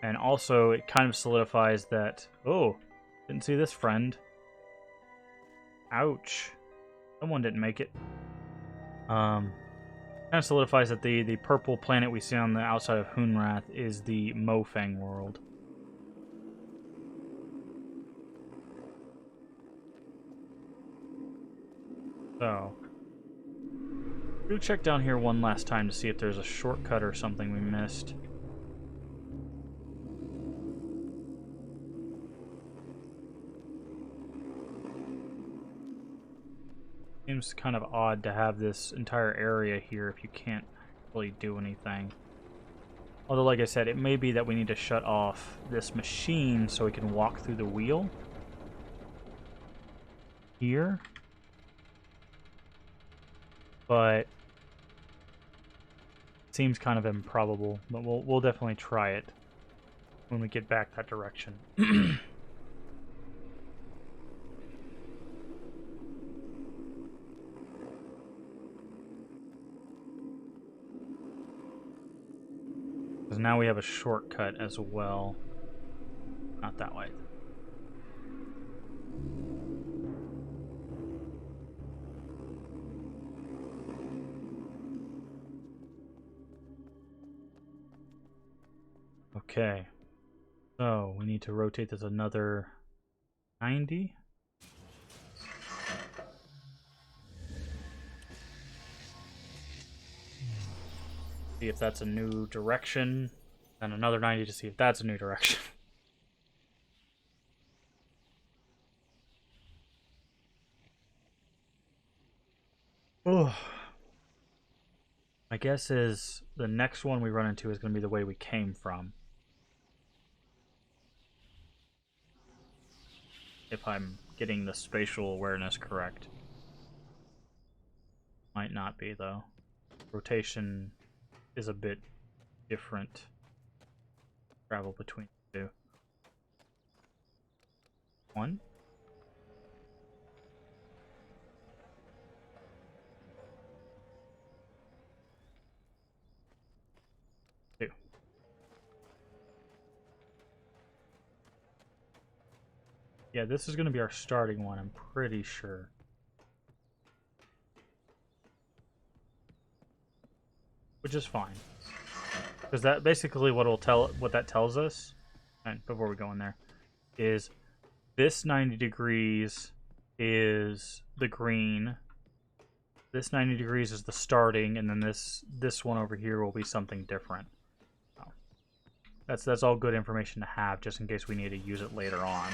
And also, it kind of solidifies that... Oh, didn't see this, friend. Ouch. Someone didn't make it. Kind of solidifies that the purple planet we see on the outside of Hunrath is the Mofang world. So... we'll check down here one last time to see if there's a shortcut or something we missed. Seems kind of odd to have this entire area here if you can't really do anything. Although, like I said, it may be that we need to shut off this machine so we can walk through the wheel. Here. But... seems kind of improbable, but we'll definitely try it when we get back that direction. Because now we have a shortcut as well. Not that way. Okay, so we need to rotate this another 90. See if that's a new direction. And another 90 to see if that's a new direction. Oh. My guess is the next one we run into is going to be the way we came from. If I'm getting the spatial awareness correct. Might not be, though. Rotation is a bit different. Travel between the two. 1. 2. Yeah, this is going to be our starting one, I'm pretty sure. Which is fine. Because that basically what that tells us, and before we go in there, is this 90 degrees is the green. This 90 degrees is the starting, and then this one over here will be something different. Oh. That's all good information to have, just in case we need to use it later on.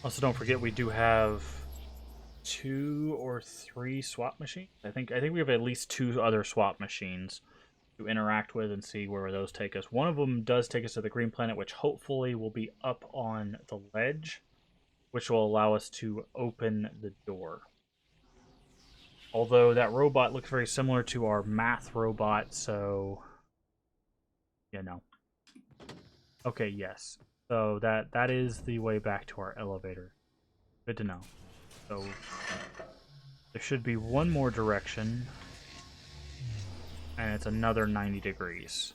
Also, don't forget we do have 2 or 3 swap machines. I think we have at least 2 other swap machines to interact with and see where those take us. One of them does take us to the green planet, which hopefully will be up on the ledge, which will allow us to open the door. Although that robot looks very similar to our math robot, so you know. Okay, yes. So that is the way back to our elevator. Good to know. So there should be one more direction, and it's another 90 degrees.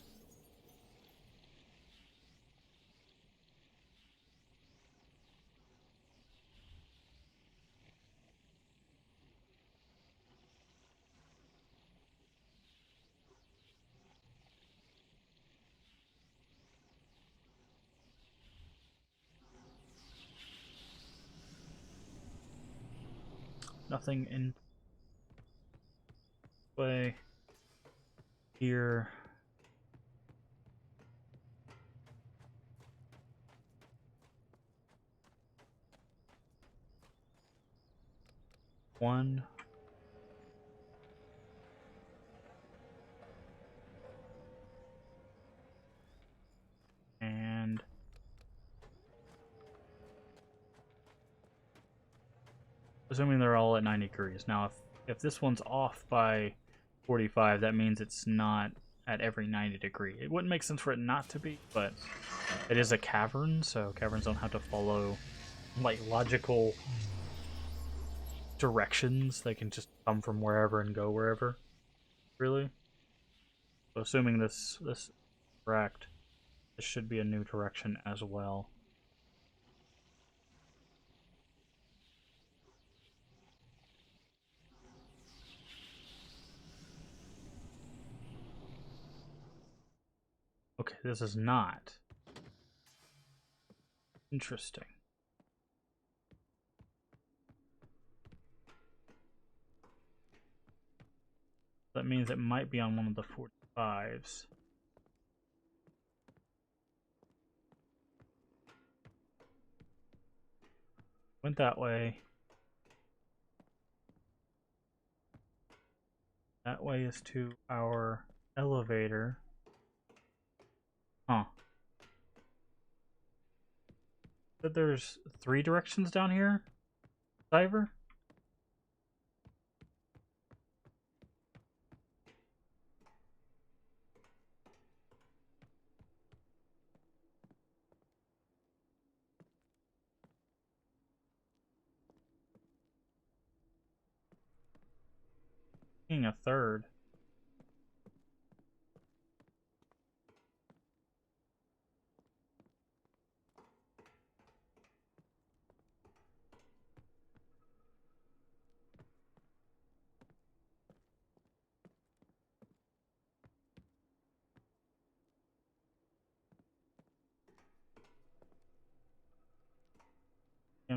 Nothing in play here. One. And assuming they're all at 90 degrees. Now, if this one's off by 45, that means it's not at every 90 degree. It wouldn't make sense for it not to be, but it is a cavern, so caverns don't have to follow like logical directions. They can just come from wherever and go wherever. Really? So assuming this is correct, this should be a new direction as well. Okay, this is not. Interesting. That means it might be on one of the 45s. Went that way. That way is to our elevator. Huh. But there's 3 directions down here? Cyber? Being a third.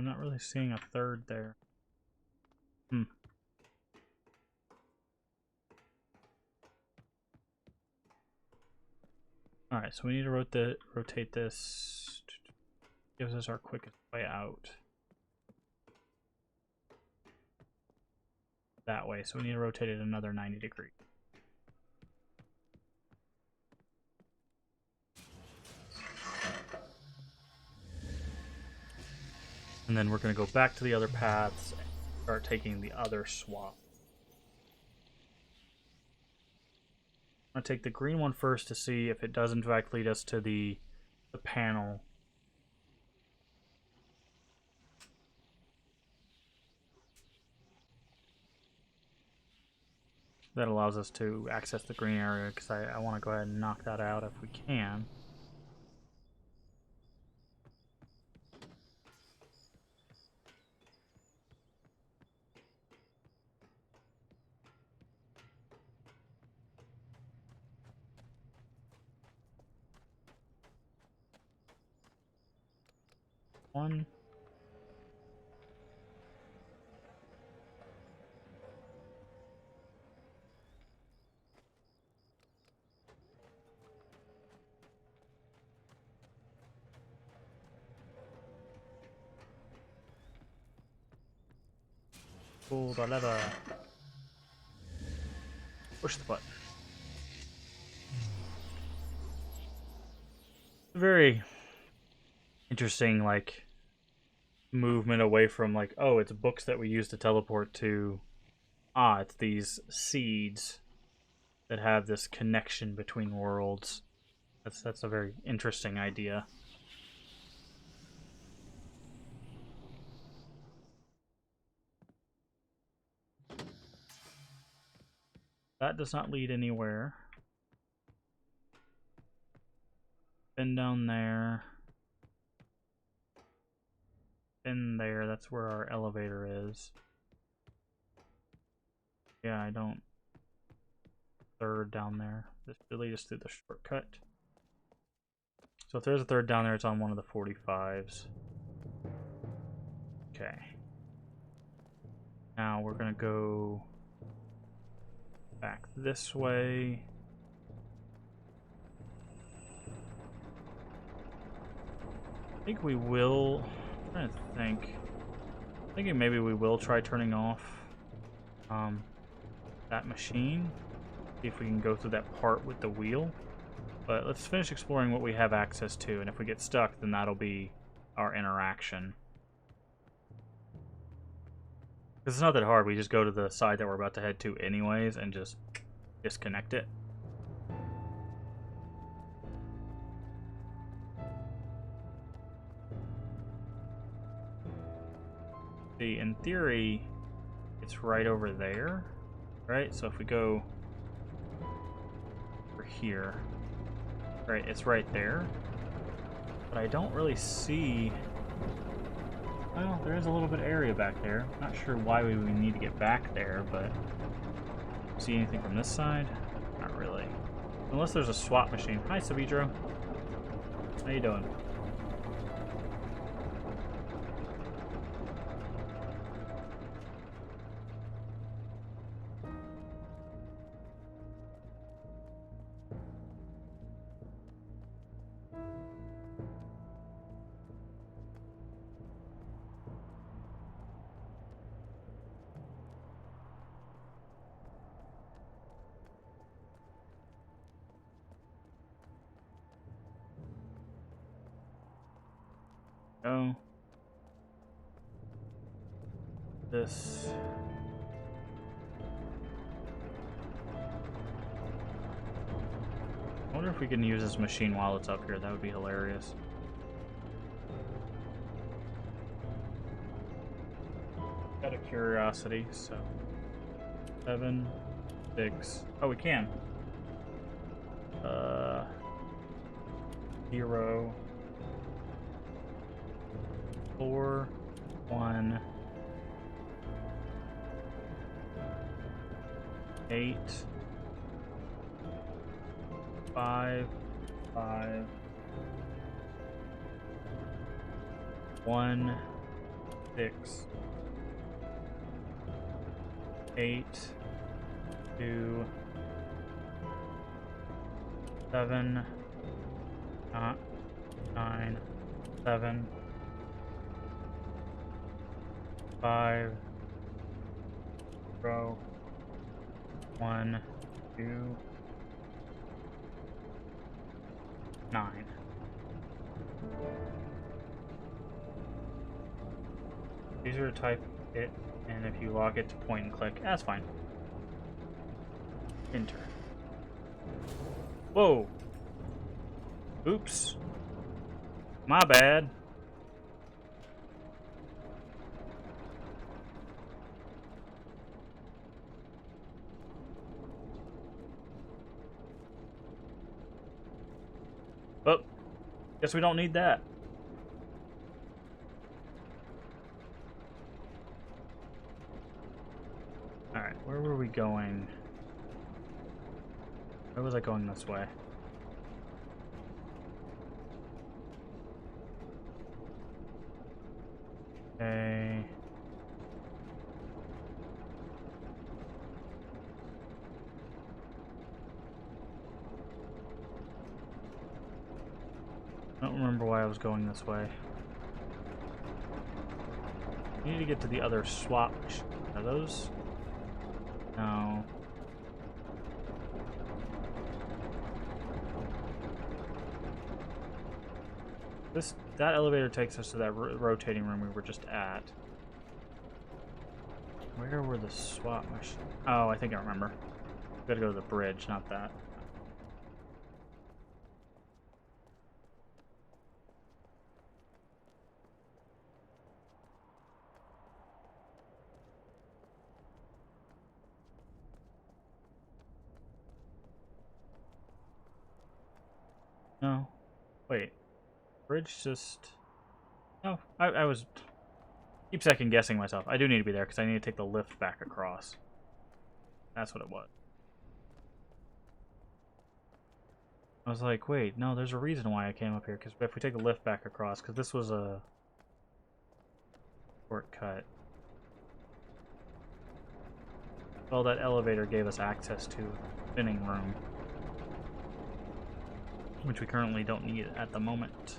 I'm not really seeing a third there. Alright, so we need to rotate this. Gives us our quickest way out. That way, so we need to rotate it another 90 degrees. And then we're going to go back to the other paths and start taking the other swap. I'm going to take the green one first to see if it does in fact lead us to the panel. That allows us to access the green area, because I want to go ahead and knock that out if we can. One. Pull the lever. Push the button. Very interesting, like, movement away from, like, oh, it's books that we use to teleport to, it's these seeds that have this connection between worlds. That's a very interesting idea. That does not lead anywhere. Been down there. Been there, that's where our elevator is. Yeah, I don't... Third down there. This should lead us through the shortcut. So if there's a third down there, it's on one of the 45s. Okay. Now we're gonna go back this way. I think we will... I'm trying to think. I'm thinking maybe we will try turning off that machine. See if we can go through that part with the wheel. But let's finish exploring what we have access to, and if we get stuck, then that'll be our interaction. Because it's not that hard, we just go to the side that we're about to head to anyways, and just disconnect it. See, in theory, it's right over there, right? So if we go over here, right, it's right there. But I don't really see... Well, there is a little bit of area back there. Not sure why we would need to get back there, but... See anything from this side? Not really. Unless there's a swap machine. Hi, Sabidro. How you doing? Oh. This. I wonder if we can use this machine while it's up here. That would be hilarious. Out of curiosity, so 7, 6. Oh, we can. 0, 4, 1, 8, 5, 5, 1, 6, 8, 2, 7, 9, 7, 5, 0, 1, 2, 9. These are to type it, and if you log it to point and click, that's fine. Enter. Whoa! Oops. My bad. Oh, guess we don't need that. Alright, where were we going? Where was I going this way? Okay. I don't remember why I was going this way. I need to get to the other swap. Are those? No. That elevator takes us to that rotating room we were just at. Where were the swap machines? Oh, I think I remember. We gotta go to the bridge, not that. No. Wait. Bridge just... No, I was... Keep second guessing myself. I do need to be there because I need to take the lift back across. That's what it was. I was like, wait, no, there's a reason why I came up here. Because if we take the lift back across, because this was a shortcut. Well, that elevator gave us access to a spinning room, which we currently don't need at the moment.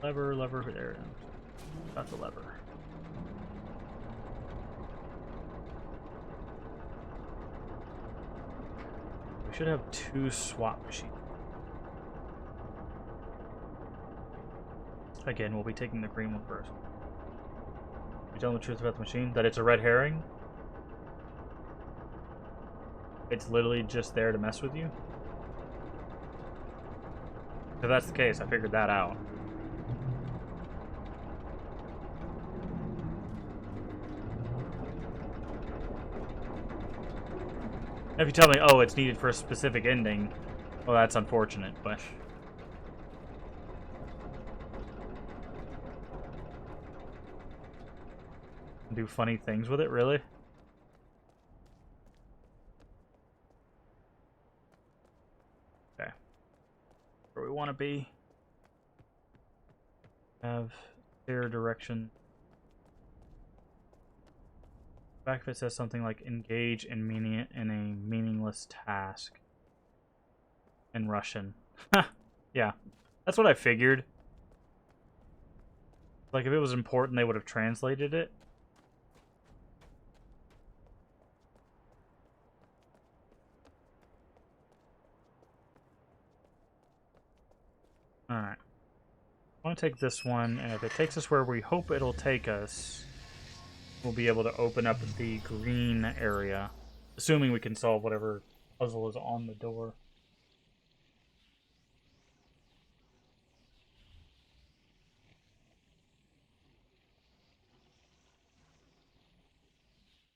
Lever, there it is. Got the lever. We should have 2 swap machines. Again, we'll be taking the green one first. You tell them the truth about the machine? That it's a red herring? It's literally just there to mess with you? If that's the case, I figured that out. If you tell me, oh, it's needed for a specific ending, well, that's unfortunate, but... Do funny things with it, really? Okay. Where we want to be. Have clear direction. Back if it says something like engage in a meaningless task in Russian. Yeah, that's what I figured. Like if it was important, they would have translated it. All right. I want to take this one, and if it takes us where we hope it'll take us, we'll be able to open up the green area, assuming we can solve whatever puzzle is on the door.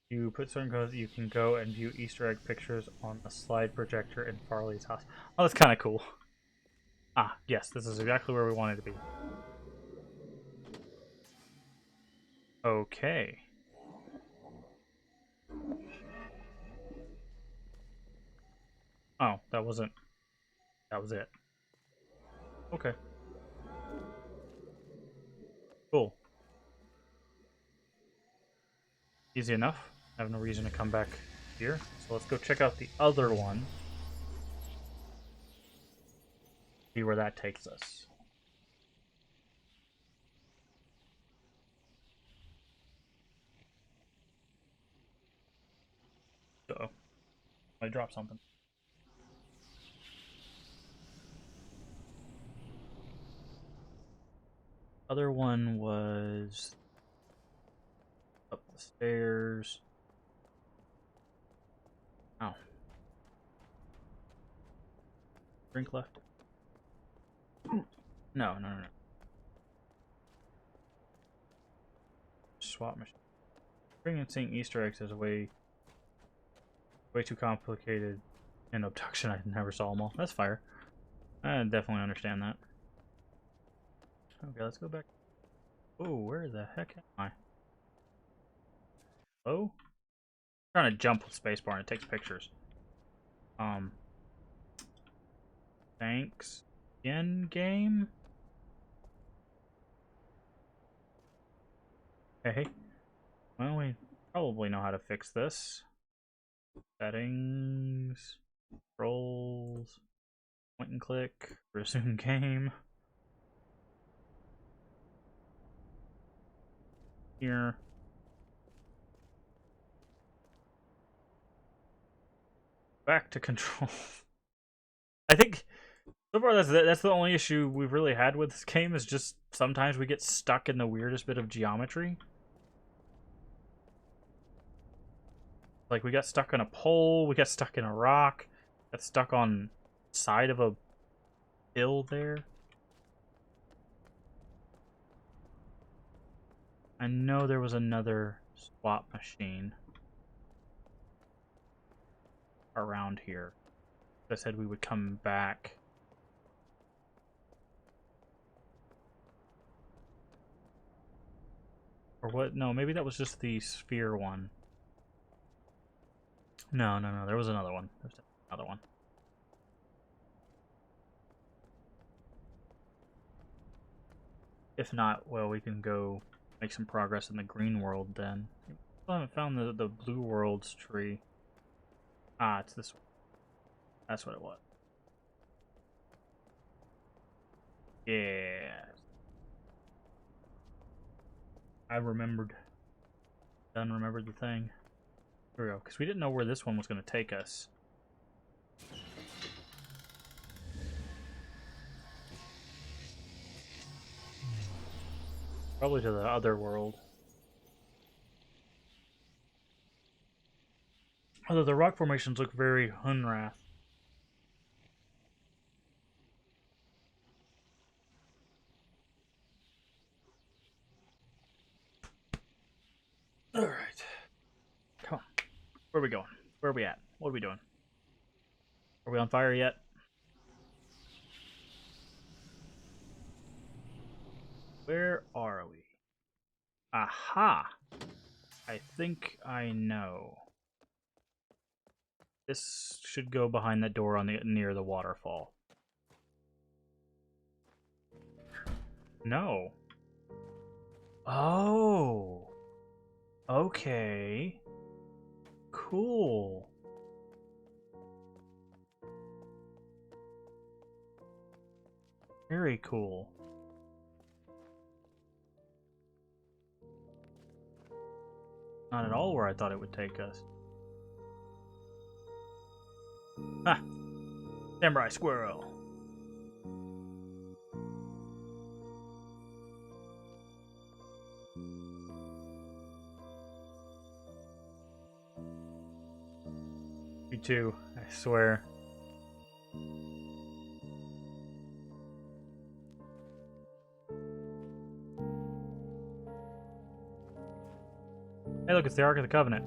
You put certain codes, you can go and view Easter egg pictures on a slide projector in Farley's house. Oh, that's kind of cool. Ah, yes, this is exactly where we wanted to be. Okay. Oh, that wasn't... That was it. Okay. Cool. Easy enough. I have no reason to come back here. So let's go check out the other one. See where that takes us. Uh-oh. I dropped something. Other one was up the stairs. Oh. Drink left? No. Swap machine. Bringing and seeing Easter eggs is way too complicated. In Obduction, I never saw them all. That's fire. I definitely understand that. Okay, let's go back. Oh, where the heck am I? Oh? I'm trying to jump with spacebar and it takes pictures. Thanks. End game? Hey. Well, we probably know how to fix this. Settings. Controls. Point and click. Resume game. Here. Back to control. I think so far that's the only issue we've really had with this game is just sometimes we get stuck in the weirdest bit of geometry. Like we got stuck on a pole, we got stuck in a rock, got stuck on the side of a hill there. I know there was another swap machine around here. I said we would come back. Or what? No, maybe that was just the sphere one. No. There was another one. There's another one. If not, well, we can go make some progress in the green world then. I haven't found the blue world's tree. Ah, it's this one. That's what it was. Yeah. I remembered. Done remembered the thing. Here we go, because we didn't know where this one was going to take us. Probably to the other world. Although the rock formations look very Hunrath. Alright. Come on. Where are we going? Where are we at? What are we doing? Are we on fire yet? Where are we? Aha! I think I know. This should go behind that door on the near the waterfall. No. Oh. Okay. Cool. Very cool. Not at all where I thought it would take us. Ha! Samurai squirrel. You too, I swear. Hey look, it's the Ark of the Covenant.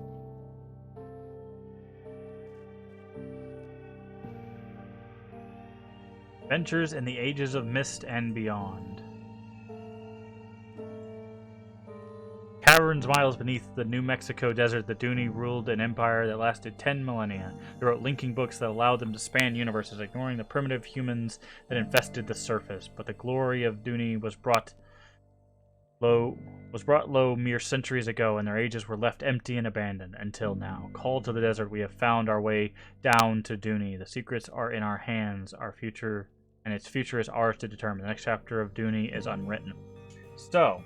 Adventures in the Ages of Mist and Beyond. caverns miles beneath the New Mexico desert, the Duni ruled an empire that lasted 10 millennia. They wrote linking books that allowed them to span universes, ignoring the primitive humans that infested the surface. But the glory of Duni was brought low mere centuries ago, and their ages were left empty and abandoned until now. Called to the desert, we have found our way down to Duni. The secrets are in our hands, our future, and its future is ours to determine. The next chapter of Duni is unwritten. So,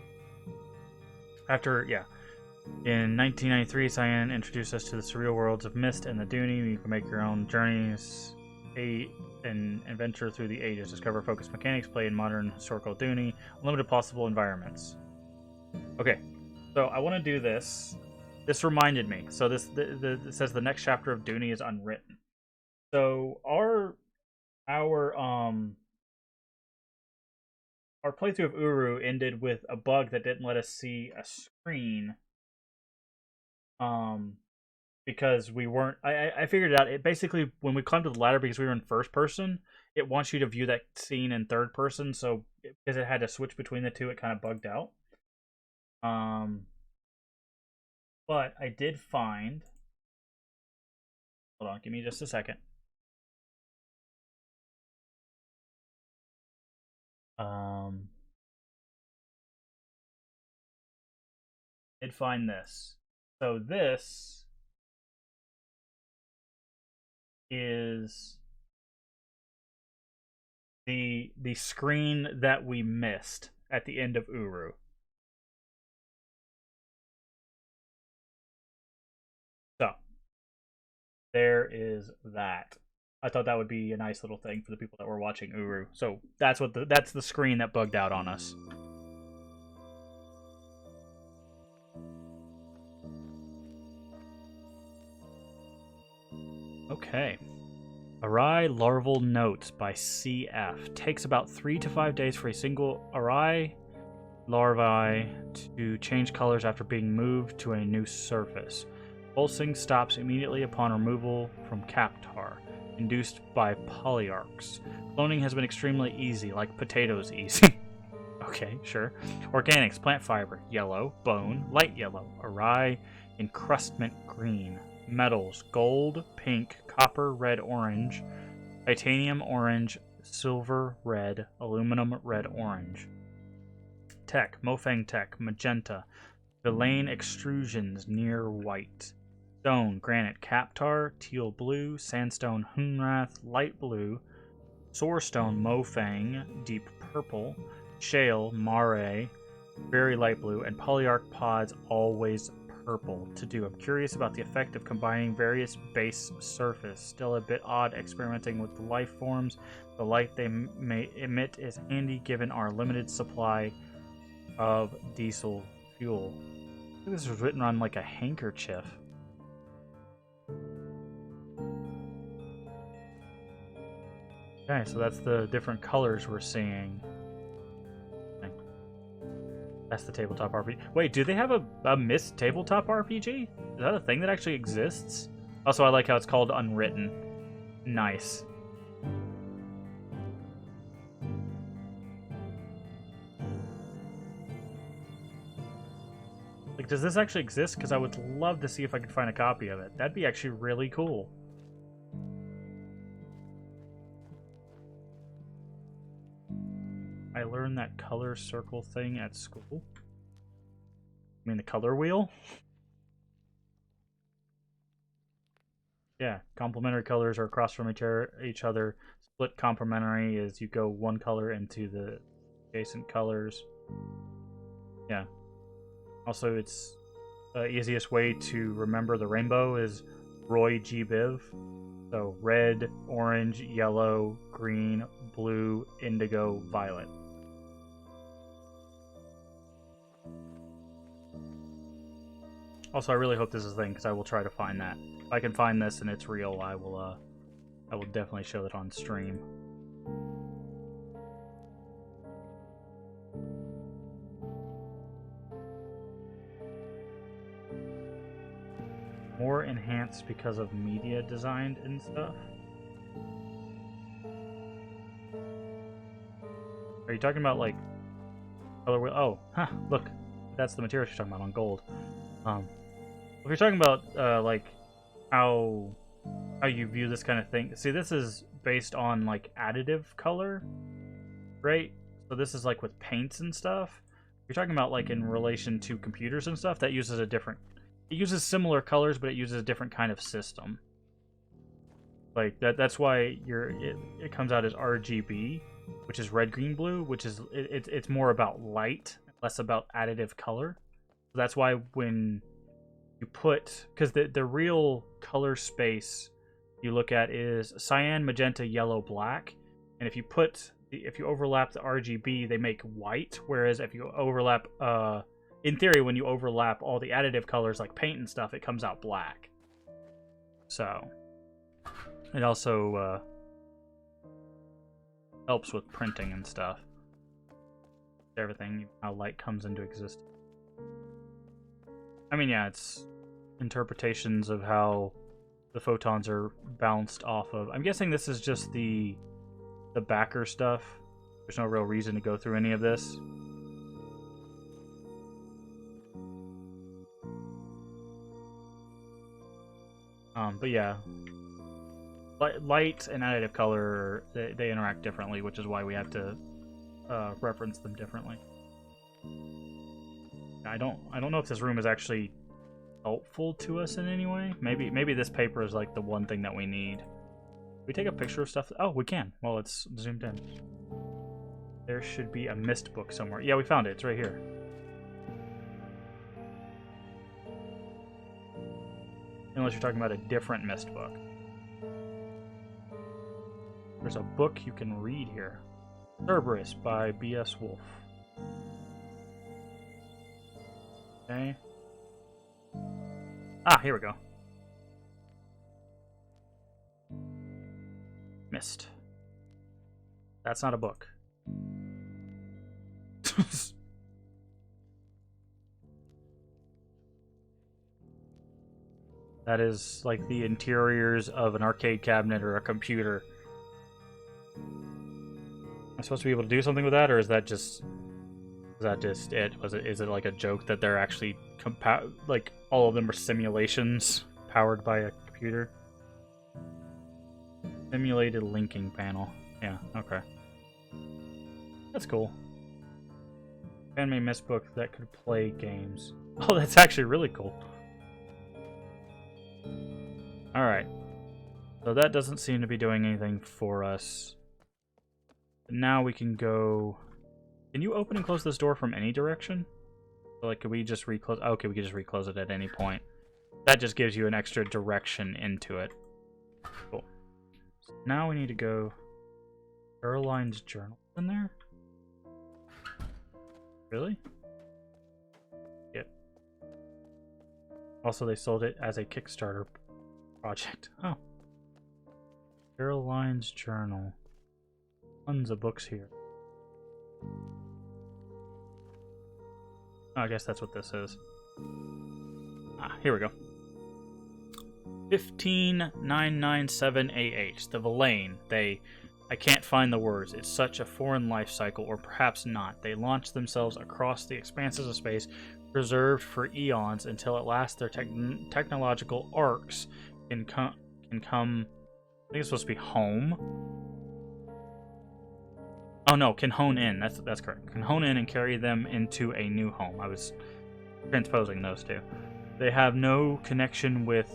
in 1993, Cyan introduced us to the surreal worlds of Mist and the Duni. You can make your own journeys and adventure through the ages. Discover focused mechanics, play in modern historical Duni, unlimited possible environments. Okay, so I want to do this. This reminded me. So it says the next chapter of Duni is unwritten. So our playthrough of Uru ended with a bug that didn't let us see a screen. Because we weren't. I figured it out. It basically, when we climbed to the ladder, because we were in first person, it wants you to view that scene in third person. So because it had to switch between the two, it kind of bugged out. But I did find. Hold on, give me just a second. Did find this. So this is the screen that we missed at the end of Uru. So there is that. I thought that would be a nice little thing for the people that were watching Uru. So that's the screen that bugged out on us. Okay. Arai Larval Notes by CF. Takes about 3 to 5 days for a single Arai larvae to change colors after being moved to a new surface. Pulsing stops immediately upon removal from Captar, induced by polyarchs. Cloning has been extremely easy, like potatoes easy. Okay, sure. Organics, plant fiber, yellow, bone, light yellow, Arai, encrustment green. Metals, gold, pink, copper, red, orange, titanium, orange, silver, red, aluminum, red, orange. Tech, Mofang Tech, magenta, Villain extrusions, near white. Stone, granite, Captar, teal blue, sandstone, Hunrath, light blue, soarstone, Mofang, deep purple, shale, Mare, very light blue, and polyarch pods, always purple. To do. I'm curious about the effect of combining various base surface. Still a bit odd experimenting with the life forms. The light they may emit is handy given our limited supply of diesel fuel. I think this was written on like a handkerchief. Okay, so that's the different colors we're seeing. That's the tabletop RPG. Wait, do they have a Mist tabletop RPG? Is that a thing that actually exists? Also, I like how it's called Unwritten. Nice. Like, does this actually exist? Because I would love to see if I could find a copy of it. That'd be actually really cool. I learned that color circle thing at school. I mean the color wheel? Yeah, complementary colors are across from each other. Split complementary is you go one color into the adjacent colors. Yeah. Also, it's the easiest way to remember the rainbow is Roy G. Biv. So red, orange, yellow, green, blue, indigo, violet. Also, I really hope this is a thing because I will try to find that. If I can find this and it's real, I will definitely show it on stream. More enhanced because of media designed and stuff. Are you talking about like color wheel? Oh, huh, look. that's the material you're talking about on gold. If you're talking about like how you view this kind of thing, see, this is based on like additive color, right? So this is like with paints and stuff. You're talking about like in relation to computers and stuff that uses a different. It uses similar colors, but it uses a different kind of system. Like that's why it comes out as RGB, which is red, green, blue, which is it's more about light, less about additive color. So that's why when you put, because the real color space you look at is cyan, magenta, yellow, black, and if you overlap the RGB, they make white. Whereas if you overlap, in theory, when you overlap all the additive colors like paint and stuff, it comes out black. So it also helps with printing and stuff. Everything, how light comes into existence. I mean, yeah, it's interpretations of how the photons are bounced off of. I'm guessing this is just the backer stuff. There's no real reason to go through any of this. But yeah, light and additive color, they interact differently, which is why we have to reference them differently. I don't know if this room is actually helpful to us in any way. Maybe this paper is like the one thing that we need. We take a picture of stuff. Oh, we can. Well, it's zoomed in. There should be a mist book somewhere. Yeah, we found it. It's right here. Unless you're talking about a different mist book. There's a book you can read here. Cerberus by B.S. Wolf. Okay. Ah, here we go. Mist. That's not a book. That is like the interiors of an arcade cabinet or a computer. Am I supposed to be able to do something with that, or is that just it? Is it like a joke that they're actually like all of them are simulations powered by a computer? Simulated linking panel. Yeah, okay. That's cool. Fan-made mist book that could play games. Oh, that's actually really cool. Alright. So that doesn't seem to be doing anything for us. Now we can go... Can you open and close this door from any direction? So, like, could we just reclose... Oh, okay, we can just reclose it at any point. That just gives you an extra direction into it. Cool. So now we need to go... Caroline's journal in there? Really? Yep. Also, they sold it as a Kickstarter project. Oh. Caroline's journal. Tons of books here. Oh, I guess that's what this is. Ah, here we go. 15997AH. The Villain. I can't find the words. It's such a foreign life cycle, or perhaps not. They launch themselves across the expanses of space, preserved for eons, until at last their technological arcs can come. I think it's supposed to be home. Oh no, can hone in. That's correct. Can hone in and carry them into a new home. I was transposing those two. They have no connection with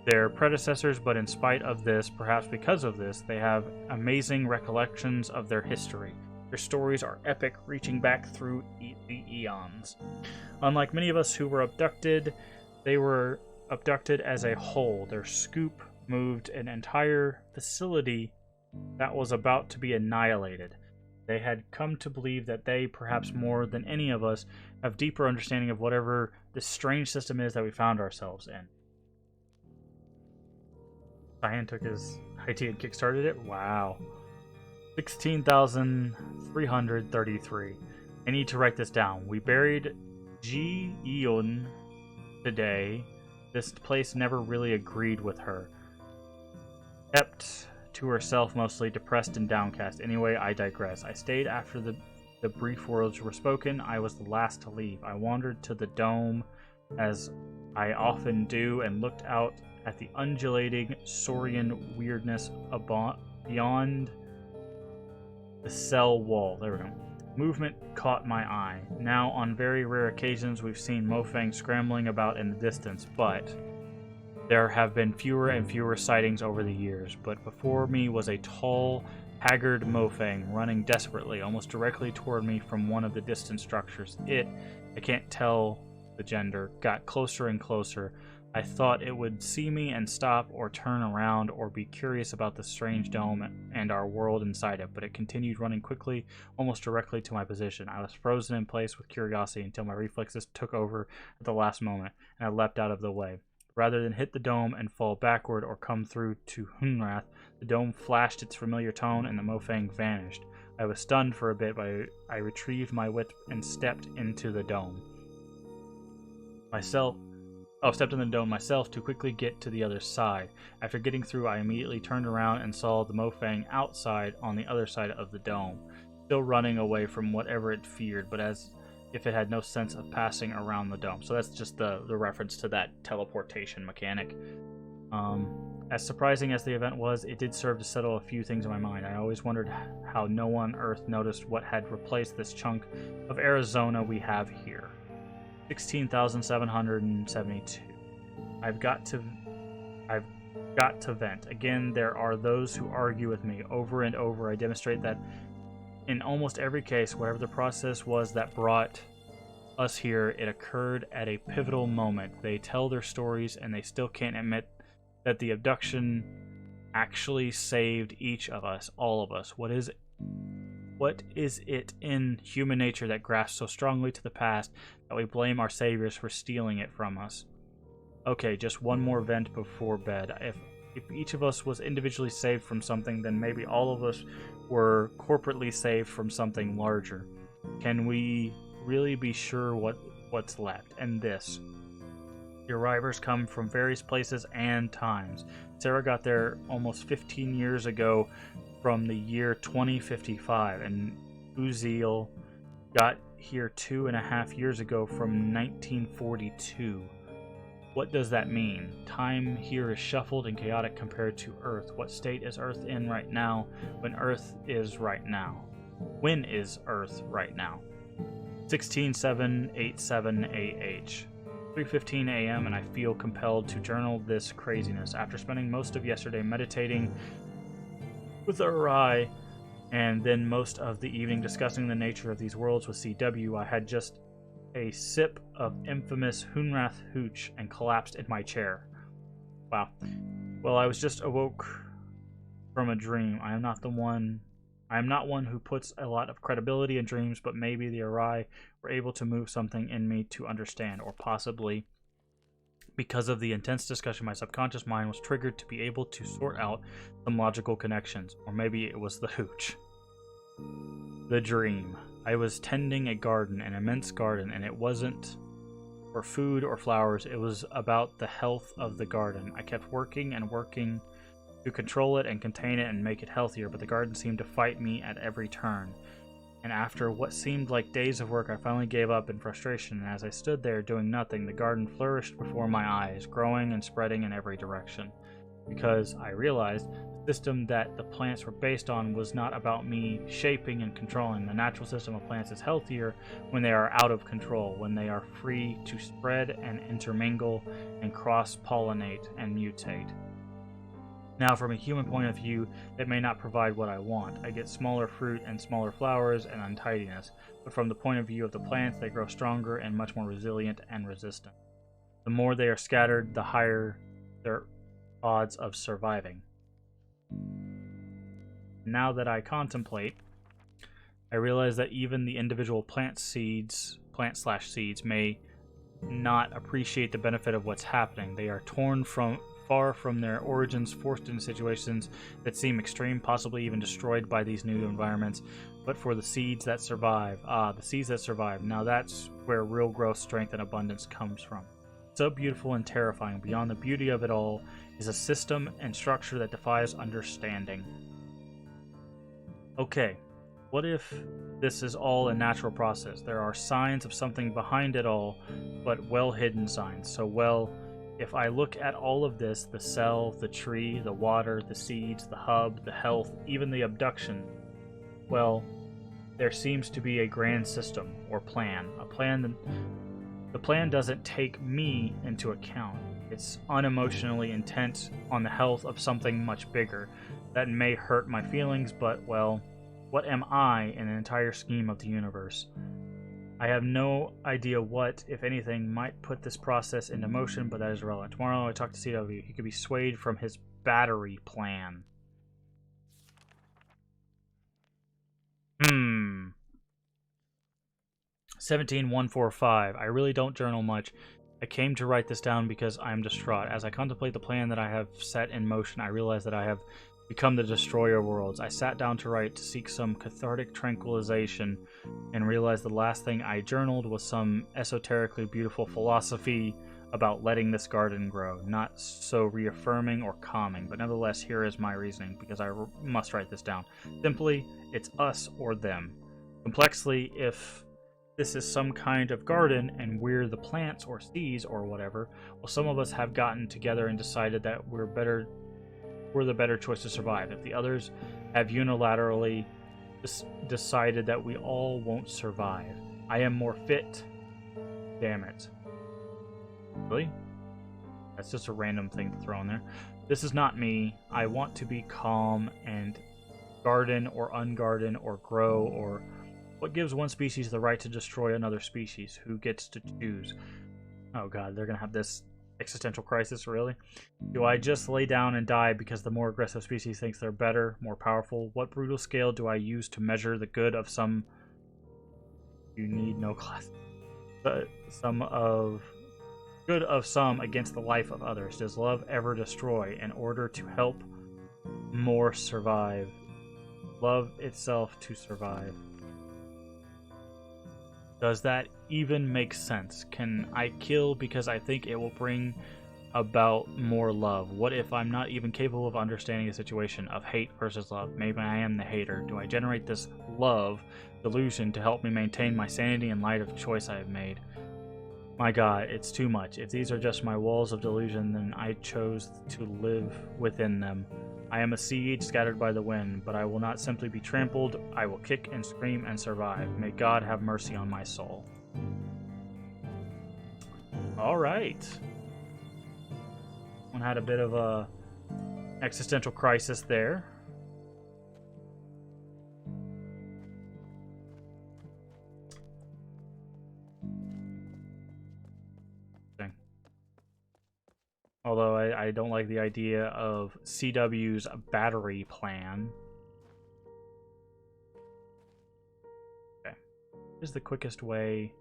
their predecessors, but in spite of this, perhaps because of this, they have amazing recollections of their history. Their stories are epic, reaching back through the eons. Unlike many of us who were abducted, they were abducted as a whole. Their scoop moved an entire facility that was about to be annihilated. They had come to believe that they, perhaps more than any of us, have deeper understanding of whatever this strange system is that we found ourselves in. Cyan took his IT and kickstarted it? Wow. 16,333. I need to write this down. We buried Ji Eun today. This place never really agreed with her. Kept to herself, mostly depressed and downcast. Anyway, I digress. I stayed after the the brief words were spoken, I was the last to leave. I wandered to the dome, as I often do, and looked out at the undulating Saurian weirdness beyond the cell wall. There we go. Movement caught my eye. Now, on very rare occasions, we've seen Mofang scrambling about in the distance, but there have been fewer and fewer sightings over the years. But before me was a tall, haggard Mofang running desperately, almost directly toward me from one of the distant structures. I can't tell the gender, got closer and closer. I thought it would see me and stop or turn around or be curious about the strange dome and our world inside it, but it continued running quickly, almost directly to my position. I was frozen in place with curiosity until my reflexes took over at the last moment, and I leapt out of the way. Rather than hit the dome and fall backward or come through to Hunrath, the dome flashed its familiar tone and the Mofang vanished. I was stunned for a bit, but I retrieved my wit and stepped into the dome. Stepped in the dome myself to quickly get to the other side. After getting through, I immediately turned around and saw the Mofang outside on the other side of the dome, still running away from whatever it feared, but as if it had no sense of passing around the dome. So that's just the reference to that teleportation mechanic. As surprising as the event was, it did serve to settle a few things in my mind. I always wondered how no one on Earth noticed what had replaced this chunk of Arizona we have here. 16,772. I've got to vent. Again, there are those who argue with me. Over and over, I demonstrate that in almost every case, whatever the process was that brought us here, it occurred at a pivotal moment. They tell their stories, and they still can't admit that the abduction actually saved each of us, all of us. What is it in human nature that grasps so strongly to the past that we blame our saviors for stealing it from us? Okay, just one more vent before bed. If each of us was individually saved from something, then maybe all of us were corporately saved from something larger. Can we really be sure what's left? And this. The arrivers come from various places and times. Sarah got there almost 15 years ago from the year 2055, and Uziel got here 2.5 years ago from 1942. What does that mean? Time here is shuffled and chaotic compared to Earth. What state is Earth in right now when Earth is right now? When is Earth right now? 16787 AH. 3:15 a.m. and I feel compelled to journal this craziness. After spending most of yesterday meditating with Arai, and then most of the evening discussing the nature of these worlds with CW, I had just a sip of infamous Hunrath hooch and collapsed in my chair. Wow. Well, I was just awoke from a dream. I am not one who puts a lot of credibility in dreams, but maybe the Arai were able to move something in me to understand, or possibly because of the intense discussion, my subconscious mind was triggered to be able to sort out some logical connections, or maybe it was the hooch. The dream. I was tending a garden, an immense garden, and it wasn't for food or flowers. It was about the health of the garden. I kept working and working to control it and contain it and make it healthier, but the garden seemed to fight me at every turn. And after what seemed like days of work, I finally gave up in frustration, and as I stood there doing nothing, the garden flourished before my eyes, growing and spreading in every direction. Because I realized the system that the plants were based on was not about me shaping and controlling. The natural system of plants is healthier when they are out of control, when they are free to spread and intermingle and cross-pollinate and mutate. Now, from a human point of view, it may not provide what I want. I get smaller fruit and smaller flowers and untidiness, but from the point of view of the plants, they grow stronger and much more resilient and resistant. The more they are scattered, the higher their odds of surviving. Now that I contemplate, I realize that even the individual plant/seeds may not appreciate the benefit of what's happening. They are torn far from their origins, forced into situations that seem extreme, possibly even destroyed by these new environments. But for the seeds that survive, now that's where real growth, strength, and abundance comes from. So beautiful and terrifying. Beyond the beauty of it all is a system and structure that defies understanding. Okay, What if this is all a natural process? There are signs of something behind it all, but well-hidden signs. So, well, if I look at all of this, the cell, the tree, the water, the seeds, the hub, the health, even the abduction, well, there seems to be a grand system or plan. The plan doesn't take me into account. It's unemotionally intent on the health of something much bigger. That may hurt my feelings, but, well, what am I in an entire scheme of the universe? I have no idea what, if anything, might put this process into motion, but that is irrelevant. Tomorrow I talk to CW. He could be swayed from his battery plan. 17145. I really don't journal much. I came to write this down because I am distraught. As I contemplate the plan that I have set in motion, I realize that I have become the destroyer of worlds. I sat down to write to seek some cathartic tranquilization and realized the last thing I journaled was some esoterically beautiful philosophy about letting this garden grow. Not so reaffirming or calming, but nevertheless, here is my reasoning because I must write this down. Simply, it's us or them. Complexly, if this is some kind of garden and we're the plants or seeds or whatever, well, some of us have gotten together and decided that we're the better choice to survive. If the others have unilaterally decided that we all won't survive, I am more fit. Damn it. Really? That's just a random thing to throw in there. This is not me. I want to be calm and garden or ungarden or grow or... What gives one species the right to destroy another species? Who gets to choose? Oh god, they're gonna have this existential crisis, really? Do I just lay down and die because the more aggressive species thinks they're better, more powerful? What brutal scale do I use to measure the good of some... You need no class. Good of some against the life of others. Does love ever destroy in order to help more survive? Love itself to survive. Does that even make sense? Can I kill because I think it will bring about more love? What if I'm not even capable of understanding a situation of hate versus love? Maybe I am the hater. Do I generate this love delusion to help me maintain my sanity in light of the choice I have made? My god, it's too much. If these are just my walls of delusion, then I chose to live within them. I am a seed scattered by the wind, but I will not simply be trampled. I will kick and scream and survive. May God have mercy on my soul. Alright. One had a bit of a existential crisis there. Although I don't like the idea of CW's battery plan. Okay. Here's the quickest way.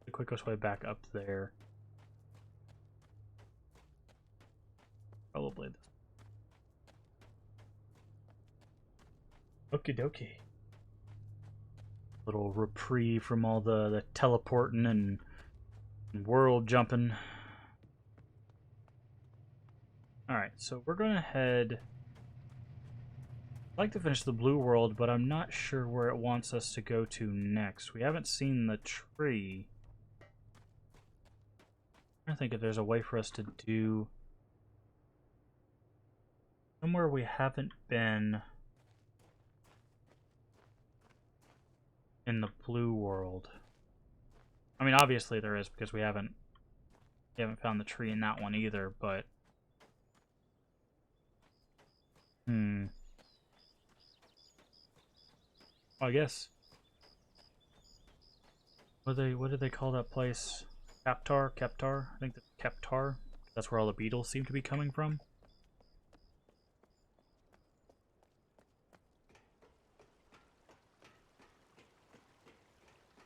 The quickest way back up there. Probably this. Okie dokie. Little reprieve from all the teleporting and world jumping. Alright, so we're gonna head... I'd like to finish the blue world, but I'm not sure where it wants us to go to next. We haven't seen the tree. I think if there's a way for us to do somewhere we haven't been in the blue world. I mean, obviously there is because we haven't found the tree in that one either, but well, I guess what do they call that place? Kaptar? I think that's Kaptar. That's where all the beetles seem to be coming from.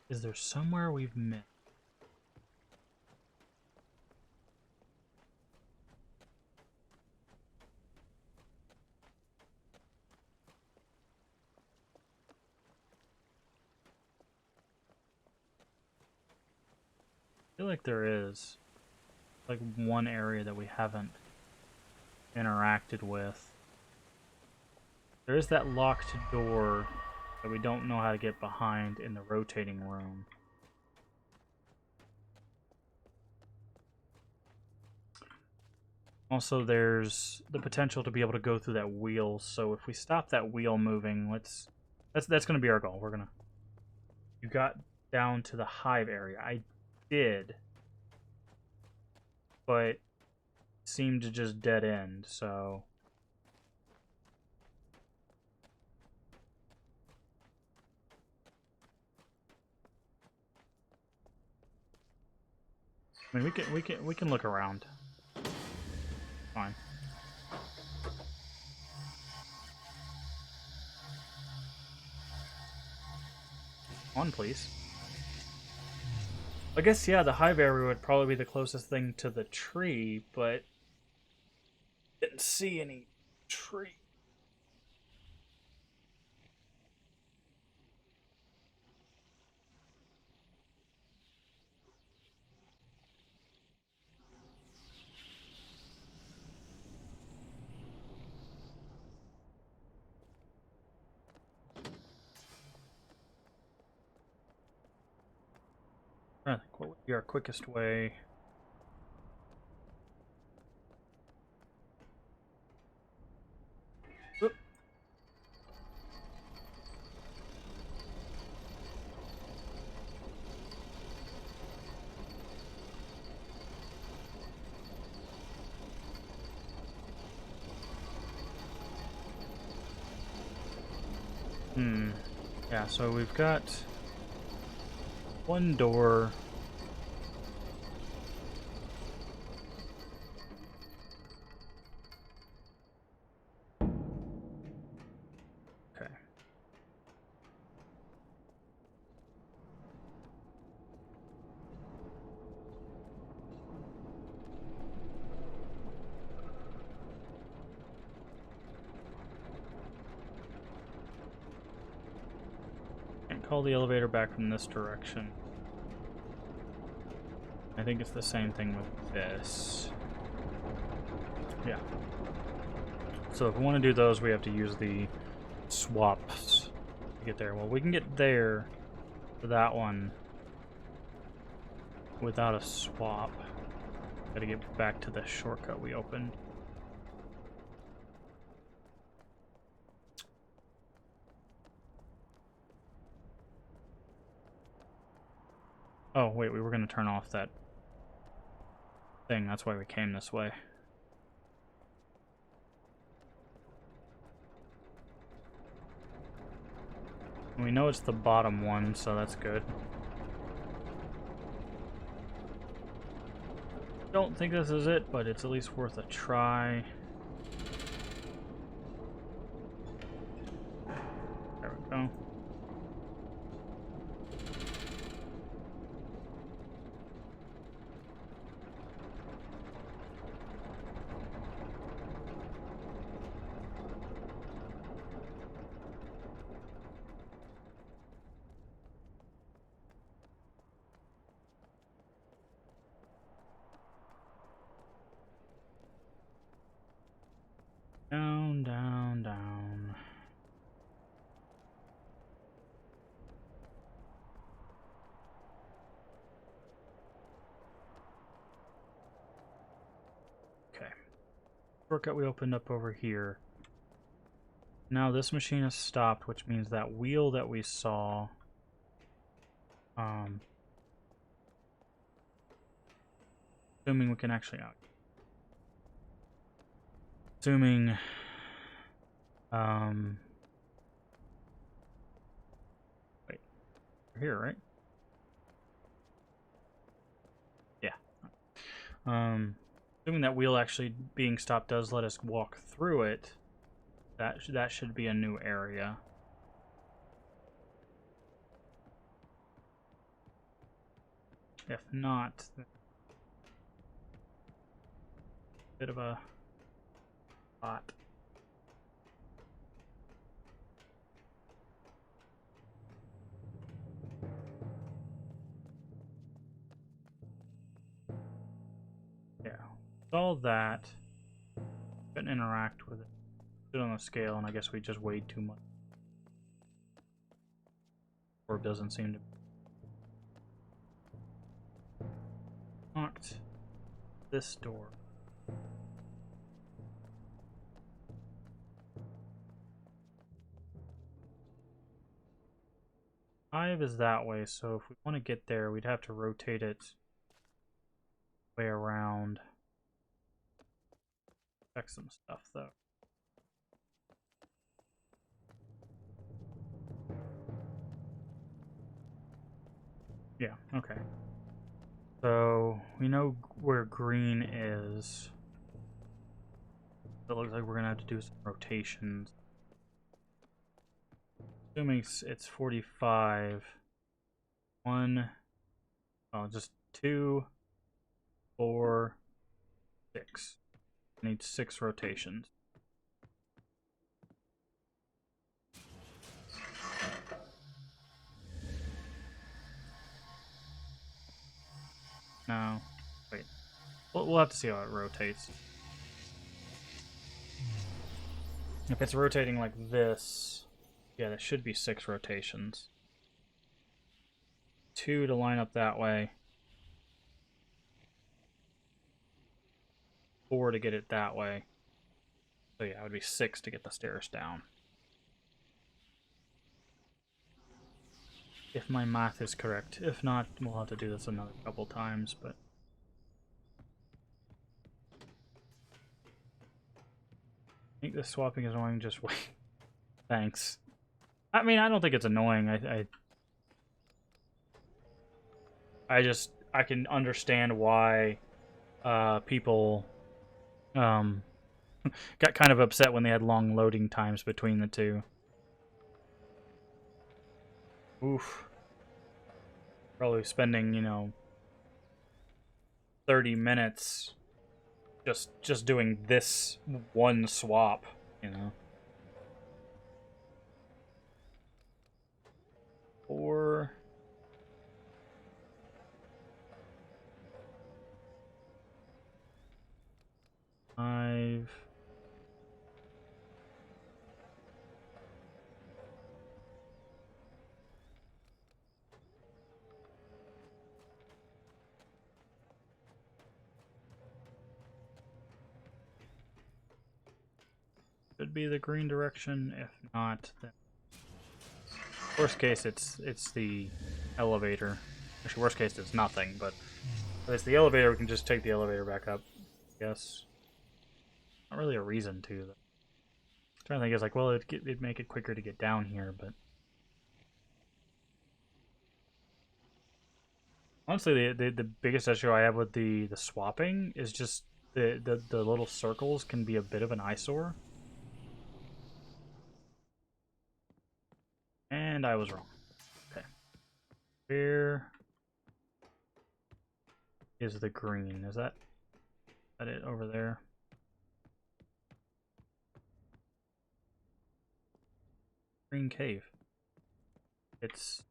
Is there somewhere we've missed? feel like there is like one area that we haven't interacted with. There is that locked door that we don't know how to get behind in the rotating room. Also, there's the potential to be able to go through that wheel. So if we stop that wheel moving, that's going to be our goal. You got down to the hive area. I did, but seemed to just dead end. So I mean, we can look around. Fine. On, please. I guess, yeah, the hive area would probably be the closest thing to the tree, but didn't see any tree. I think what would be our quickest way? Oop. Yeah, so we've got one door. Okay. Can't call the elevator back from this direction. I think it's the same thing with this. Yeah. So if we want to do those, we have to use the swaps to get there. Well, we can get there for that one without a swap. Gotta get back to the shortcut we opened. Oh, wait, we were gonna turn off that thing. That's why we came this way. We know it's the bottom one, so that's good. Don't think this is it, but it's at least worth a try. There we go. Down, down, down. Okay. Shortcut we opened up over here. Now this machine has stopped, which means that wheel that we saw... assuming we can actually... Assuming... Wait. We're here, right? Yeah. Assuming that wheel actually being stopped does let us walk through it, that should be a new area. If not, then bit of a spot. Yeah. With all that, couldn't interact with it. Put it on the scale, and I guess we just weighed too much. Orb doesn't seem to be locked. This door. Hive is that way, so if we want to get there, we'd have to rotate it way around. Check some stuff, though. Yeah, okay. So, we know where green is. It looks like we're going to have to do some rotations. Assuming it's 45. 1, oh, just 2, 4, 6. I need 6 rotations. No. Wait. We'll have to see how it rotates. If it's rotating like this, yeah, there should be 6 rotations. 2 to line up that way. 4 to get it that way. So yeah, it would be 6 to get the stairs down. If my math is correct. If not, we'll have to do this another couple times, but... I think this swapping is annoying, just wait. Thanks. I mean, I don't think it's annoying. I can understand why people got kind of upset when they had long loading times between the two. Oof. Probably spending, 30 minutes just doing this one swap, Or 5. Could be the green direction. If not, then worst case it's the elevator. Actually, worst case it's nothing. But if it's the elevator, we can just take the elevator back up. I guess not really a reason to. I'm trying to think, it's like, well, it'd make it quicker to get down here, but honestly, the biggest issue I have with the swapping is just the little circles can be a bit of an eyesore. And I was wrong. Okay. Where is the green? Is that it over there? Green cave. It's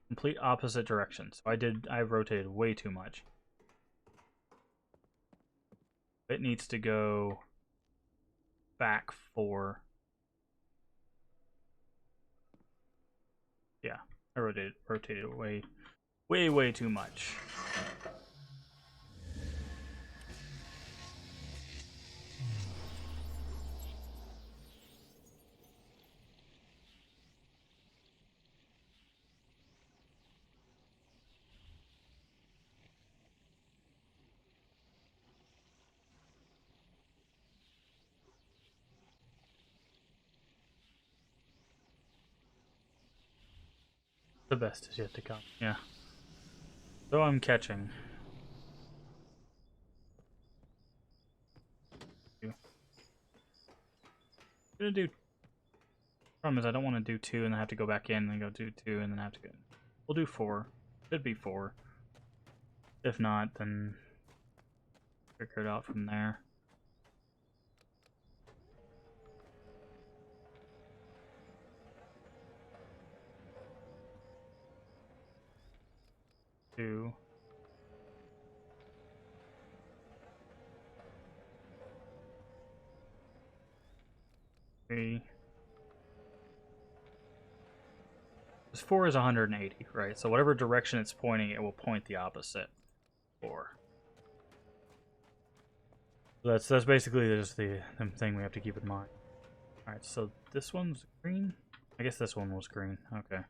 complete opposite direction. So I rotated way too much. It needs to go back 4. Yeah, I rotated way too much. The best is yet to come. Yeah. So I'm catching. I'm gonna do. Problem is, I don't want to do 2 and then have to go back in and then go do 2 and then have to go. We'll do 4. Should be 4. If not, then figure it out from there. Two. 3. This 4 is 180, right? So whatever direction it's pointing, it will point the opposite 4. So that's basically just the thing we have to keep in mind. Alright, so this one's green? I guess this one was green. Okay.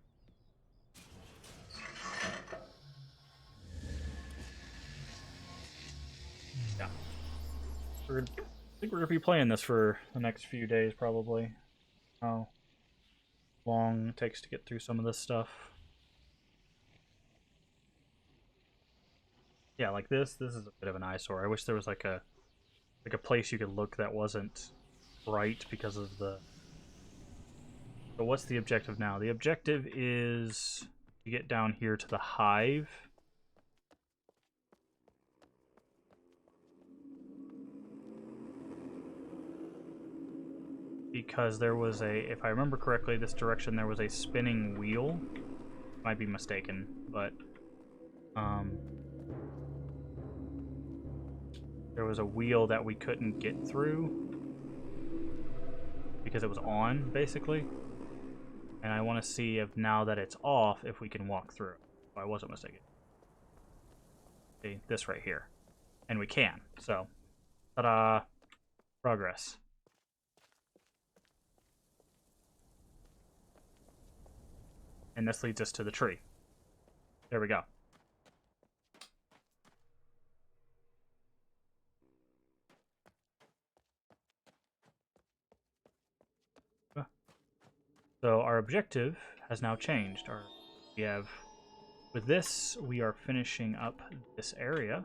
Yeah. I think we're going to be playing this for the next few days, probably. How long it takes to get through some of this stuff. Yeah, like this is a bit of an eyesore. I wish there was like a place you could look that wasn't bright because of the... So what's the objective now? The objective is to get down here to the hive. Because there was a, if I remember correctly, this direction there was a spinning wheel. Might be mistaken, but there was a wheel that we couldn't get through because it was on, basically. And I want to see if now that it's off, if we can walk through. Oh, I wasn't mistaken. See, this right here. And we can, so. Ta-da! Progress. And this leads us to the tree. There we go. So our objective has now changed. We have, with this, we are finishing up this area,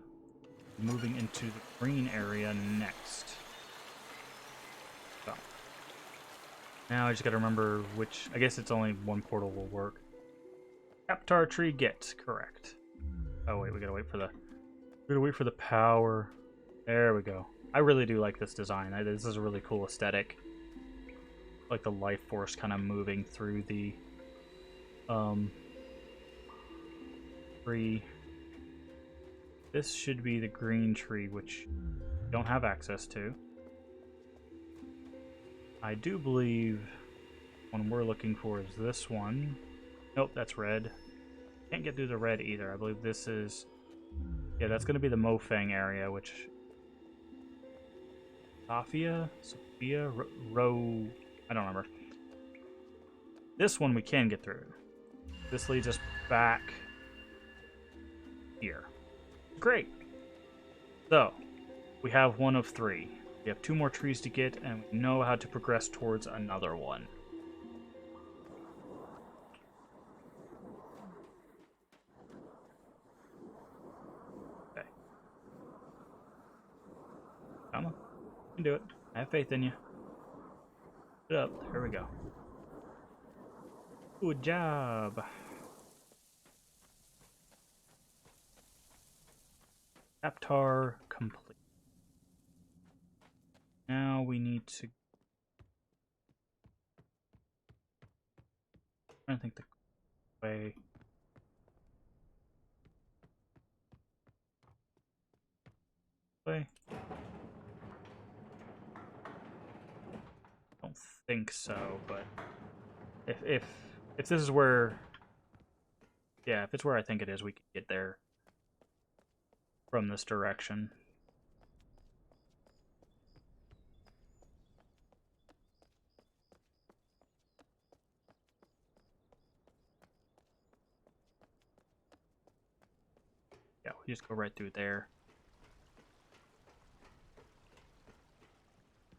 moving into the green area next. So now I just gotta remember which, I guess it's only one portal will work. Aptar tree get, correct. Oh wait, we gotta wait for the power. There we go. I really do like this design. This is a really cool aesthetic. Like the life force kind of moving through the tree. This should be the green tree, which we don't have access to. I do believe one we're looking for is this one. Nope, that's red. Can't get through the red either. I believe this is... Yeah, that's going to be the Mofang area, which... Sophia? Ro... I don't remember. This one we can get through. This leads us back here. Great. So, we have one of 3. We have 2 more trees to get, and we know how to progress towards another one. Okay. Come on. You can do it. I have faith in you. Get up. Here we go. Good job. Aptar complete. Now we need to... I think the way... I don't think so, but if this is where, yeah, if it's where I think it is, we can get there from this direction. Yeah, we just go right through there.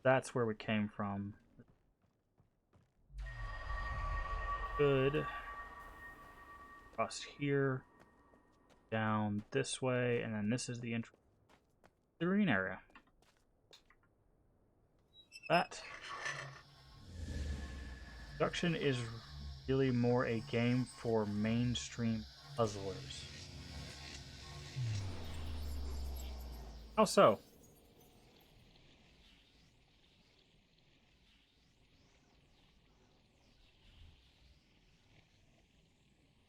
That's where we came from. Good. Across here, down this way, and then this is the entrance to the green area. That Obduction is really more a game for mainstream puzzlers. How so?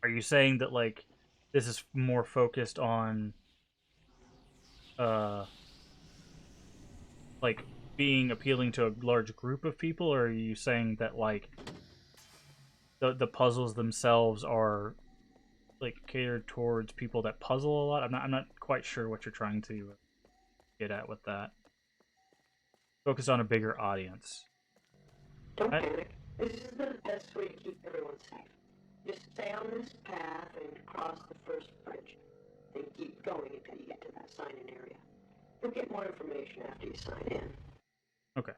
Are you saying that, like, this is more focused on, like, being appealing to a large group of people, or are you saying that like the puzzles themselves are like catered towards people that puzzle a lot? I'm not quite sure what you're trying to get at with that. Focus on a bigger audience. Don't panic. This is the best way to keep everyone safe. Just stay on this path and cross the first bridge. Then keep going until you get to that sign-in area. You'll get more information after you sign in. Okay.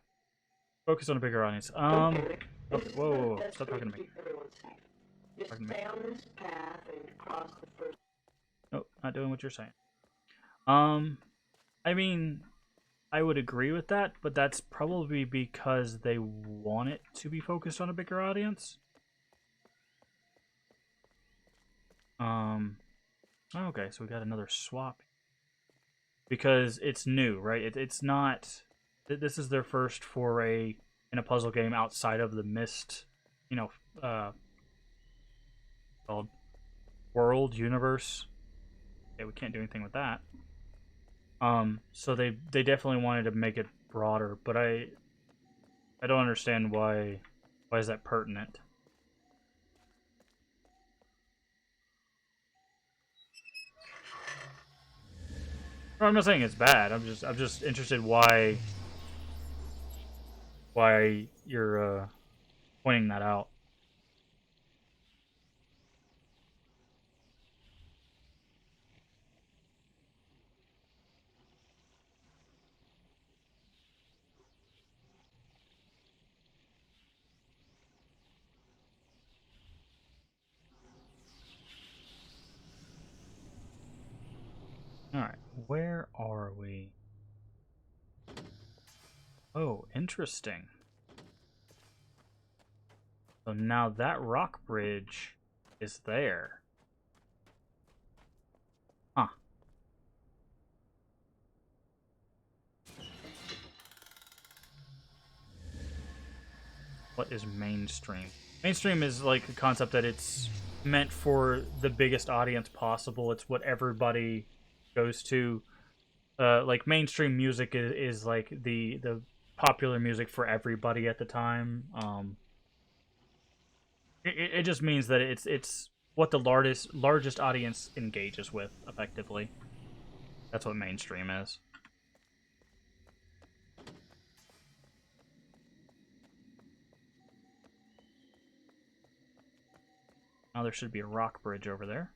Focus on a bigger audience. Don't panic. Oh, This is whoa, the whoa, whoa. best Stop way talking to me. keep everyone safe. Just stay on this path and cross the first. Nope, not doing what you're saying. I mean, I would agree with that, but that's probably because they want it to be focused on a bigger audience. Okay, so we got another swap. Because it's new, right? It's not... This is their first foray in a puzzle game outside of the Myst, you know, called world, universe. Okay, we can't do anything with that. So they definitely wanted to make it broader, but I don't understand why is that pertinent. No, I'm not saying it's bad. I'm just interested why you're pointing that out. Alright, where are we? Oh, interesting. So now that rock bridge is there. Huh. What is mainstream? Mainstream is like the concept that it's meant for the biggest audience possible. It's what everybody goes to. Like mainstream music is like the popular music for everybody at the time. It just means that it's what the largest audience engages with effectively. That's what mainstream is. Now there should be a rock bridge over there.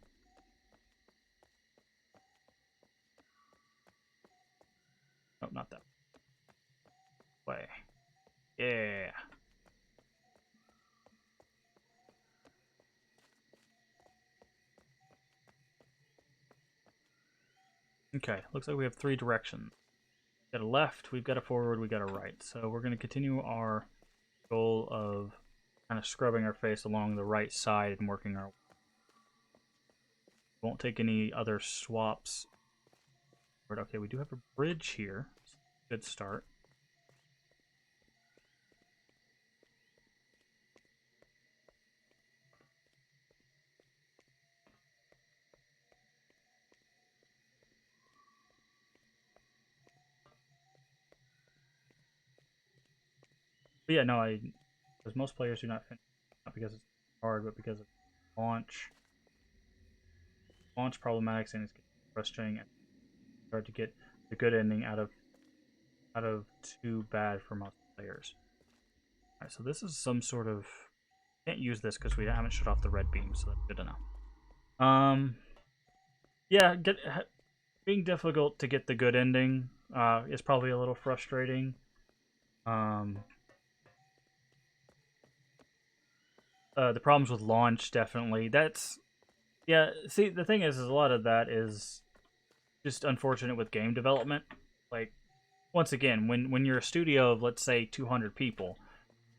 Oh, not that way. Yeah. Okay, looks like we have 3 directions. We've got a left, we've got a forward, we've got a right. So we're going to continue our goal of kind of scrubbing our face along the right side and working our way. Won't take any other swaps. Okay, we do have a bridge here. Good start. But yeah, no, because most players do not finish, not because it's hard, but because of launch problematics, and it's frustrating and hard to get the good ending out of too bad for most players. All right, so this is some sort of... Can't use this because we haven't shut off the red beam, so that's good to know. Yeah, being difficult to get the good ending is probably a little frustrating. The problems with launch, definitely. That's... Yeah, see, the thing is a lot of that is just unfortunate with game development. Like, once again, when you're a studio of, let's say, 200 people,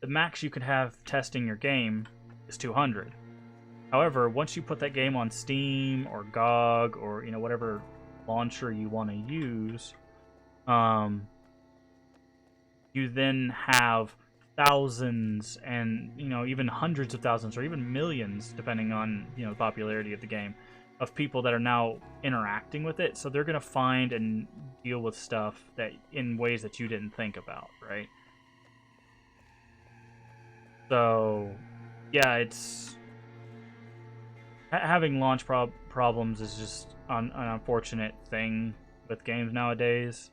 the max you can have testing your game is 200. However, once you put that game on Steam or GOG or, you know, whatever launcher you want to use, you then have thousands and, you know, even hundreds of thousands or even millions, depending on, you know, the popularity of the game, of people that are now interacting with it. So they're going to find and deal with stuff that in ways that you didn't think about, right? So, yeah, it's having launch problems is just an unfortunate thing with games nowadays.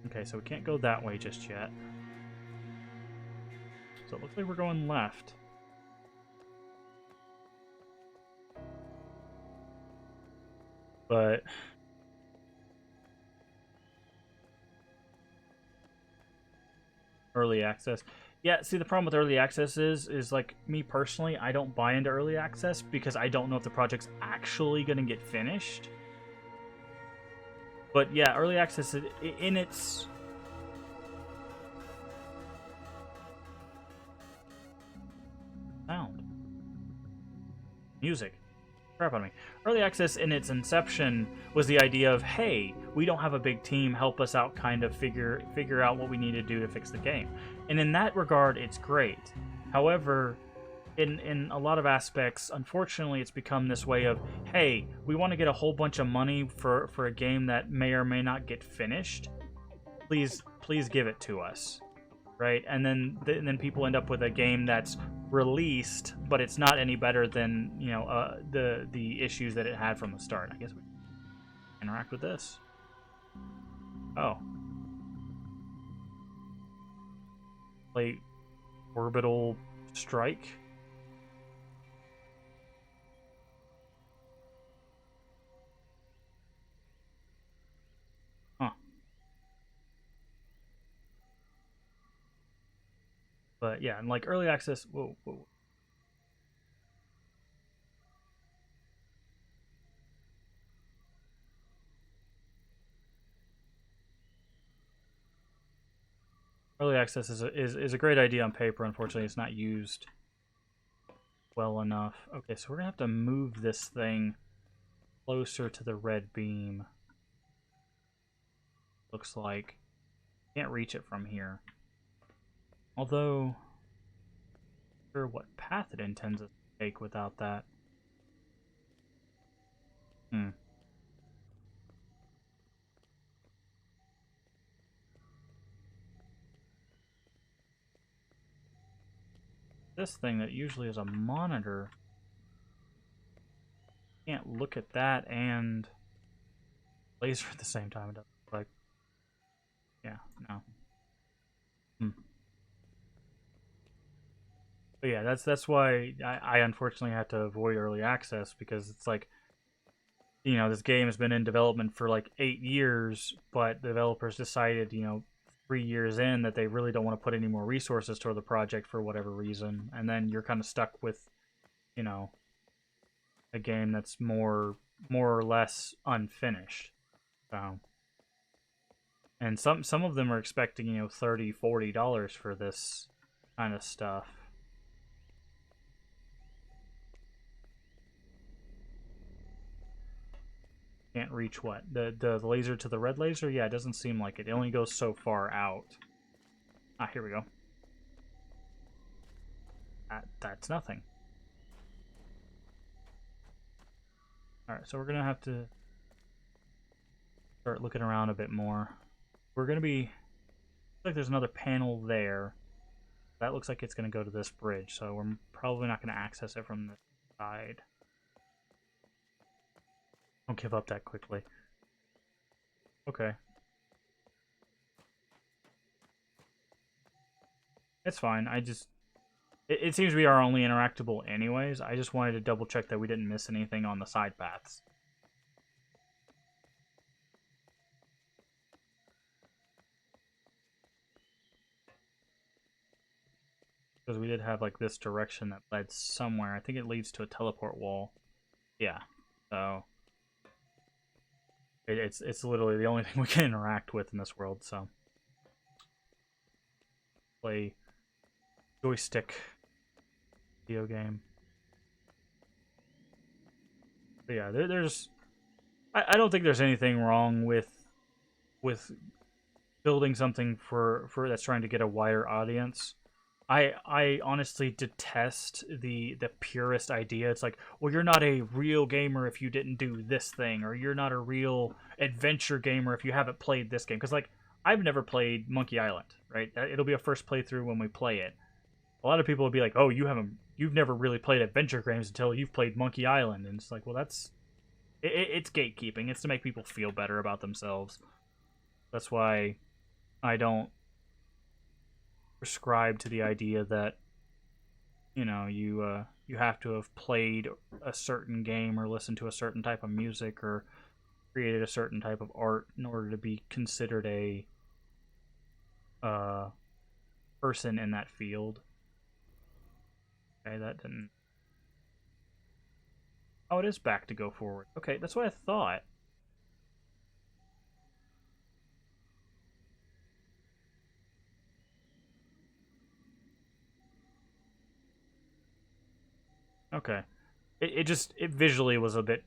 Okay, so we can't go that way just yet. So it looks like we're going left. But early access. Yeah, see the problem with early access is like me personally, I don't buy into early access because I don't know if the project's actually going to get finished. But yeah, early access in its sound, music, crap on me. Early access in its inception was the idea of, hey, we don't have a big team, help us out, kind of figure out what we need to do to fix the game. And in that regard, it's great. However, in a lot of aspects, unfortunately, it's become this way of, hey, we want to get a whole bunch of money for a game that may or may not get finished. Please give it to us, right? And then people end up with a game that's released, but it's not any better than the issues that it had from the start. I guess we interact with this. Oh, play orbital strike. Huh. But yeah, and like early access. Whoa. Early access is a great idea on paper. Unfortunately, it's not used well enough. Okay, so we're gonna have to move this thing closer to the red beam. Looks like can't reach it from here. Although, not sure what path it intends to take without that. This thing that usually is a monitor, can't look at that and laser at the same time. It doesn't look like. Yeah, no. But yeah, that's why I unfortunately had to avoid early access, because it's like, this game has been in development for like 8 years, but the developers decided, 3 years in, that they really don't want to put any more resources toward the project for whatever reason, and then you're kind of stuck with, a game that's more or less unfinished. So, and some of them are expecting $30-$40 for this kind of stuff. Can't reach what? The laser to the red laser? Yeah, it doesn't seem like it. It only goes so far out. Ah, here we go. That's nothing. Alright, so we're going to have to start looking around a bit more. We're going to be... Looks like there's another panel there. That looks like it's going to go to this bridge, so we're probably not going to access it from this side. Don't give up that quickly. Okay. It's fine. It seems to be our only interactable anyways. I just wanted to double check that we didn't miss anything on the side paths. Because we did have like this direction that led somewhere. I think it leads to a teleport wall. Yeah. So it's literally the only thing we can interact with in this world, so play joystick video game. But yeah, there's I don't think there's anything wrong with building something for that's trying to get a wider audience. I honestly detest the purist idea. It's like, well, you're not a real gamer if you didn't do this thing, or you're not a real adventure gamer if you haven't played this game. Because like I've never played Monkey Island, right? It'll be a first playthrough when we play it. A lot of people will be like, oh, you've never really played adventure games until you've played Monkey Island, and it's like, well, it's gatekeeping. It's to make people feel better about themselves. That's why I don't prescribe to the idea that you have to have played a certain game or listened to a certain type of music or created a certain type of art in order to be considered a uh, person in that field. Okay, that didn't. Oh, it is back to go forward. Okay, that's what I thought. Okay, it visually was a bit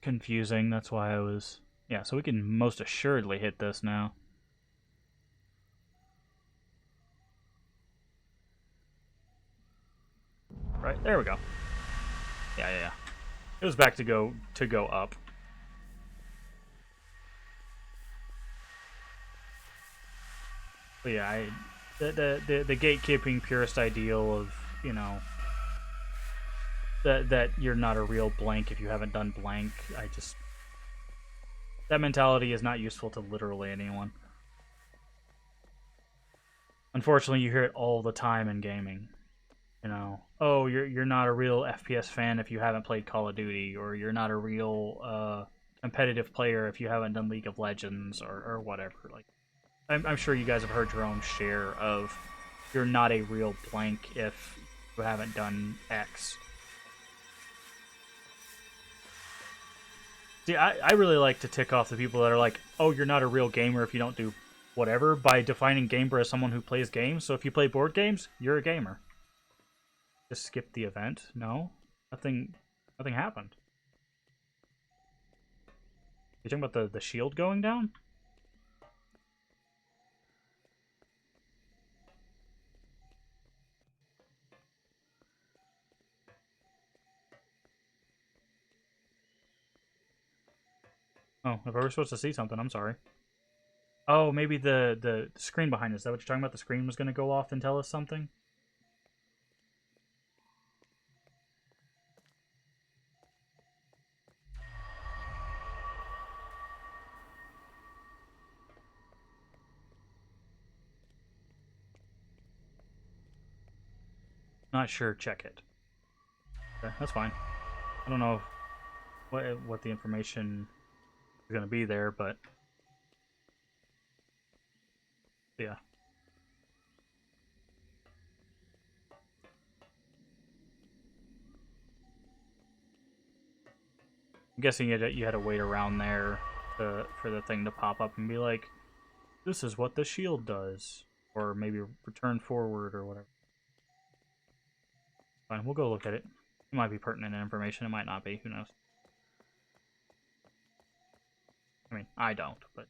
confusing. That's why I was. Yeah, so we can most assuredly hit this now. Right there we go. Yeah. It was back to go up. But yeah, the gatekeeping purist ideal of that you're not a real blank if you haven't done blank. That mentality is not useful to literally anyone. Unfortunately, you hear it all the time in gaming. Oh, you're not a real FPS fan if you haven't played Call of Duty, or you're not a real competitive player if you haven't done League of Legends or whatever. Like, I'm sure you guys have heard your own share of you're not a real blank if you haven't done X. See, I really like to tick off the people that are like, oh, you're not a real gamer if you don't do whatever, by defining gamer as someone who plays games. So if you play board games, you're a gamer. Just skip the event. No, nothing happened. You talking about the shield going down? Oh, if I were supposed to see something, I'm sorry. Oh, maybe the screen behind us. Is that what you're talking about? The screen was going to go off and tell us something? Not sure. Check it. Okay, that's fine. I don't know what the information is going to be there, but yeah. I'm guessing you had to wait around there for the thing to pop up and be like, this is what the shield does. Or maybe return forward or whatever. Fine, we'll go look at it. It might be pertinent information, it might not be, who knows. I mean, I don't, but...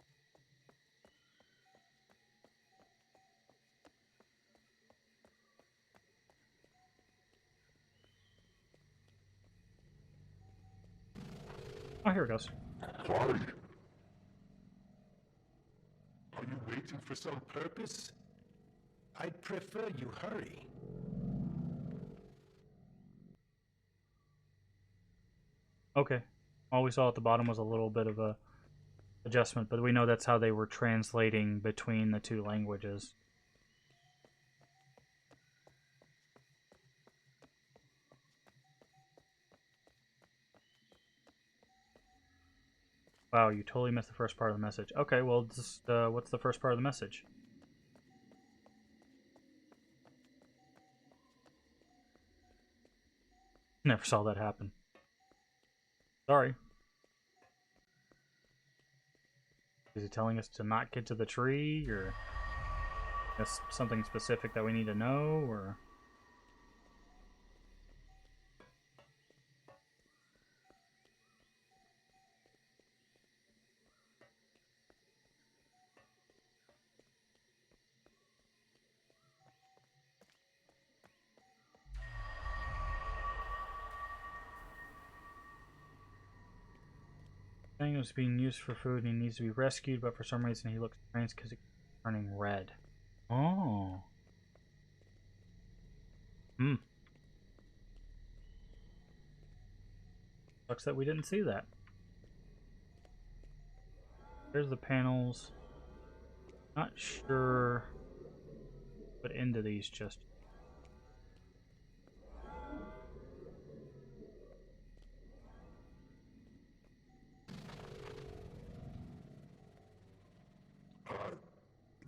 Oh, here it goes. Why? Are you waiting for some purpose? I'd prefer you hurry. Okay. All we saw at the bottom was a little bit of a adjustment, but we know that's how they were translating between the two languages. Wow, you totally missed the first part of the message. Okay, well, just, what's the first part of the message? Never saw that happen. Sorry. Is he telling us to not get to the tree, or is something specific that we need to know, or... thing was being used for food and he needs to be rescued, but for some reason he looks strange because he's turning red. Oh. Hmm. Sucks that we didn't see that. There's the panels. Not sure what into these just.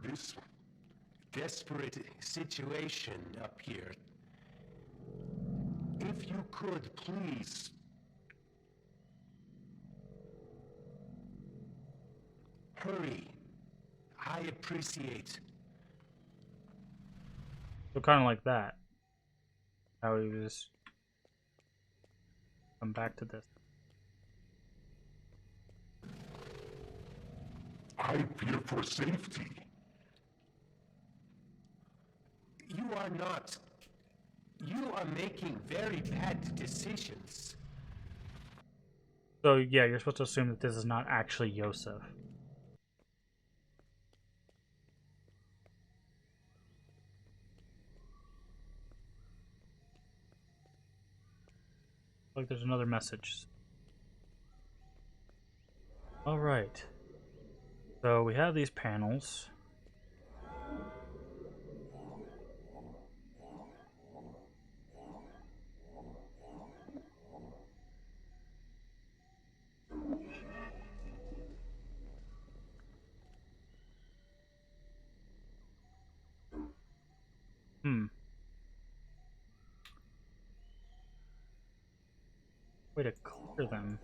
This desperate situation up here. If you could, please. Hurry. I appreciate. So kind of like that. How he was. Come back to this. I fear for safety. You are not. You are making very bad decisions. So yeah, you're supposed to assume that this is not actually Yosef. Like there's another message. Alright. So we have these panels. Way to clear them.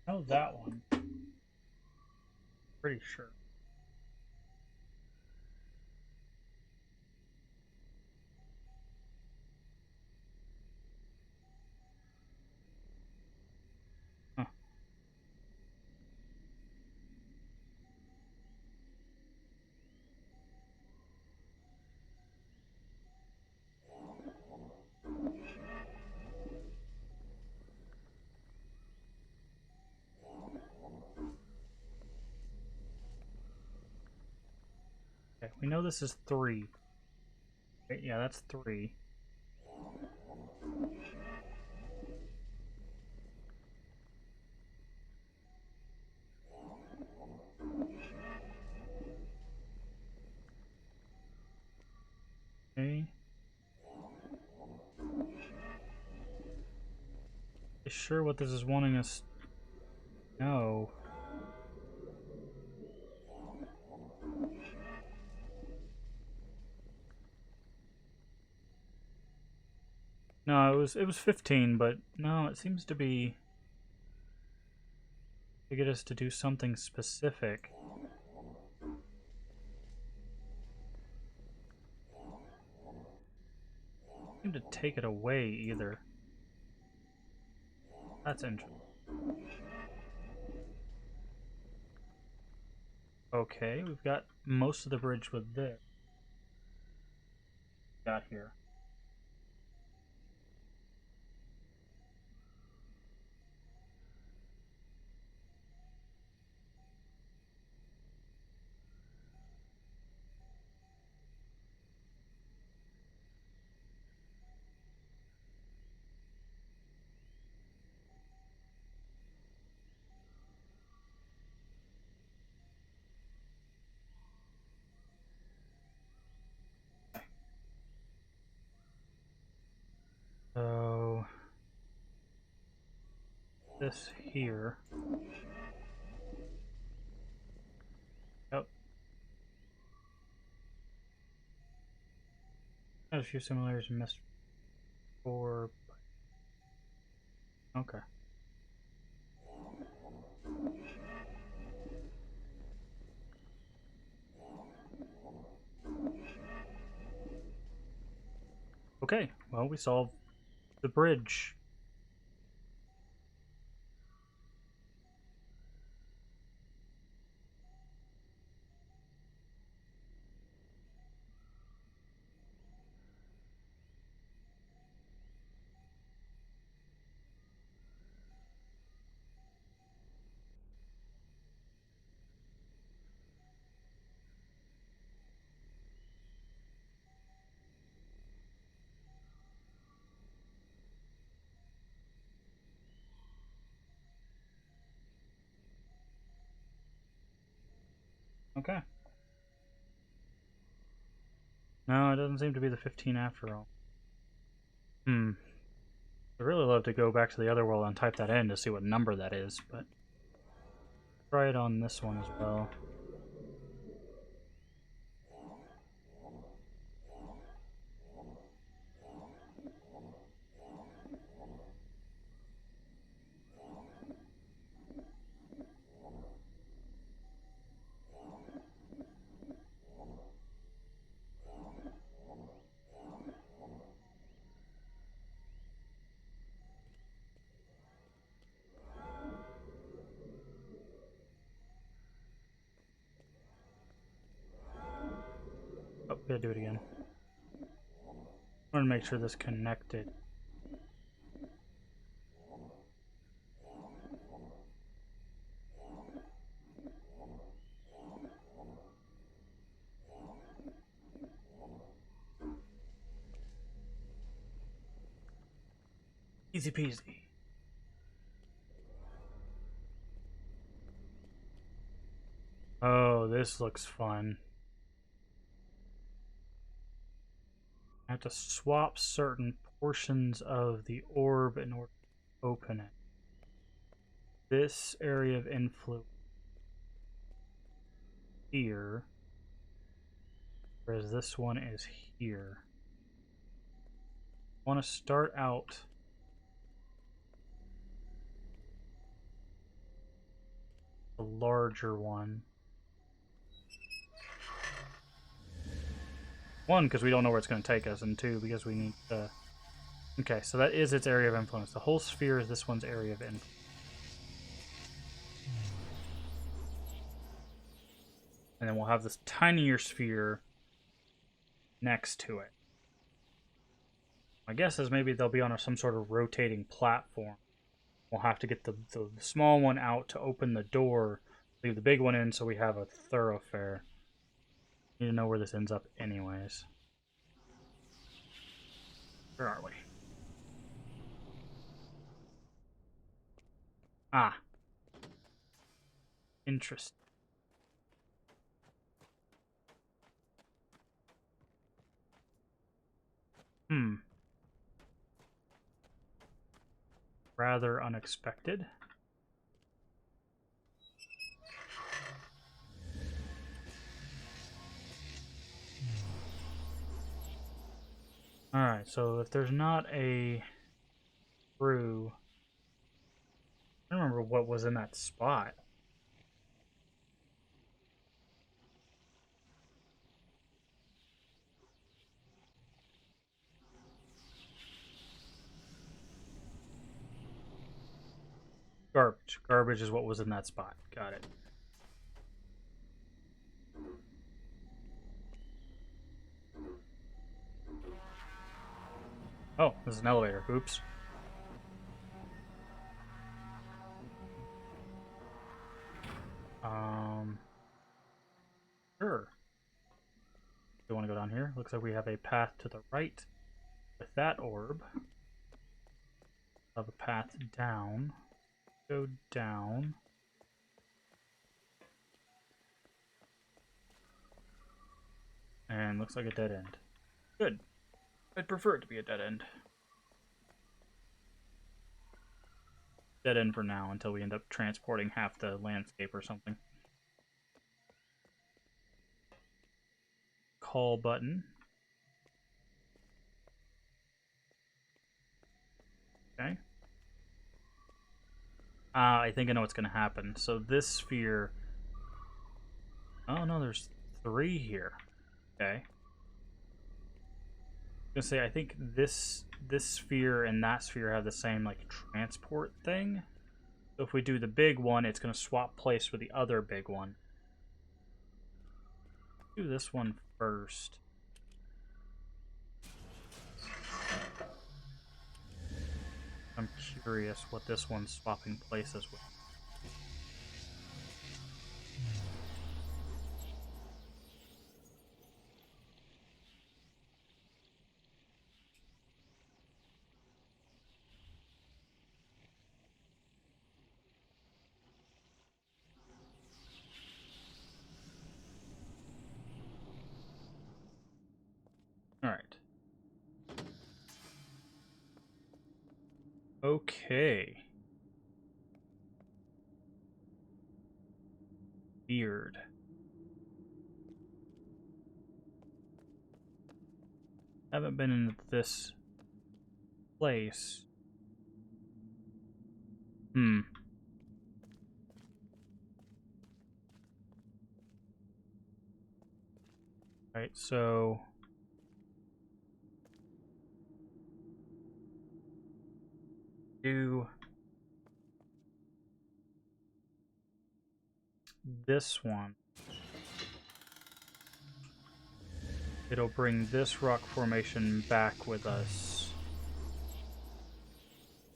Oh, that one. Pretty sure. Huh. Okay, we know this is 3. Okay, yeah, that's 3. Okay. Sure what this is wanting us to know. No, it was 15, but no, it seems to be to get us to do something specific. Seem to take it away either. That's interesting. Okay, we've got most of the bridge with this. Got here. So this here. Yep. Got a few similarities in Mist 4. Okay. Okay, well, we solved the bridge. Okay. No, it doesn't seem to be the 15 after all. I'd really love to go back to the other world and type that in to see what number that is, but try it on this one as well. Oh, gotta do it again. I want to make sure this connected. Easy peasy. Oh, this looks fun. I have to swap certain portions of the orb in order to open it. This area of influence here, whereas this one is here. I want to start out the larger one. One, because we don't know where it's going to take us, and two, because we need to... Okay, so that is its area of influence. The whole sphere is this one's area of influence. And then we'll have this tinier sphere next to it. My guess is maybe they'll be on some sort of rotating platform. We'll have to get the small one out to open the door, leave the big one in so we have a thoroughfare. Need to know where this ends up anyways. Where are we? Ah. Interesting. Rather unexpected. Alright, so if there's not a crew... I don't remember what was in that spot. Garbage. Garbage is what was in that spot. Got it. Oh, this is an elevator. Oops. Sure. Do you want to go down here? Looks like we have a path to the right with that orb. Have a path down. Go down. And looks like a dead end. Good. I'd prefer it to be a dead end. Dead end for now until we end up transporting half the landscape or something. Call button. Okay. I think I know what's going to happen. So this sphere... Oh no, there's 3 here. Okay. gonna say I think this sphere and that sphere have the same like transport thing. So if we do the big one, it's gonna swap place with the other big one. Do this one first. I'm curious what this one's swapping places with. Alright. Okay. Weird. Haven't been in this place. Right, so do this one. It'll bring this rock formation back with us.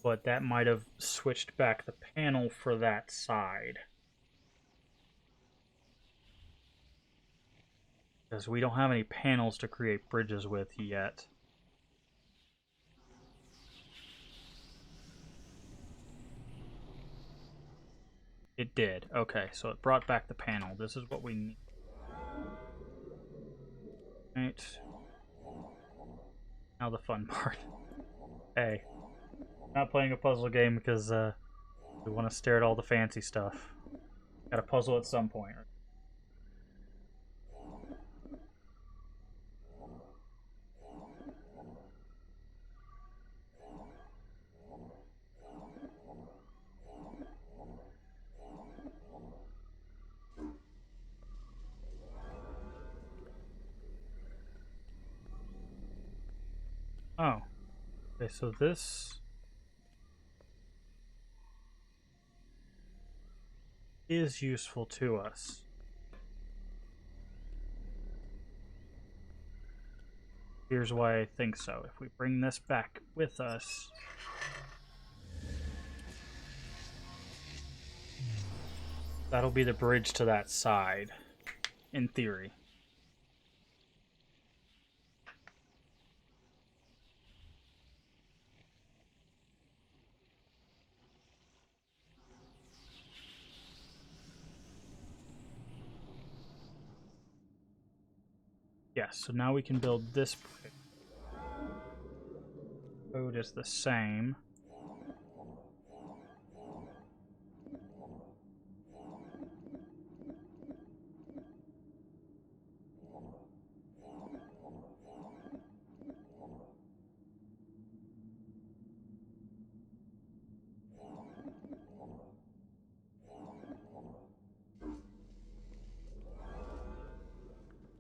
But that might have switched back the panel for that side. Because we don't have any panels to create bridges with yet. It did. Okay, so it brought back the panel. This is what we need. Right. Now the fun part. Hey. Not playing a puzzle game because we want to stare at all the fancy stuff. Gotta puzzle at some point. Oh. Okay, so this is useful to us. Here's why I think so. If we bring this back with us, that'll be the bridge to that side, in theory. Yes, so now we can build this bridge. Code is the same.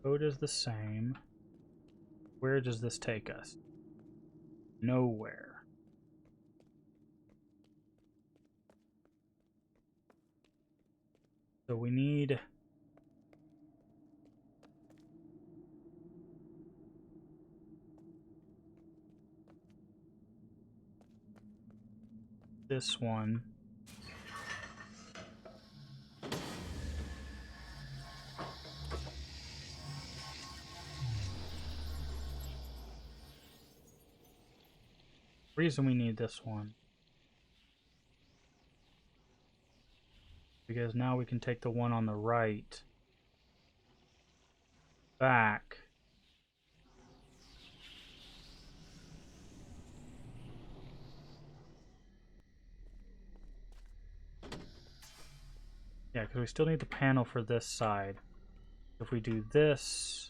Code is the same. Where does this take us? Nowhere. So we need this one. The reason we need this one, because now we can take the one on the right back. Yeah, because we still need the panel for this side. If we do this,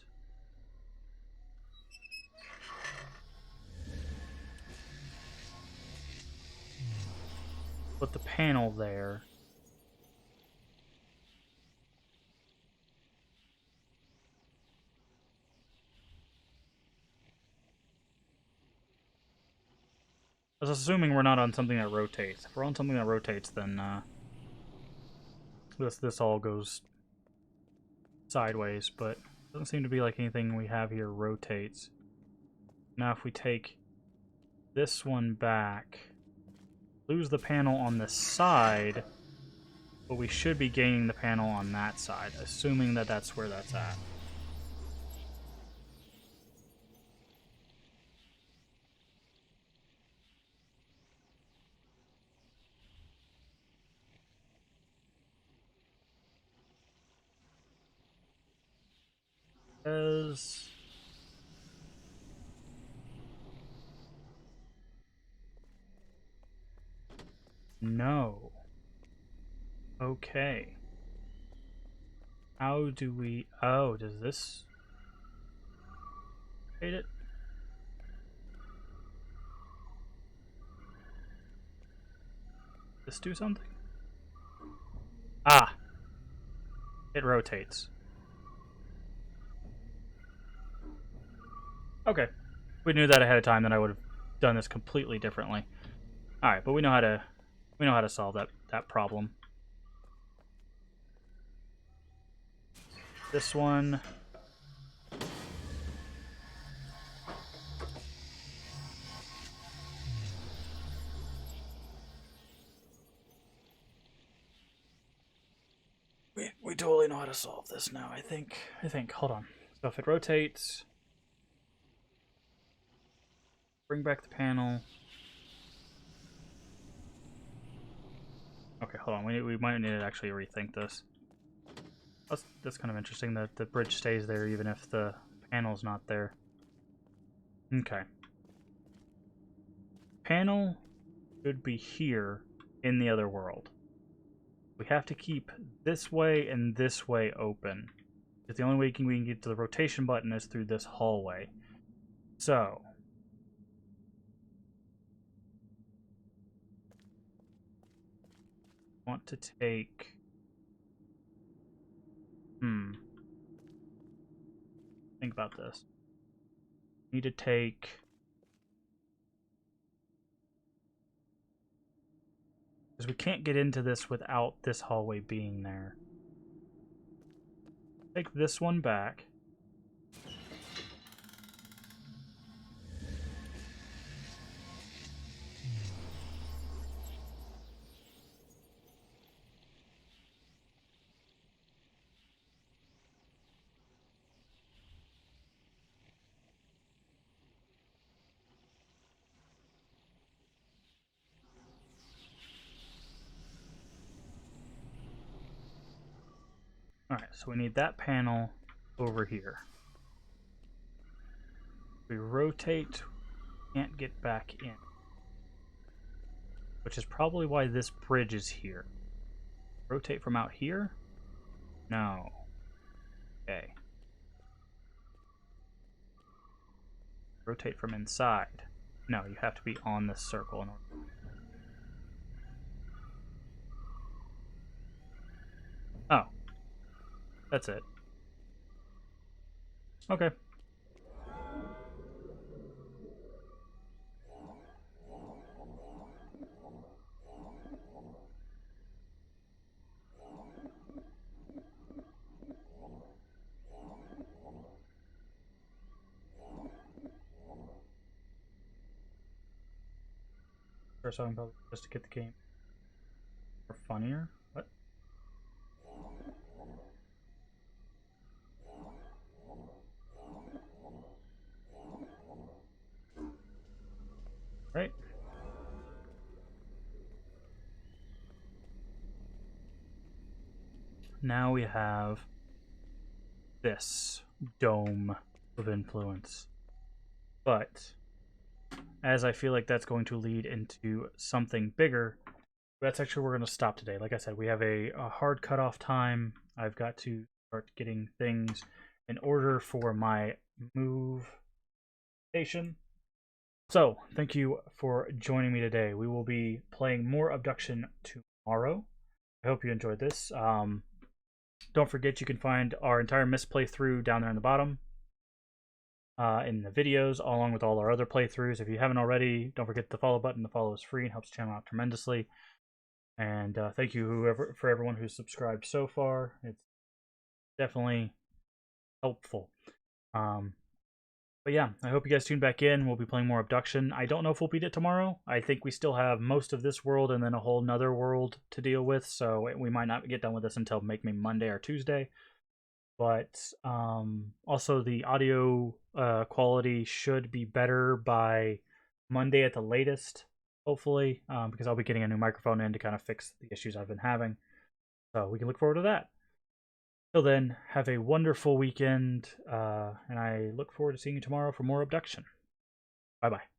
put the panel there. I was assuming we're not on something that rotates. If we're on something that rotates, then this all goes sideways, but it doesn't seem to be like anything we have here rotates. Now if we take this one back, lose the panel on the side, but we should be gaining the panel on that side, assuming that that's where that's at. Says no. Okay. How do we... Oh, does this... Hate it? This do something? Ah! It rotates. Okay. If we knew that ahead of time, then I would have done this completely differently. Alright, but we know how to solve that problem. This one... We totally know how to solve this now, I think. Hold on. So if it rotates... Bring back the panel. Okay, hold on. We might need to actually rethink this. That's kind of interesting that the bridge stays there even if the panel's not there. Okay. Panel should be here in the other world. We have to keep this way and this way open. Because the only way we can get to the rotation button is through this hallway. So... want to take... Think about this. Need to take... Because we can't get into this without this hallway being there. Take this one back. Alright, so we need that panel over here. We rotate, can't get back in. Which is probably why this bridge is here. Rotate from out here? No. Okay. Rotate from inside. No, you have to be on this circle in order. Oh. That's it. Okay. Start talking about just to get the game more funnier. What? Right. Now we have this dome of influence. But as I feel like that's going to lead into something bigger, that's actually where we're going to stop today. Like I said, we have a hard cutoff time. I've got to start getting things in order for my move station. So, thank you for joining me today. We will be playing more Obduction tomorrow. I hope you enjoyed this. Don't forget you can find our entire Mist playthrough down there in the bottom. in the videos, along with all our other playthroughs. If you haven't already, don't forget the follow button. The follow is free and helps the channel out tremendously. And thank you for everyone who's subscribed so far. It's definitely helpful. But yeah, I hope you guys tune back in. We'll be playing more Obduction. I don't know if we'll beat it tomorrow. I think we still have most of this world and then a whole nother world to deal with, so we might not get done with this until maybe Monday or Tuesday. But also the audio quality should be better by Monday at the latest, hopefully, because I'll be getting a new microphone in to kind of fix the issues I've been having. So we can look forward to that. Till then, have a wonderful weekend, and I look forward to seeing you tomorrow for more Obduction. Bye-bye.